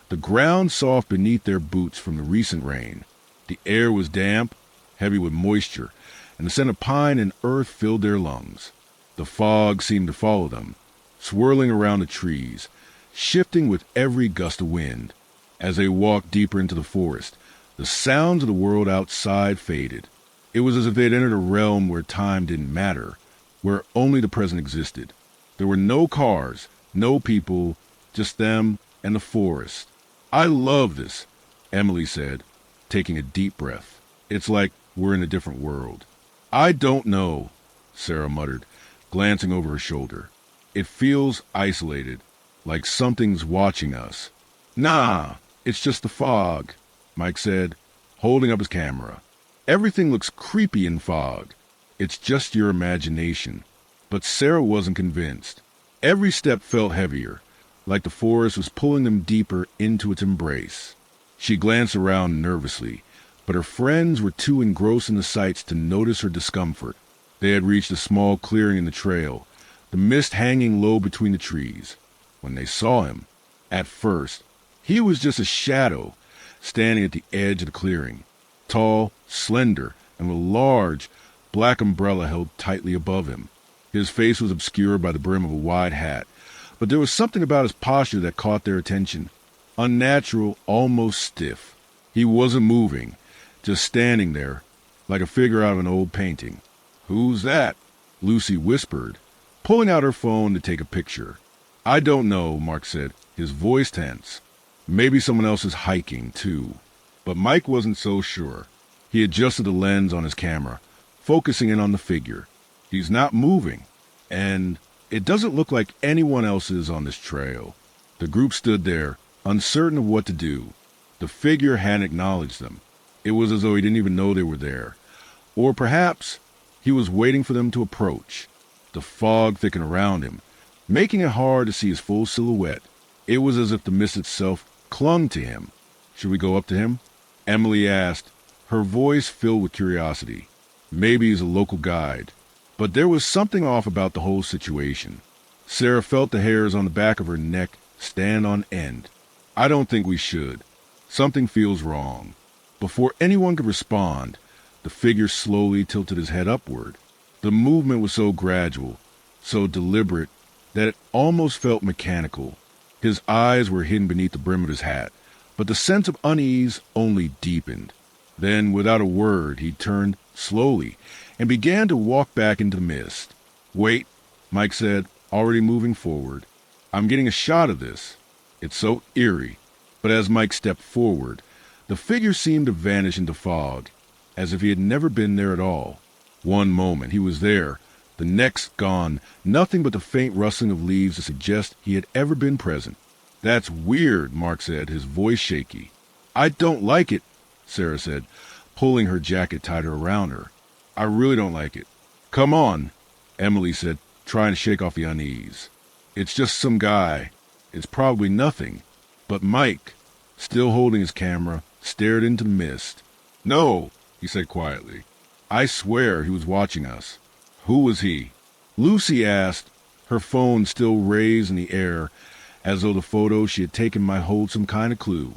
the ground soft beneath their boots from the recent rain. The air was damp, heavy with moisture, and the scent of pine and earth filled their lungs. The fog seemed to follow them, swirling around the trees, shifting with every gust of wind. As they walked deeper into the forest, the sounds of the world outside faded. It was as if they had entered a realm where time didn't matter, where only the present existed. There were no cars, no people, just them and the forest. I love this, Emily said, taking a deep breath. It's like we're in a different world. I don't know, Sarah muttered, glancing over her shoulder. It feels isolated, like something's watching us. Nah, it's just the fog, Mike said, holding up his camera. Everything looks creepy in fog. It's just your imagination. But Sarah wasn't convinced. Every step felt heavier, like the forest was pulling them deeper into its embrace. She glanced around nervously, but her friends were too engrossed in the sights to notice her discomfort. They had reached a small clearing in the trail, the mist hanging low between the trees, when they saw him. At first, he was just a shadow, standing at the edge of the clearing, tall, slender, and with a large, black umbrella held tightly above him. His face was obscured by the brim of a wide hat, but there was something about his posture that caught their attention. Unnatural, almost stiff. He wasn't moving, just standing there, like a figure out of an old painting. "Who's that?" Lucy whispered, pulling out her phone to take a picture. "I don't know," Mark said, his voice tense. Maybe someone else is hiking, too. But Mike wasn't so sure. He adjusted the lens on his camera, focusing in on the figure. He's not moving, and it doesn't look like anyone else is on this trail. The group stood there, uncertain of what to do. The figure hadn't acknowledged them. It was as though he didn't even know they were there. Or perhaps he was waiting for them to approach. The fog thickened around him, making it hard to see his full silhouette. It was as if the mist itself clung to him. "Should we go up to him?" Emily asked, her voice filled with curiosity. Maybe he's a local guide. But there was something off about the whole situation. Sarah felt the hairs on the back of her neck stand on end. "I don't think we should. Something feels wrong." Before anyone could respond, the figure slowly tilted his head upward. The movement was so gradual, so deliberate, that it almost felt mechanical. His eyes were hidden beneath the brim of his hat, but the sense of unease only deepened. Then, without a word, he turned slowly and began to walk back into the mist. "Wait," Mike said, already moving forward. "I'm getting a shot of this." It's so eerie. But as Mike stepped forward, the figure seemed to vanish into fog, as if he had never been there at all. One moment he was there, the next gone, nothing but the faint rustling of leaves to suggest he had ever been present. "That's weird," Mark said, his voice shaky. "I don't like it," Sarah said, pulling her jacket tighter around her. "I really don't like it." "Come on," Emily said, trying to shake off the unease. "It's just some guy. It's probably nothing." But Mike, still holding his camera, stared into the mist. "No," he said quietly. "I swear he was watching us." "Who was he?" Lucy asked, her phone still raised in the air, as though the photo she had taken might hold some kind of clue.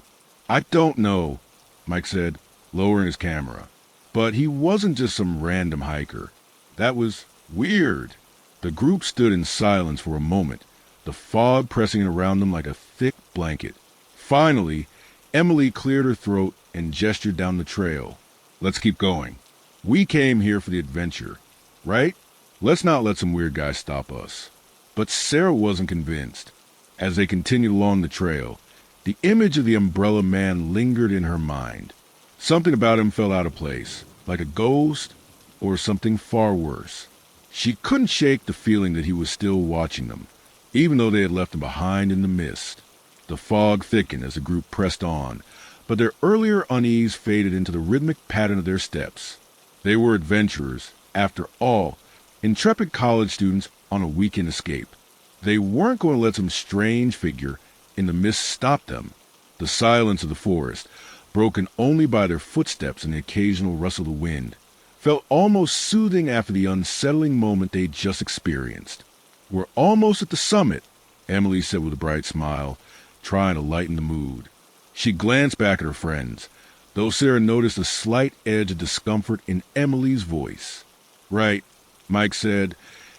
"I don't know," Mike said, lowering his camera. But he wasn't just some random hiker. That was weird. The group stood in silence for a moment, the fog pressing around them like a thick blanket. Finally, Emily cleared her throat and gestured down the trail. Let's keep going. We came here for the adventure, right? Let's not let some weird guy stop us. But Sarah wasn't convinced. As they continued along the trail, the image of the Umbrella Man lingered in her mind. Something about him felt out of place, like a ghost or something far worse. She couldn't shake the feeling that he was still watching them, even though they had left him behind in the mist. The fog thickened as the group pressed on, but their earlier unease faded into the rhythmic pattern of their steps. They were adventurers, after all, intrepid college students on a weekend escape. They weren't going to let some strange figure in the mist stop them. The silence of the forest, broken only by their footsteps and the occasional rustle of the wind, felt almost soothing after the unsettling moment they'd just experienced. We're almost at the summit, Emily said with a bright smile, trying to lighten the mood. She glanced back at her friends, though Sarah noticed a slight edge of discomfort in Emily's voice. Right, Mike said,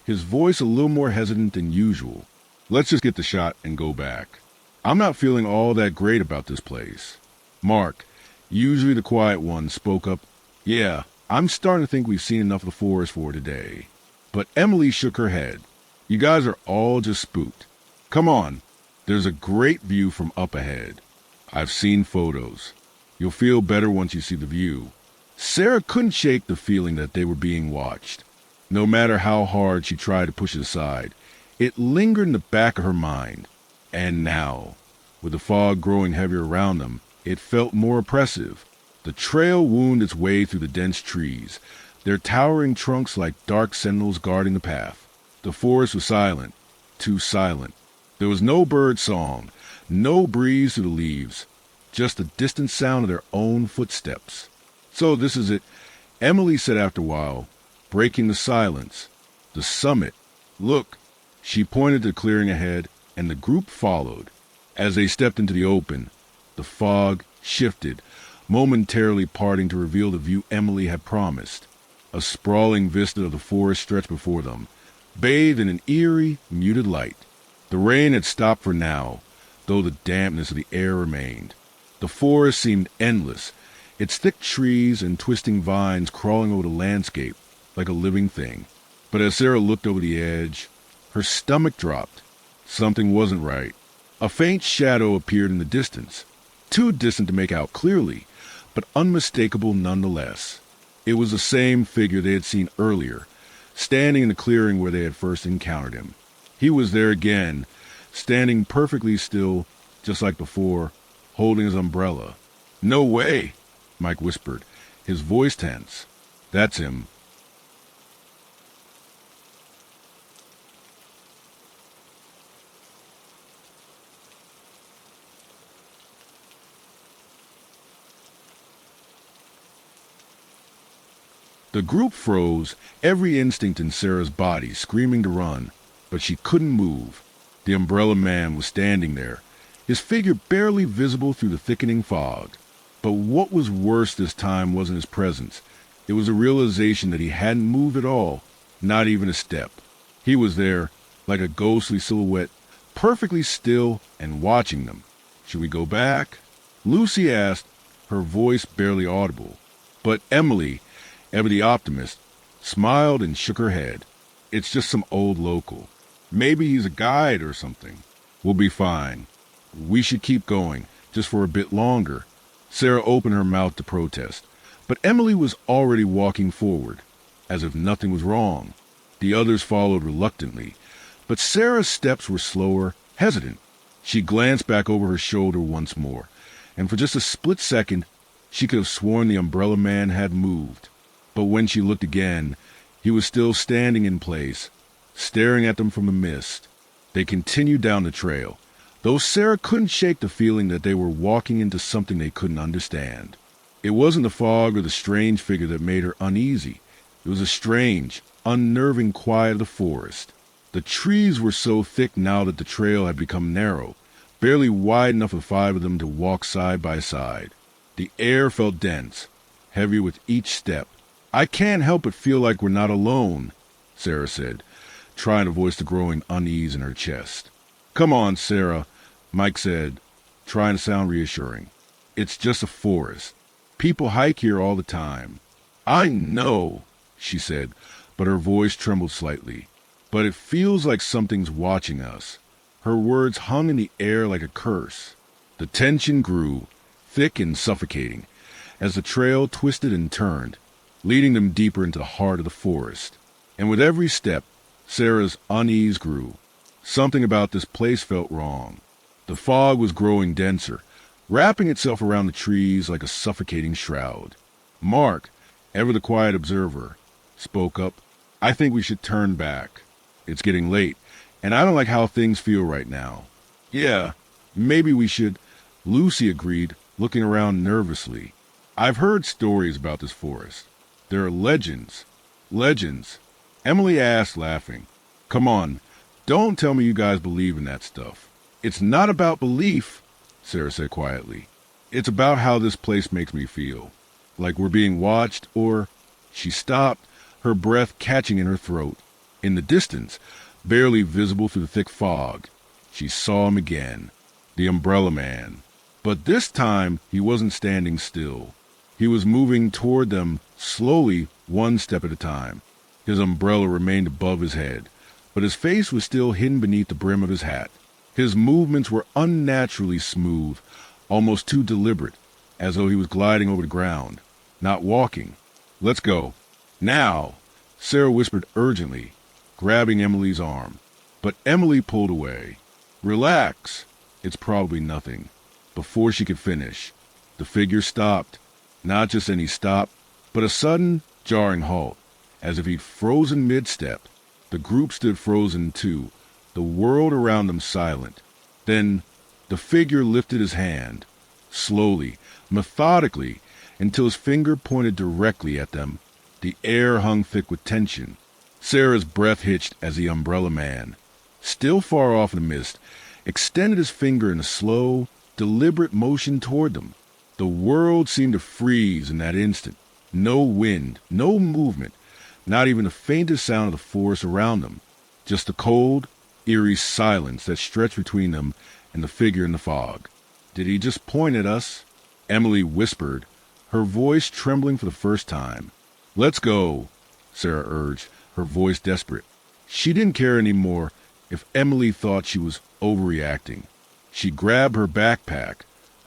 his voice a little more hesitant than usual. Let's just get the shot and go back. I'm not feeling all that great about this place. Mark, usually the quiet one, spoke up. Yeah, I'm starting to think we've seen enough of the forest for today. But Emily shook her head. You guys are all just spooked. Come on, there's a great view from up ahead. I've seen photos. You'll feel better once you see the view. Sarah couldn't shake the feeling that they were being watched. No matter how hard she tried to push it aside, it lingered in the back of her mind. And now, with the fog growing heavier around them, it felt more oppressive. The trail wound its way through the dense trees, their towering trunks like dark sentinels guarding the path. The forest was silent, too silent. There was no bird song, no breeze through the leaves, just the distant sound of their own footsteps. So this is it, Emily said after a while, breaking the silence. The summit. Look. She pointed to the clearing ahead, and the group followed. As they stepped into the open, the fog shifted, momentarily parting to reveal the view Emily had promised. A sprawling vista of the forest stretched before them, bathed in an eerie, muted light. The rain had stopped for now, though the dampness of the air remained. The forest seemed endless, its thick trees and twisting vines crawling over the landscape like a living thing. But as Sarah looked over the edge, her stomach dropped. Something wasn't right. A faint shadow appeared in the distance, too distant to make out clearly, but unmistakable nonetheless. It was the same figure they had seen earlier, standing in the clearing where they had first encountered him. He was there again, standing perfectly still, just like before, holding his umbrella. "No way," Mike whispered, his voice tense. "That's him." The group froze, every instinct in Sarah's body screaming to run, but she couldn't move. The Umbrella Man was standing there, his figure barely visible through the thickening fog. But what was worse this time wasn't his presence. It was a realization that he hadn't moved at all, not even a step. He was there, like a ghostly silhouette, perfectly still and watching them. "Should we go back?" Lucy asked, her voice barely audible. But Emily, ever the optimist, smiled and shook her head. "It's just some old local. Maybe he's a guide or something. We'll be fine. We should keep going, just for a bit longer." Sarah opened her mouth to protest, but Emily was already walking forward, as if nothing was wrong. The others followed reluctantly, but Sarah's steps were slower, hesitant. She glanced back over her shoulder once more, and for just a split second, she could have sworn the Umbrella Man had moved. But when she looked again, he was still standing in place, staring at them from the mist. They continued down the trail, though Sarah couldn't shake the feeling that they were walking into something they couldn't understand. It wasn't the fog or the strange figure that made her uneasy. It was a strange, unnerving quiet of the forest. The trees were so thick now that the trail had become narrow, barely wide enough for the five of them to walk side by side. The air felt dense, heavier with each step. "I can't help but feel like we're not alone," Sarah said, trying to voice the growing unease in her chest. "Come on, Sarah," Mike said, trying to sound reassuring. "It's just a forest. People hike here all the time." "I know," she said, but her voice trembled slightly. "But it feels like something's watching us." Her words hung in the air like a curse. The tension grew, thick and suffocating, as the trail twisted and turned, leading them deeper into the heart of the forest. And with every step, Sarah's unease grew. Something about this place felt wrong. The fog was growing denser, wrapping itself around the trees like a suffocating shroud. Mark, ever the quiet observer, spoke up. "I think we should turn back. It's getting late, and I don't like how things feel right now." "Yeah, maybe we should," Lucy agreed, looking around nervously. "I've heard stories about this forest. There are legends." "Legends?" Emily asked, laughing. "Come on, don't tell me you guys believe in that stuff." "It's not about belief," Sarah said quietly. "It's about how this place makes me feel. Like we're being watched, or—" She stopped, her breath catching in her throat. In the distance, barely visible through the thick fog, she saw him again, the Umbrella Man. But this time, he wasn't standing still. He was moving toward them, slowly, one step at a time. His umbrella remained above his head, but his face was still hidden beneath the brim of his hat. His movements were unnaturally smooth, almost too deliberate, as though he was gliding over the ground, not walking. "Let's go. Now," Sarah whispered urgently, grabbing Emily's arm. But Emily pulled away. "Relax. It's probably nothing." Before she could finish, the figure stopped. Not just any stop, but a sudden, jarring halt, as if he'd frozen mid-step. The group stood frozen too, the world around them silent. Then the figure lifted his hand, slowly, methodically, until his finger pointed directly at them. The air hung thick with tension. Sarah's breath hitched as the Umbrella Man, still far off in the mist, extended his finger in a slow, deliberate motion toward them. The world seemed to freeze in that instant. No wind, no movement, not even the faintest sound of the forest around them. Just the cold, eerie silence that stretched between them and the figure in the fog. "Did he just point at us?" Emily whispered, her voice trembling for the first time. "Let's go," Sarah urged, her voice desperate. She didn't care anymore if Emily thought she was overreacting. She grabbed her backpack,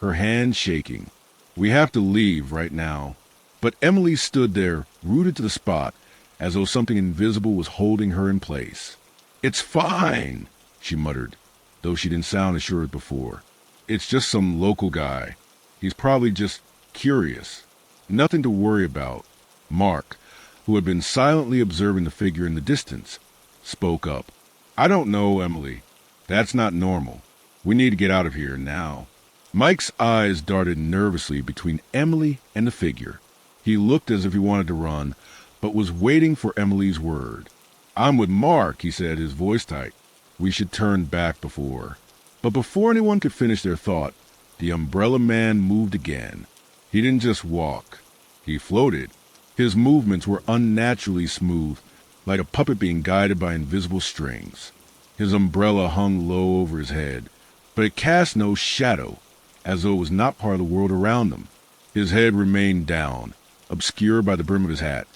her hand shaking. "We have to leave right now." But Emily stood there, rooted to the spot, as though something invisible was holding her in place. "It's fine," she muttered, though she didn't sound as sure as before. "It's just some local guy. He's probably just curious. Nothing to worry about." Mark, who had been silently observing the figure in the distance, spoke up. "I don't know, Emily. That's not normal. We need to get out of here now." Mike's eyes darted nervously between Emily and the figure. He looked as if he wanted to run, but was waiting for Emily's word. "I'm with Mark," he said, his voice tight. "We should turn back before." But before anyone could finish their thought, the Umbrella Man moved again. He didn't just walk. He floated. His movements were unnaturally smooth, like a puppet being guided by invisible strings. His umbrella hung low over his head, but it cast no shadow, as though it was not part of the world around them. His head remained down, obscured by the brim of his hat,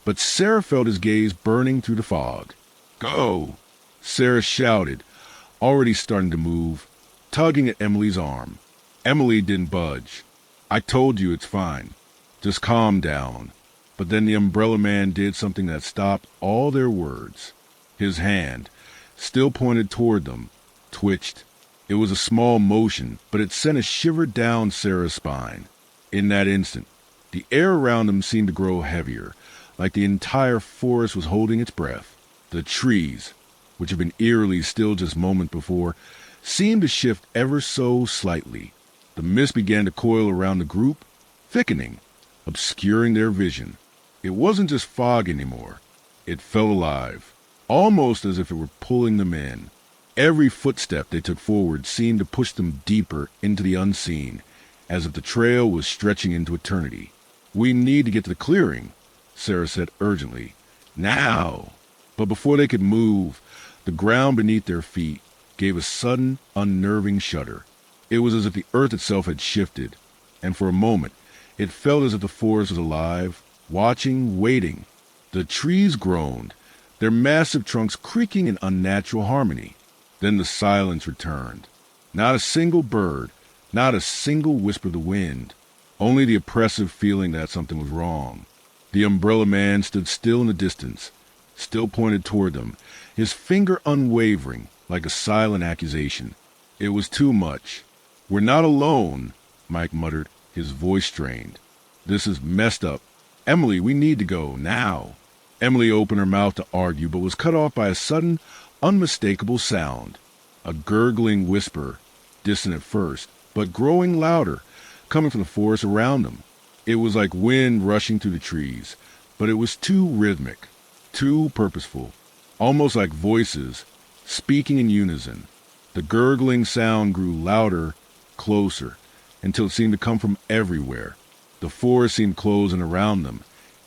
but Sarah felt his gaze burning through the fog. "Go!" Sarah shouted, already starting to move, tugging at Emily's arm. Emily didn't budge. "I told you it's fine. Just calm down." But then the Umbrella Man did something that stopped all their words. His hand, still pointed toward them, twitched. It was a small motion, but it sent a shiver down Sarah's spine. In that instant, the air around them seemed to grow heavier, like the entire forest was holding its breath. The trees, which had been eerily still just moments before, seemed to shift ever so slightly. The mist began to coil around the group, thickening, obscuring their vision. It wasn't just fog anymore. It felt alive, almost as if it were pulling them in. Every footstep they took forward seemed to push them deeper into the unseen, as if the trail was stretching into eternity. We need to get to the clearing, Sarah said urgently. Now! But before they could move, the ground beneath their feet gave a sudden, unnerving shudder. It was as if the earth itself had shifted, and for a moment it felt as if the forest was alive, watching, waiting. The trees groaned, their massive trunks creaking in unnatural harmony. Then the silence returned. Not a single bird, not a single whisper of the wind, only the oppressive feeling that something was wrong. The Umbrella Man stood still in the distance, still pointed toward them, his finger unwavering, like a silent accusation. It was too much. "We're not alone," Mike muttered, his voice strained. "This is messed up. Emily, we need to go, now." Emily opened her mouth to argue, but was cut off by a sudden, unmistakable sound. A gurgling whisper, distant at first, but growing louder, coming from the forest around them. It was like wind rushing through the trees, but it was too rhythmic, too purposeful, almost like voices, speaking in unison. The gurgling sound grew louder, closer, until it seemed to come from everywhere. The forest seemed closing around them,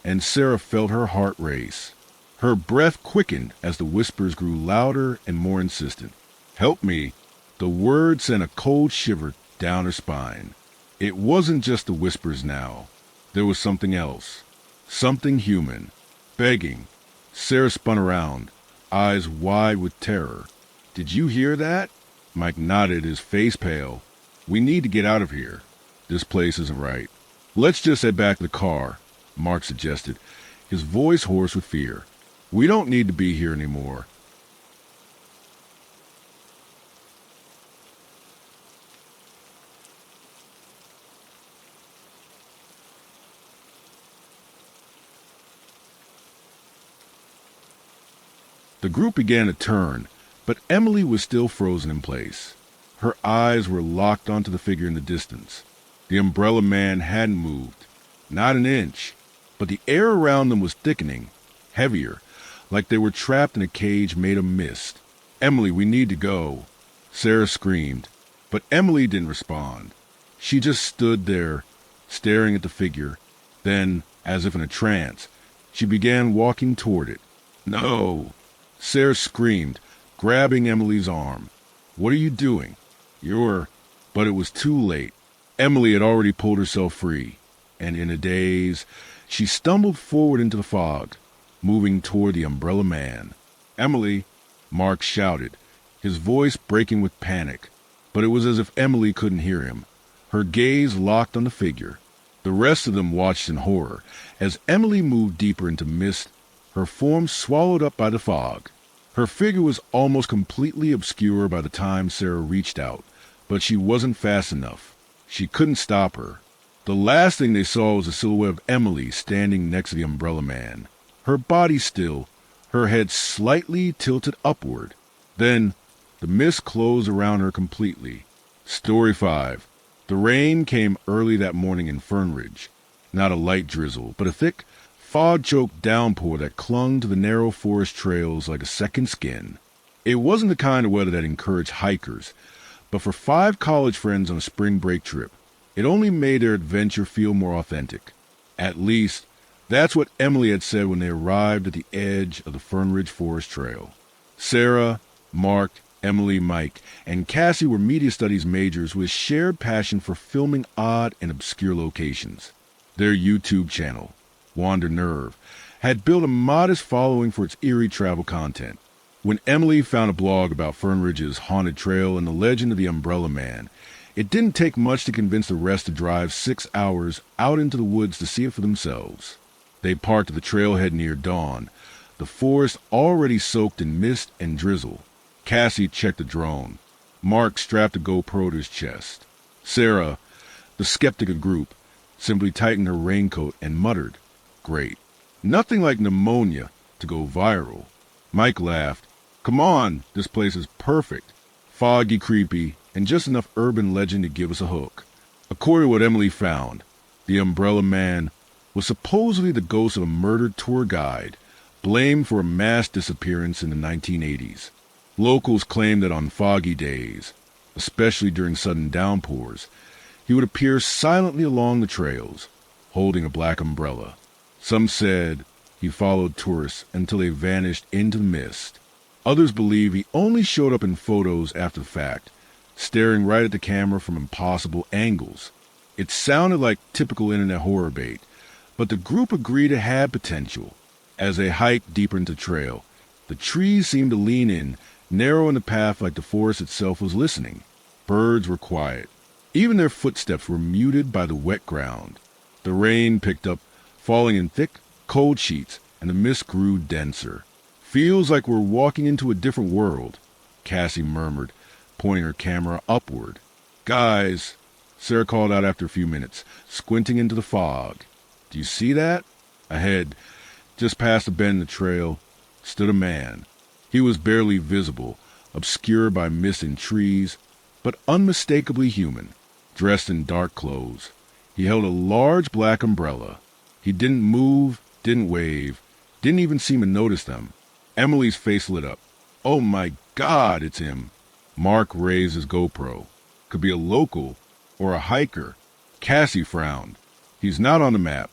and Sarah felt her heart race. Her breath quickened as the whispers grew louder and more insistent. "Help me." The word sent a cold shiver down her spine. It wasn't just the whispers now. There was something else. Something human. Begging. Sarah spun around, eyes wide with terror. "Did you hear that?" Mike nodded, his face pale. "We need to get out of here. This place isn't right." "Let's just head back to the car," Mark suggested, his voice hoarse with fear. "We don't need to be here anymore." The group began to turn, but Emily was still frozen in place. Her eyes were locked onto the figure in the distance. The Umbrella Man hadn't moved, not an inch, but the air around them was thickening, heavier, like they were trapped in a cage made of mist. "Emily, we need to go," Sarah screamed, but Emily didn't respond. She just stood there, staring at the figure. Then, as if in a trance, she began walking toward it. "No!" Sarah screamed, grabbing Emily's arm. "What are you doing? You're—" But it was too late. Emily had already pulled herself free, and in a daze, she stumbled forward into the fog, moving toward the Umbrella Man. "Emily!" Mark shouted, his voice breaking with panic, but it was as if Emily couldn't hear him. Her gaze locked on the figure. The rest of them watched in horror as Emily moved deeper into mist, her form swallowed up by the fog. Her figure was almost completely obscure by the time Sarah reached out, but she wasn't fast enough. She couldn't stop her. The last thing they saw was a silhouette of Emily standing next to the Umbrella Man, her body still, her head slightly tilted upward. Then the mist closed around her completely. Story 5. The rain came early that morning in Fernridge. Not a light drizzle, but a thick, fog-choked downpour that clung to the narrow forest trails like a second skin. It wasn't the kind of weather that encouraged hikers, but for 5 college friends on a spring break trip, it only made their adventure feel more authentic. At least, that's what Emily had said when they arrived at the edge of the Fernridge Forest Trail. Sarah, Mark, Emily, Mike, and Cassie were media studies majors with a shared passion for filming odd and obscure locations. Their YouTube channel, Wander Nerve, had built a modest following for its eerie travel content. When Emily found a blog about Fernridge's haunted trail and the legend of the Umbrella Man, it didn't take much to convince the rest to drive 6 hours out into the woods to see it for themselves. They parked at the trailhead near dawn, the forest already soaked in mist and drizzle. Cassie checked the drone. Mark strapped a GoPro to his chest. Sarah, the skeptic of the group, simply tightened her raincoat and muttered, "Great. Nothing like pneumonia to go viral." Mike laughed. "Come on, this place is perfect. Foggy, creepy, and just enough urban legend to give us a hook." According to what Emily found, the Umbrella Man was supposedly the ghost of a murdered tour guide, blamed for a mass disappearance in the 1980s. Locals claimed that on foggy days, especially during sudden downpours, he would appear silently along the trails, holding a black umbrella. Some said he followed tourists until they vanished into the mist. Others believe he only showed up in photos after the fact, staring right at the camera from impossible angles. It sounded like typical internet horror bait, but the group agreed it had potential. As they hiked deeper into the trail, the trees seemed to lean in, narrowing the path like the forest itself was listening. Birds were quiet. Even their footsteps were muted by the wet ground. The rain picked up, falling in thick, cold sheets, and the mist grew denser. "Feels like we're walking into a different world," Cassie murmured, pointing her camera upward. "Guys," Sarah called out after a few minutes, squinting into the fog. "Do you see that?" Ahead, just past a bend in the trail, stood a man. He was barely visible, obscured by mist and trees, but unmistakably human, dressed in dark clothes. He held a large black umbrella. He didn't move, didn't wave, didn't even seem to notice them. Emily's face lit up. "Oh my God, it's him." Mark raised his GoPro. "Could be a local or a hiker." Cassie frowned. "He's not on the map."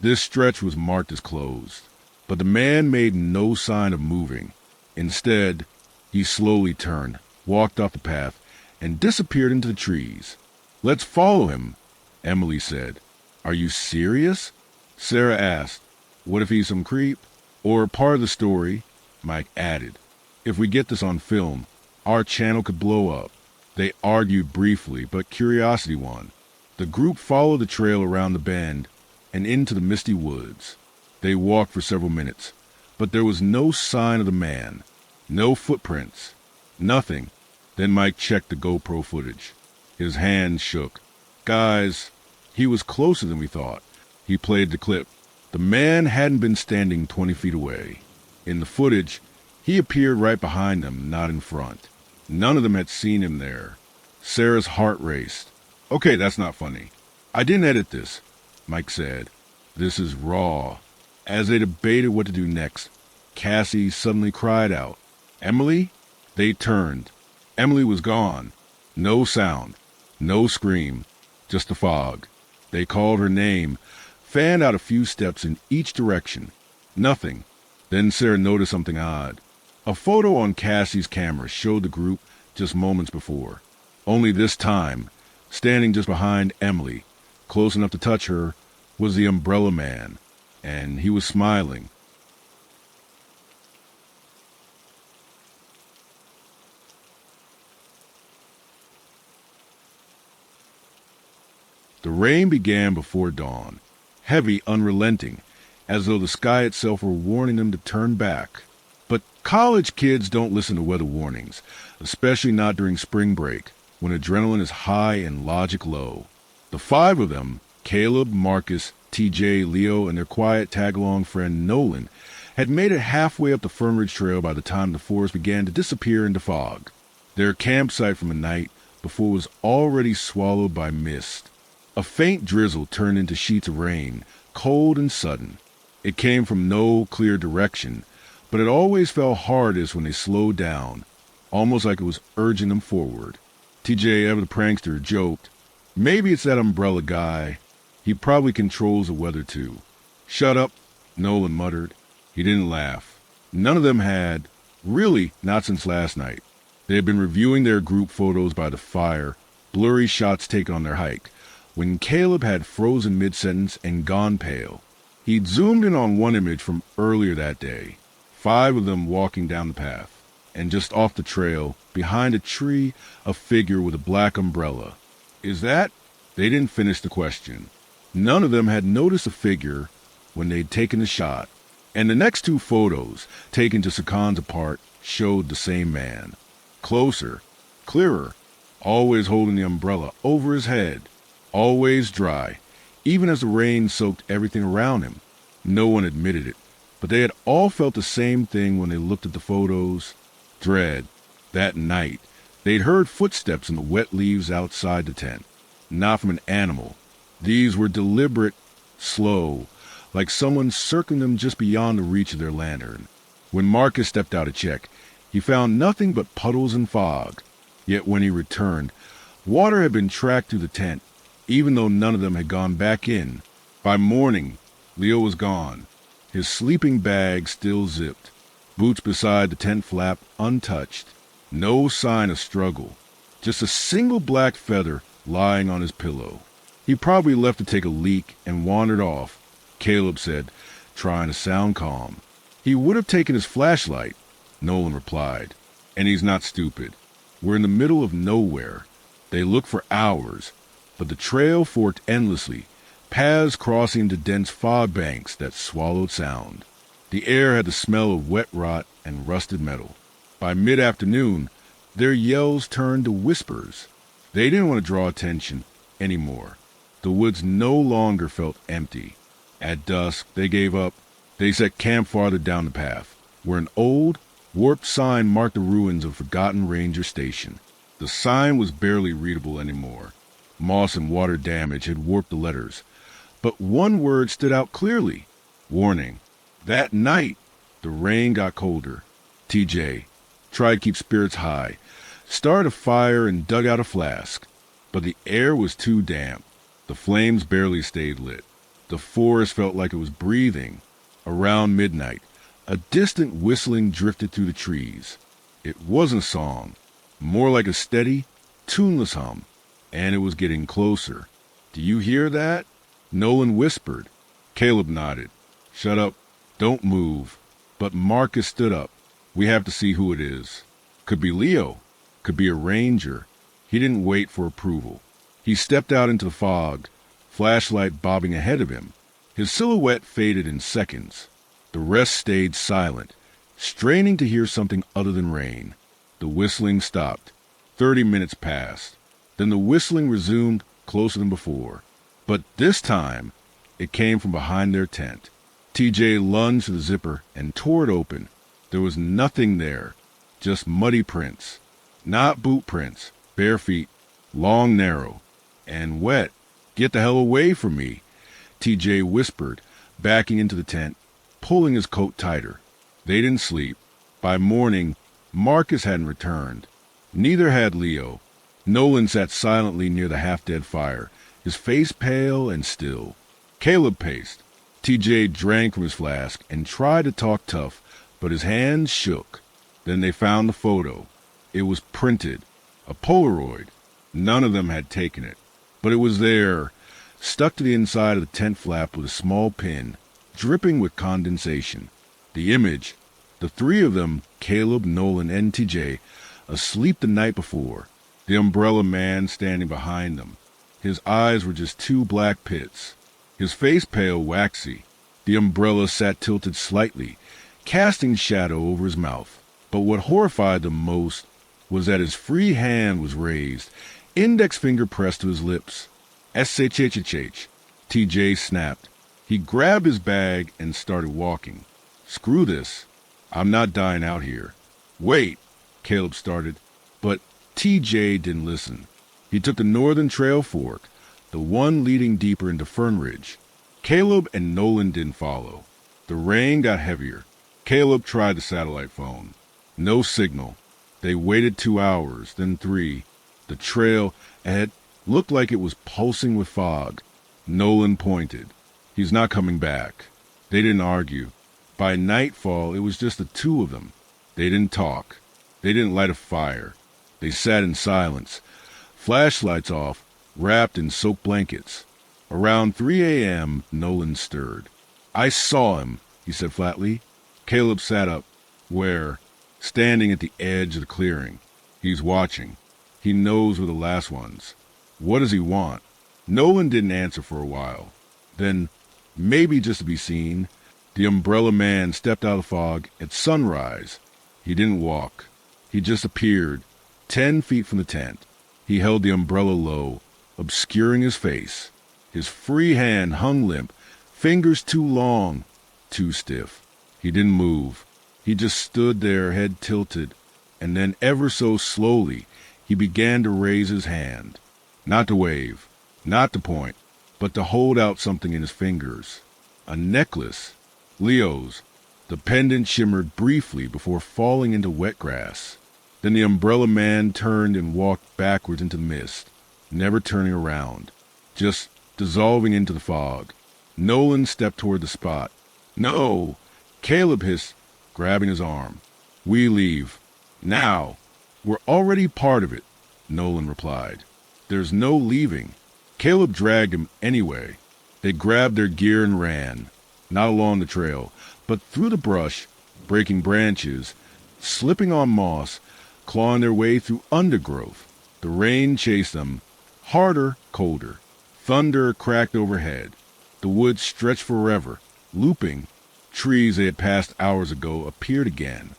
This stretch was marked as closed. But the man made no sign of moving. Instead, he slowly turned, walked off the path, and disappeared into the trees. "Let's follow him," Emily said. "Are you serious?" Sarah asked. "What if he's some creep?" "Or part of the story," Mike added. "If we get this on film, our channel could blow up." They argued briefly, but curiosity won. The group followed the trail around the bend and into the misty woods. They walked for several minutes, but there was no sign of the man. No footprints. Nothing. Then Mike checked the GoPro footage. His hand shook. "Guys, he was closer than we thought." He played the clip. The man hadn't been standing 20 feet away. In the footage, he appeared right behind them, not in front. None of them had seen him there. Sarah's heart raced. "Okay, that's not funny. I didn't edit this," Mike said. "This is raw." As they debated what to do next, Cassie suddenly cried out, "Emily?" They turned. Emily was gone. No sound. No scream. Just the fog. They called her name, fanned out a few steps in each direction. Nothing. Then Sarah noticed something odd. A photo on Cassie's camera showed the group just moments before. Only this time, standing just behind Emily, close enough to touch her, was the Umbrella Man. And he was smiling. The rain began before dawn, heavy, unrelenting, as though the sky itself were warning them to turn back. But college kids don't listen to weather warnings, especially not during spring break, when adrenaline is high and logic low. The five of them, Caleb, Marcus, TJ, Leo, and their quiet tag-along friend Nolan, had made it halfway up the Fernridge Trail by the time the forest began to disappear into fog. Their campsite from the night before was already swallowed by mist. A faint drizzle turned into sheets of rain, cold and sudden. It came from no clear direction, but it always fell hardest when they slowed down, almost like it was urging them forward. TJ, ever the prankster, joked, "Maybe it's that umbrella guy. He probably controls the weather too." "Shut up," Nolan muttered. He didn't laugh. None of them had. Really, not since last night. They had been reviewing their group photos by the fire, blurry shots taken on their hike, when Caleb had frozen mid-sentence and gone pale. He'd zoomed in on one image from earlier that day. 5 of them walking down the path. And just off the trail, behind a tree, a figure with a black umbrella. "Is that?" They didn't finish the question. None of them had noticed the figure when they'd taken the shot, and the next 2 photos, taken just seconds apart, showed the same man. Closer, clearer, always holding the umbrella over his head, always dry, even as the rain soaked everything around him. No one admitted it, but they had all felt the same thing when they looked at the photos. Dread. That night, they'd heard footsteps in the wet leaves outside the tent. Not from an animal. These were deliberate, slow, like someone circling them just beyond the reach of their lantern. When Marcus stepped out to check, he found nothing but puddles and fog. Yet when he returned, water had been tracked through the tent, even though none of them had gone back in. By morning, Leo was gone, his sleeping bag still zipped, boots beside the tent flap untouched. No sign of struggle, just a single black feather lying on his pillow. He probably left to take a leak and wandered off, Caleb said, trying to sound calm. He would have taken his flashlight, Nolan replied. And he's not stupid. We're in the middle of nowhere. They looked for hours, but the trail forked endlessly, paths crossing into dense fog banks that swallowed sound. The air had the smell of wet rot and rusted metal. By mid-afternoon, their yells turned to whispers. They didn't want to draw attention anymore. The woods no longer felt empty. At dusk, they gave up. They set camp farther down the path, where an old, warped sign marked the ruins of a forgotten ranger station. The sign was barely readable anymore. Moss and water damage had warped the letters. But one word stood out clearly. Warning. That night, the rain got colder. TJ tried to keep spirits high, started a fire and dug out a flask. But the air was too damp. The flames barely stayed lit. The forest felt like it was breathing. Around midnight, a distant whistling drifted through the trees. It wasn't a song, more like a steady, tuneless hum, and it was getting closer. Do you hear that? Nolan whispered. Caleb nodded. Shut up. Don't move. But Marcus stood up. We have to see who it is. Could be Leo. Could be a ranger. He didn't wait for approval. He stepped out into the fog, flashlight bobbing ahead of him. His silhouette faded in seconds. The rest stayed silent, straining to hear something other than rain. The whistling stopped. 30 minutes passed. Then the whistling resumed closer than before. But this time, it came from behind their tent. TJ lunged to the zipper and tore it open. There was nothing there, just muddy prints. Not boot prints, bare feet, long, narrow, and wet. Get the hell away from me, TJ whispered, backing into the tent, pulling his coat tighter. They didn't sleep. By morning, Marcus hadn't returned. Neither had Leo. Nolan sat silently near the half-dead fire, his face pale and still. Caleb paced. TJ drank from his flask and tried to talk tough, but his hands shook. Then they found the photo. It was printed, a Polaroid. None of them had taken it, but it was there, stuck to the inside of the tent flap with a small pin, dripping with condensation. The image, the three of them, Caleb, Nolan, and TJ, asleep the night before. The Umbrella Man standing behind them. His eyes were just two black pits. His face pale, waxy. The umbrella sat tilted slightly, casting shadow over his mouth. But what horrified them most was that his free hand was raised, index finger pressed to his lips. S-H-H-H-H. TJ snapped. He grabbed his bag and started walking. Screw this. I'm not dying out here. Wait, Caleb started, but TJ didn't listen. He took the northern trail fork, the one leading deeper into Fernridge. Caleb and Nolan didn't follow. The rain got heavier. Caleb tried the satellite phone. No signal. They waited 2 hours, then 3. The trail ahead looked like it was pulsing with fog. Nolan pointed. He's not coming back. They didn't argue. By nightfall, it was just the two of them. They didn't talk. They didn't light a fire. They sat in silence, flashlights off, wrapped in soaked blankets. Around 3 a.m., Nolan stirred. I saw him, he said flatly. Caleb sat up. Where? Standing at the edge of the clearing. He's watching. He knows we're the last ones. What does he want? Nolan didn't answer for a while. Then, maybe just to be seen, the Umbrella Man stepped out of the fog at sunrise. He didn't walk. He just appeared, 10 feet from the tent. He held the umbrella low, obscuring his face. His free hand hung limp, fingers too long, too stiff. He didn't move. He just stood there, head tilted, and then ever so slowly he began to raise his hand. Not to wave, not to point, but to hold out something in his fingers. A necklace. Leo's. The pendant shimmered briefly before falling into wet grass. Then the Umbrella Man turned and walked backwards into the mist, never turning around, just dissolving into the fog. Nolan stepped toward the spot. "No!" Caleb hissed, grabbing his arm. "We leave. Now." "We're already part of it," Nolan replied. "There's no leaving." Caleb dragged him anyway. They grabbed their gear and ran, not along the trail, but through the brush, breaking branches, slipping on moss, clawing their way through undergrowth. The rain chased them, harder, colder. Thunder cracked overhead. The woods stretched forever, looping. Trees they had passed hours ago appeared again.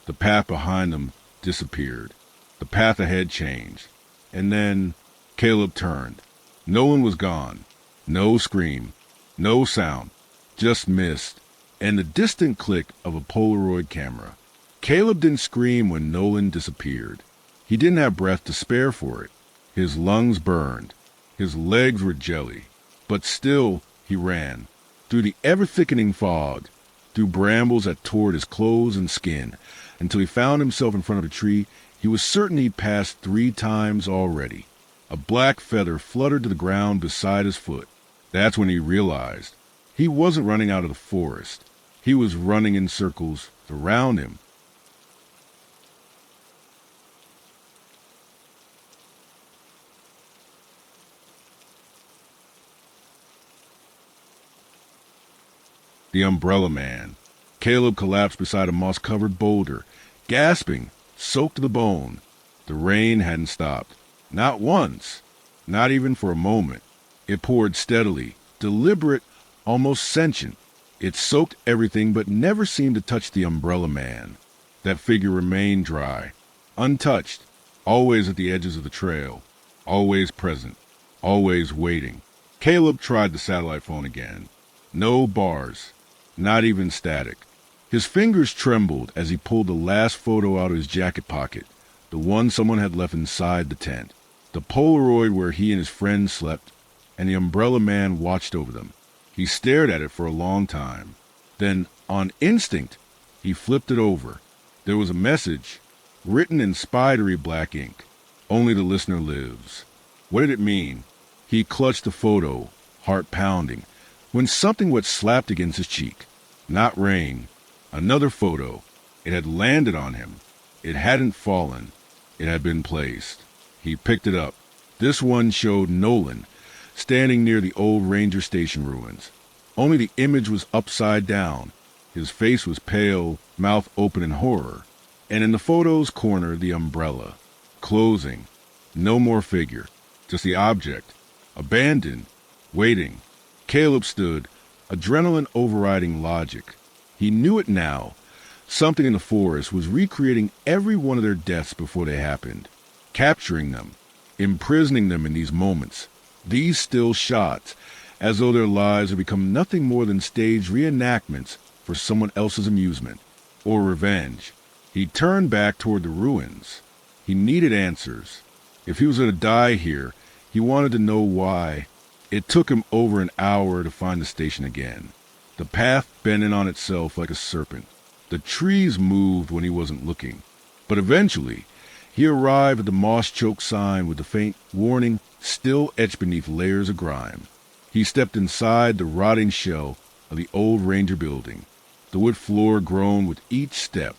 The path behind them disappeared. The path ahead changed. And then Caleb turned. Nolan was gone. No scream, no sound, just mist, and the distant click of a Polaroid camera. Caleb didn't scream when Nolan disappeared. He didn't have breath to spare for it. His lungs burned. His legs were jelly. But still he ran, through the ever-thickening fog, through brambles that tore his clothes and skin, until he found himself in front of a tree he was certain he'd passed 3 times already. A black feather fluttered to the ground beside his foot. That's when he realized he wasn't running out of the forest. He was running in circles around him. The Umbrella Man. Caleb collapsed beside a moss-covered boulder, gasping, soaked to the bone. The rain hadn't stopped. Not once. Not even for a moment. It poured steadily, deliberate, almost sentient. It soaked everything but never seemed to touch the Umbrella Man. That figure remained dry, untouched, always at the edges of the trail, always present, always waiting. Caleb tried the satellite phone again. No bars, not even static. His fingers trembled as he pulled the last photo out of his jacket pocket, the one someone had left inside the tent. The Polaroid where he and his friend slept, and the Umbrella Man watched over them. He stared at it for a long time. Then, on instinct, he flipped it over. There was a message, written in spidery black ink. "Only the listener lives." What did it mean? He clutched the photo, heart pounding, when something wet slapped against his cheek. Not rain. Another photo. It had landed on him. It hadn't fallen. It had been placed. He picked it up. This one showed Nolan, standing near the old ranger station ruins. Only the image was upside down. His face was pale, mouth open in horror. And in the photo's corner, the umbrella. Closing. No more figure. Just the object. Abandoned. Waiting. Caleb stood, adrenaline overriding logic. He knew it now. Something in the forest was recreating every one of their deaths before they happened. Capturing them. Imprisoning them in these moments. These still shots, as though their lives had become nothing more than staged reenactments for someone else's amusement or revenge. He turned back toward the ruins. He needed answers. If he was going to die here, he wanted to know why. It took him over an hour to find the station again. The path bent in on itself like a serpent. The trees moved when he wasn't looking. But eventually, he arrived at the moss-choked sign with the faint warning still etched beneath layers of grime. He stepped inside the rotting shell of the old ranger building. The wood floor groaned with each step.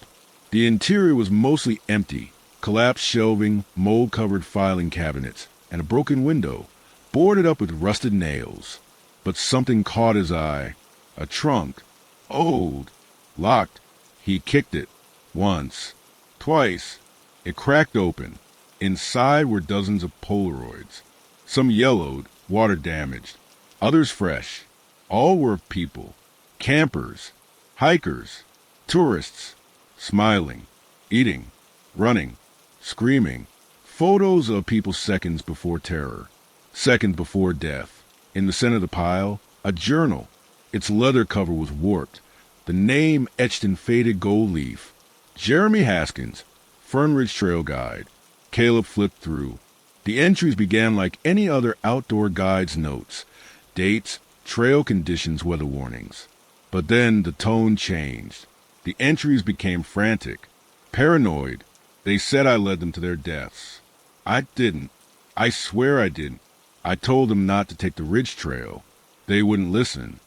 The interior was mostly empty, collapsed shelving, mold-covered filing cabinets, and a broken window, boarded up with rusted nails. But something caught his eye. A trunk. Old. Locked. He kicked it. Once. Twice. It cracked open. Inside were dozens of Polaroids. Some yellowed, water-damaged. Others fresh. All were of people. Campers. Hikers. Tourists. Smiling. Eating. Running. Screaming. Photos of people seconds before terror. Seconds before death. In the center of the pile, a journal. Its leather cover was warped. The name etched in faded gold leaf. Jeremy Haskins, Fernridge Trail Guide. Caleb flipped through. The entries began like any other outdoor guide's notes. Dates, trail conditions, weather warnings. But then the tone changed. The entries became frantic. Paranoid. They said I led them to their deaths. I didn't. I swear I didn't. I told them not to take the ridge trail. They wouldn't listen.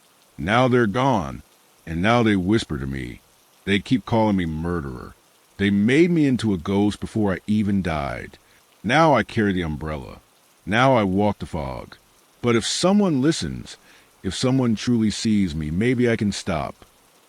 Now they're gone, and now they whisper to me. They keep calling me murderer. They made me into a ghost before I even died. Now I carry the umbrella. Now I walk the fog. But if someone listens, if someone truly sees me, maybe I can stop.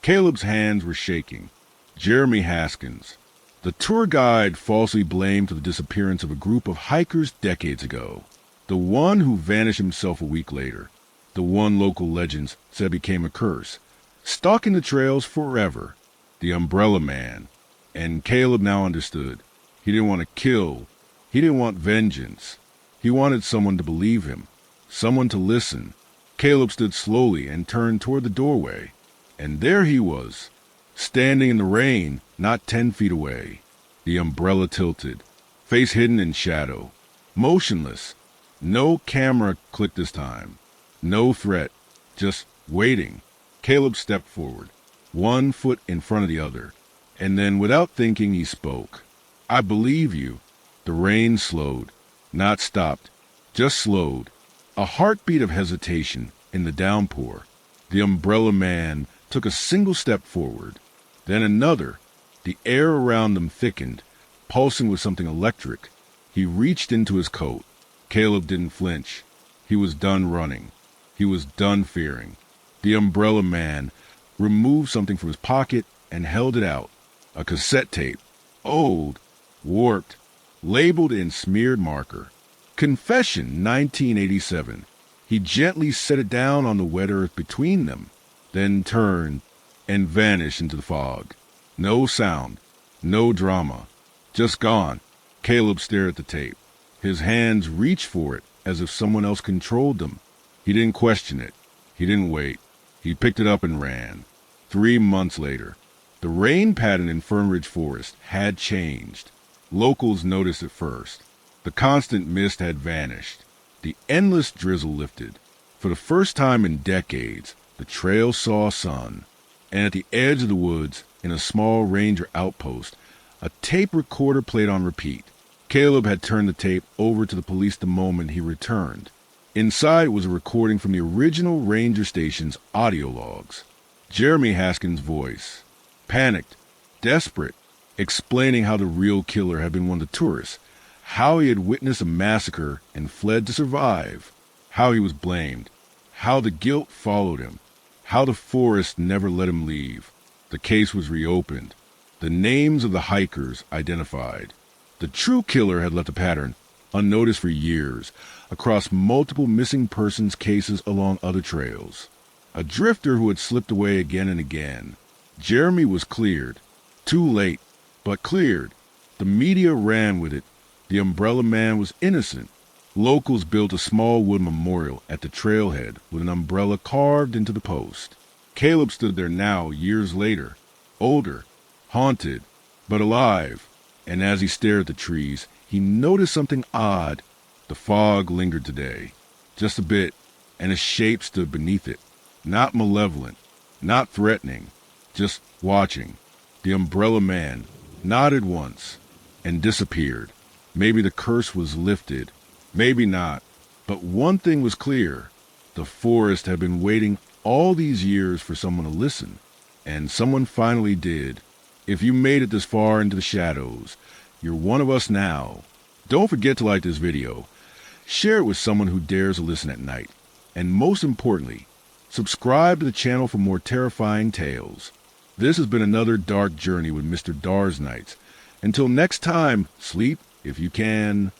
Caleb's hands were shaking. Jeremy Haskins, the tour guide falsely blamed for the disappearance of a group of hikers decades ago. The one who vanished himself a week later. The one local legends said became a curse. Stalking the trails forever. The Umbrella Man. And Caleb now understood. He didn't want to kill. He didn't want vengeance. He wanted someone to believe him. Someone to listen. Caleb stood slowly and turned toward the doorway. And there he was, standing in the rain, not 10 feet away. The umbrella tilted, face hidden in shadow. Motionless. No camera clicked this time. No threat. Just waiting. Caleb stepped forward, one foot in front of the other. And then, without thinking, he spoke. I believe you. The rain slowed. Not stopped. Just slowed. A heartbeat of hesitation in the downpour. The Umbrella Man took a single step forward. Then another. The air around them thickened, pulsing with something electric. He reached into his coat. Caleb didn't flinch. He was done running. He was done fearing. The Umbrella Man removed something from his pocket and held it out. A cassette tape. Old. Warped. Labeled in smeared marker. Confession 1987. He gently set it down on the wet earth between them, then turned and vanished into the fog. No sound. No drama. Just gone. Caleb stared at the tape. His hands reached for it as if someone else controlled them. He didn't question it. He didn't wait. He picked it up and ran. 3 months later. The rain pattern in Fernridge Forest had changed. Locals noticed it first. The constant mist had vanished. The endless drizzle lifted. For the first time in decades, the trail saw sun. And at the edge of the woods, in a small ranger outpost, a tape recorder played on repeat. Caleb had turned the tape over to the police the moment he returned. Inside was a recording from the original ranger station's audio logs. Jeremy Haskins' voice. Panicked, desperate, explaining how the real killer had been one of the tourists, how he had witnessed a massacre and fled to survive, how he was blamed, how the guilt followed him, how the forest never let him leave. The case was reopened. The names of the hikers identified. The true killer had left a pattern, unnoticed for years, across multiple missing persons cases along other trails. A drifter who had slipped away again and again. Jeremy was cleared. Too late, but cleared. The media ran with it. The Umbrella Man was innocent. Locals built a small wood memorial at the trailhead with an umbrella carved into the post. Caleb stood there now, years later, older, haunted, but alive. And as he stared at the trees, he noticed something odd. The fog lingered today, just a bit, and a shape stood beneath it. Not malevolent, not threatening, just watching. The Umbrella Man nodded once and disappeared. Maybe the curse was lifted, maybe not. But one thing was clear. The forest had been waiting all these years for someone to listen, and someone finally did. If you made it this far into the shadows, you're one of us now. Don't forget to like this video, share it with someone who dares to listen at night, and most importantly, subscribe to the channel for more terrifying tales. This has been another dark journey with Mr. DarXnights. Until next time, sleep if you can.